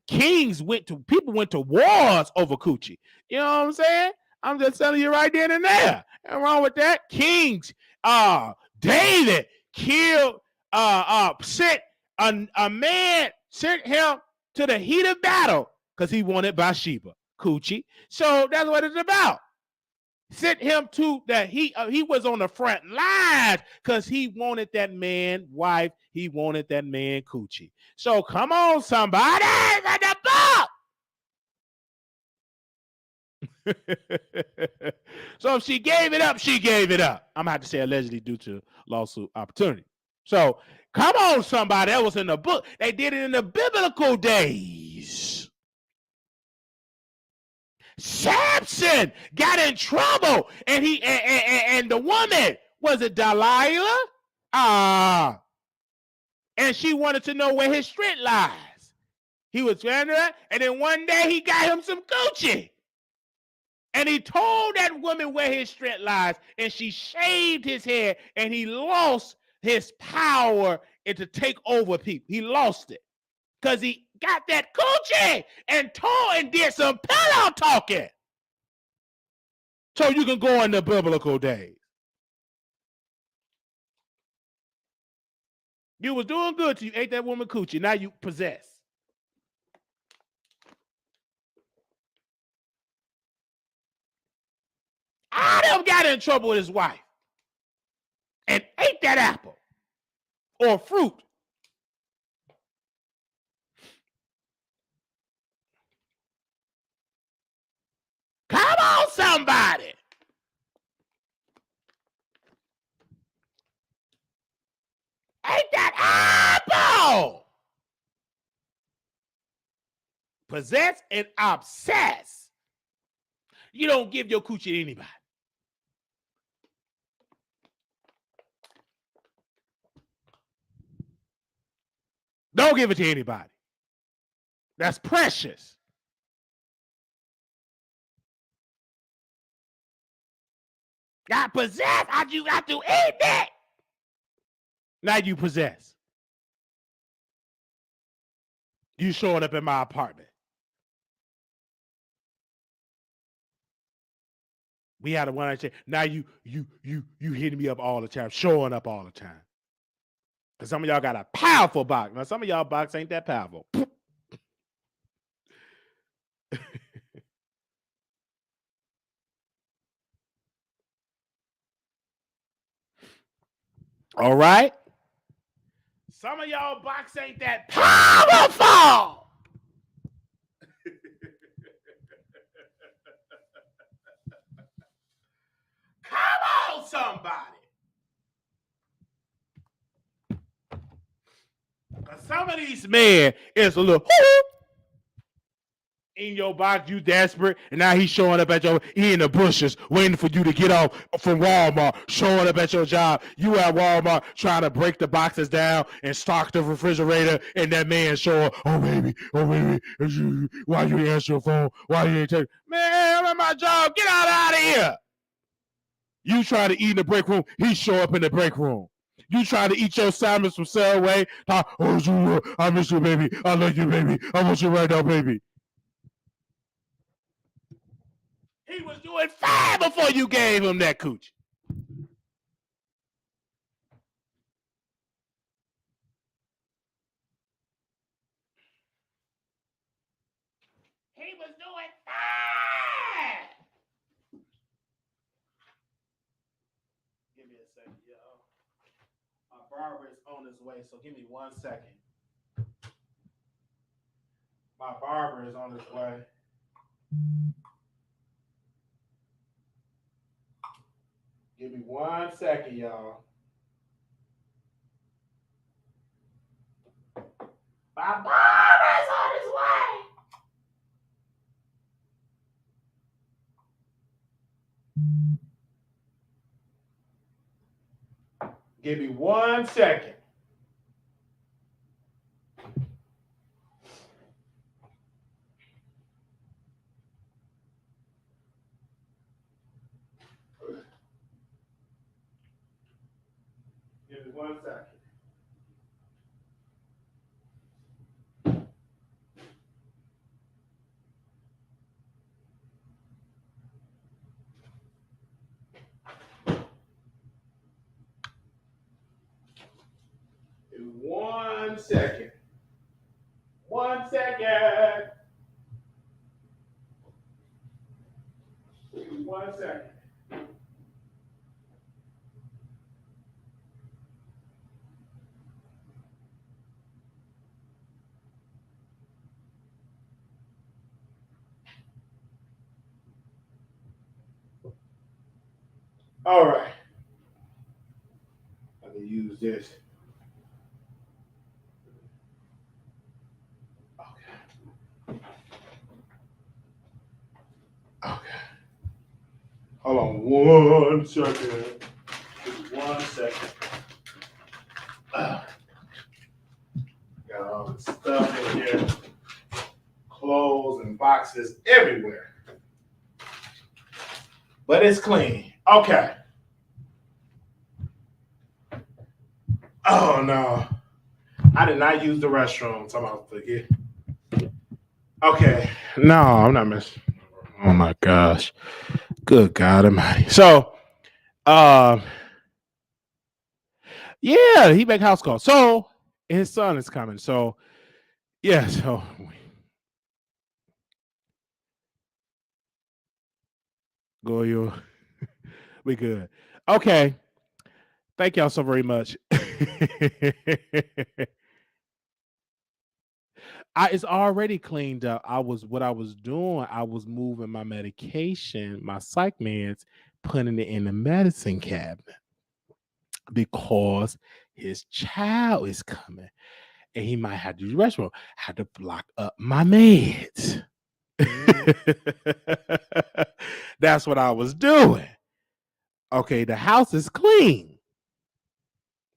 A: People went to wars over coochie. You know what I'm saying? I'm just telling you right then and there. Nothing wrong with that. Kings, David killed, sent a man, sent him to the heat of battle because he wanted Bathsheba, coochie. So that's what it's about. Sent him to that he was on the front lines because he wanted that man wife. He wanted that man coochie. So come on, somebody, at the book. So if she gave it up, she gave it up. I'm gonna have to say allegedly due to lawsuit opportunity. So come on, somebody. That was in the book. They did it in the biblical days. Samson got in trouble, and he and the woman, was it Delilah? And she wanted to know where his strength lies. He was trying to, and then one day he got him some coochie. And he told that woman where his strength lies, and she shaved his head, and he lost his power and to take over people. He lost it because he got that coochie and told and did some pillow talking. So you can go in the biblical days. You was doing good till you ate that woman coochie. Now you possess. Adam got in trouble with his wife and ate that apple or fruit. Come on, somebody. Ate that apple. Possess and obsess. You don't give your coochie to anybody. Don't give it to anybody. That's precious. Got possessed. You got to eat that. Now you possess. You showing up in my apartment. We had a one night stand. Now you hitting me up all the time, showing up all the time. Because some of y'all got a powerful box. Now some of y'all box ain't that powerful. All right. Some of y'all box ain't that powerful. Come on, somebody. Some of these men is a little in your box, you desperate, and now he's showing up at he in the bushes, waiting for you to get off from Walmart, showing up at your job. You at Walmart trying to break the boxes down and stock the refrigerator, and that man showing, oh baby, why you answer your phone? Why you ain't take? Man, I'm at my job. Get out of here. You trying to eat in the break room, he show up in the break room. You trying to eat your sandwich from Subway, I miss you, baby. I love you, baby. I want you right now, baby. He was doing fine before you gave him that cooch. He was doing fine. Give me a second, y'all. My barber is on his way, so give me 1 second. My barber is on his way. Give me me 1 second, y'all. My brother's on his way. Give me 1 second. Give me 1 second. Give me 1 second. 1 second. Give me 1 second. All right. I'm going to use this. Okay. Hold on 1 second. Just 1 second. Got all this stuff in here. Clothes and boxes everywhere. But it's clean. Okay. Oh no. I did not use the restroom. So I'm about to forget. Okay. No, I'm not missing. Oh my gosh. Good God Almighty. So yeah, he make house calls. So his son is coming. So yeah, so go you. We good. Okay. Thank y'all so very much. It's already cleaned up. What I was doing, I was moving my medication, my psych meds, putting it in the medicine cabinet because his child is coming and he might have to use the restroom. I had to block up my meds. That's what I was doing. Okay, the house is clean.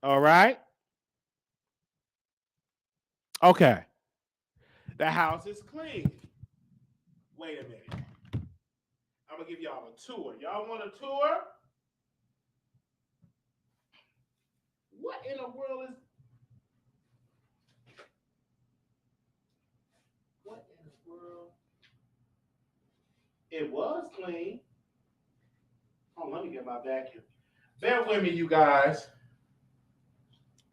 A: All right. Okay. The house is clean. Wait a minute. I'm gonna give y'all a tour. Y'all want a tour? What in the world is? What in the world? It was clean. Oh, let me get my vacuum. Bear with me, you guys,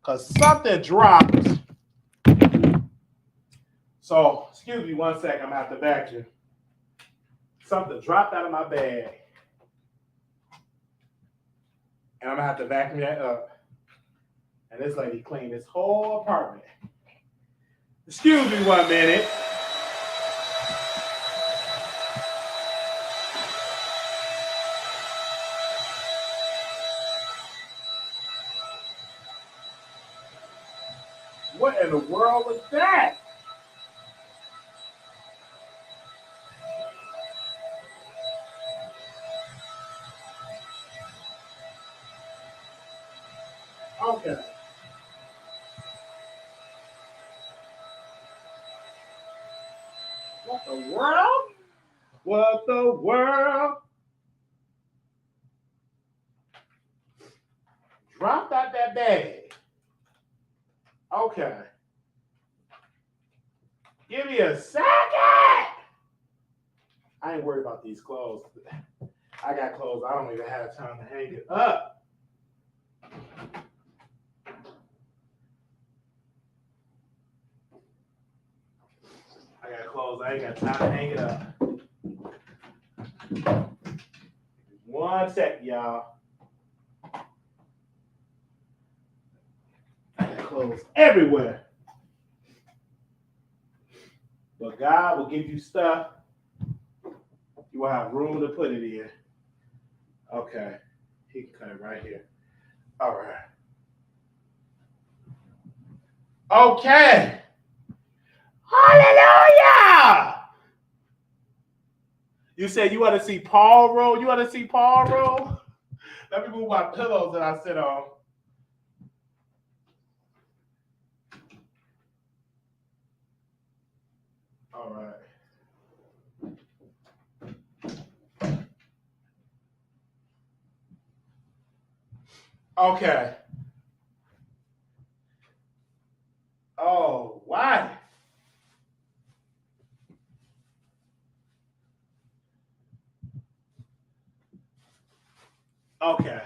A: cause something dropped. So, excuse me 1 second. I'm gonna have to vacuum. Something dropped out of my bag, and I'm gonna have to vacuum that up. And this lady cleaned this whole apartment. Excuse me 1 minute. What in the world was that? Okay. What the world? What the world? Dropped out that bag. Okay. Give me a second. I ain't worried about these clothes. I got clothes. I don't even have time to hang it up. I got clothes. I ain't got time to hang it up. 1 second, y'all. I got clothes everywhere. But God will give you stuff. You will have room to put it in. Okay. He can cut it right here. All right. Okay. Hallelujah. You said you want to see Paul roll? You want to see Paul roll? Let me move my pillows that I sit on. All right. Okay. Oh, why? Okay.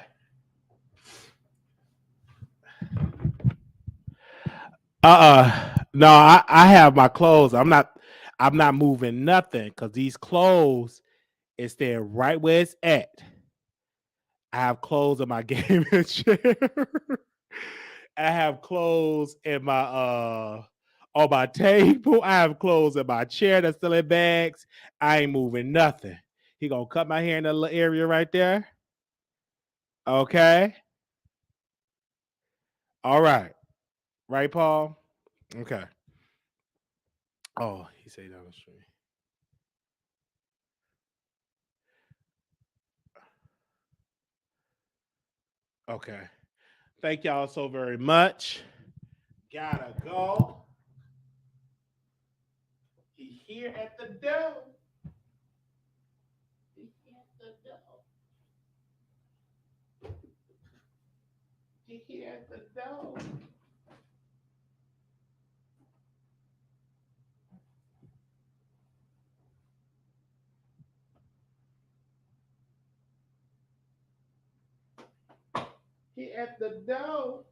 A: No, I have my clothes. I'm not moving nothing because these clothes is there right where it's at. I have clothes in my gaming chair. I have clothes in my on my table. I have clothes in my chair that's still in bags. I ain't moving nothing. He gonna cut my hair in the little area right there. Okay. All right. Right, Paul? Okay. Oh, he said down the street. Okay. Thank y'all so very much. Gotta go. He here at the door. He here at the door. He here at the door. He at the door.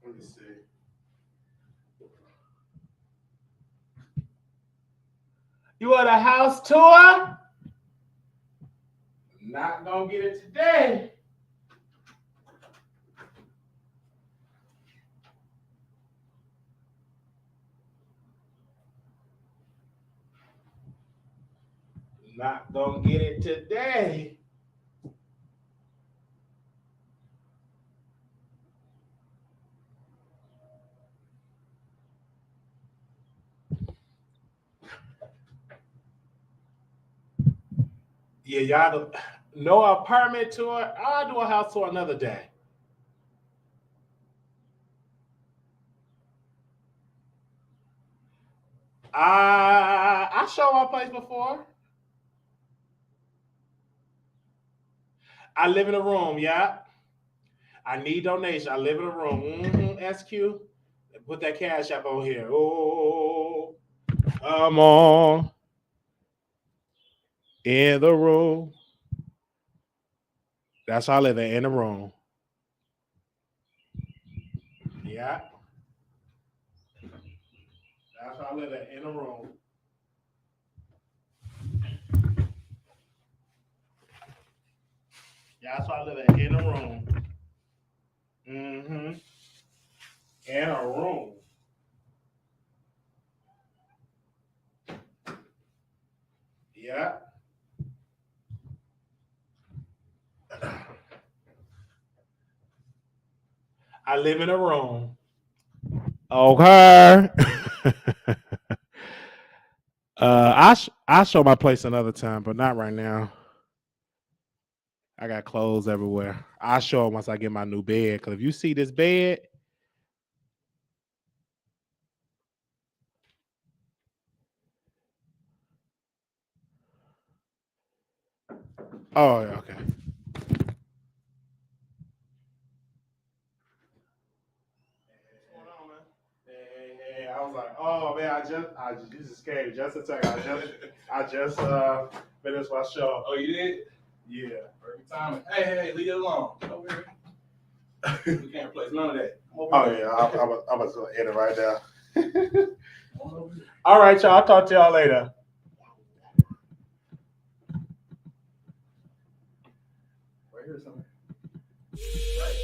A: Let me see. You want a house tour? Not gonna get it today. Not gonna get it today. Yeah, y'all no apartment tour. I'll do a house tour another day. I showed my place before. I live in a room, yeah. I need donation. I live in a room. SQ. Put that cash up on here. Oh, come on. In the room. That's how I live in the room. Yeah. That's how I live in the room. Yeah, that's why I live in a room. Mm-hmm. In a room. Yeah. I live in a room. Okay. I show my place another time, but not right now. I got clothes everywhere. I'll show it once I get my new bed. Cause if you see this bed, oh yeah, okay. Hey, I was like, oh man, I just you just came just a second. I just finished my show.
B: Oh, you did?
A: Yeah.
B: Perfect timing. Hey, leave it alone. Over here. We can't replace none of that.
A: Oh yeah, I was gonna end it right now. All right, y'all. I'll talk to y'all later.
B: Right here somewhere. Hey.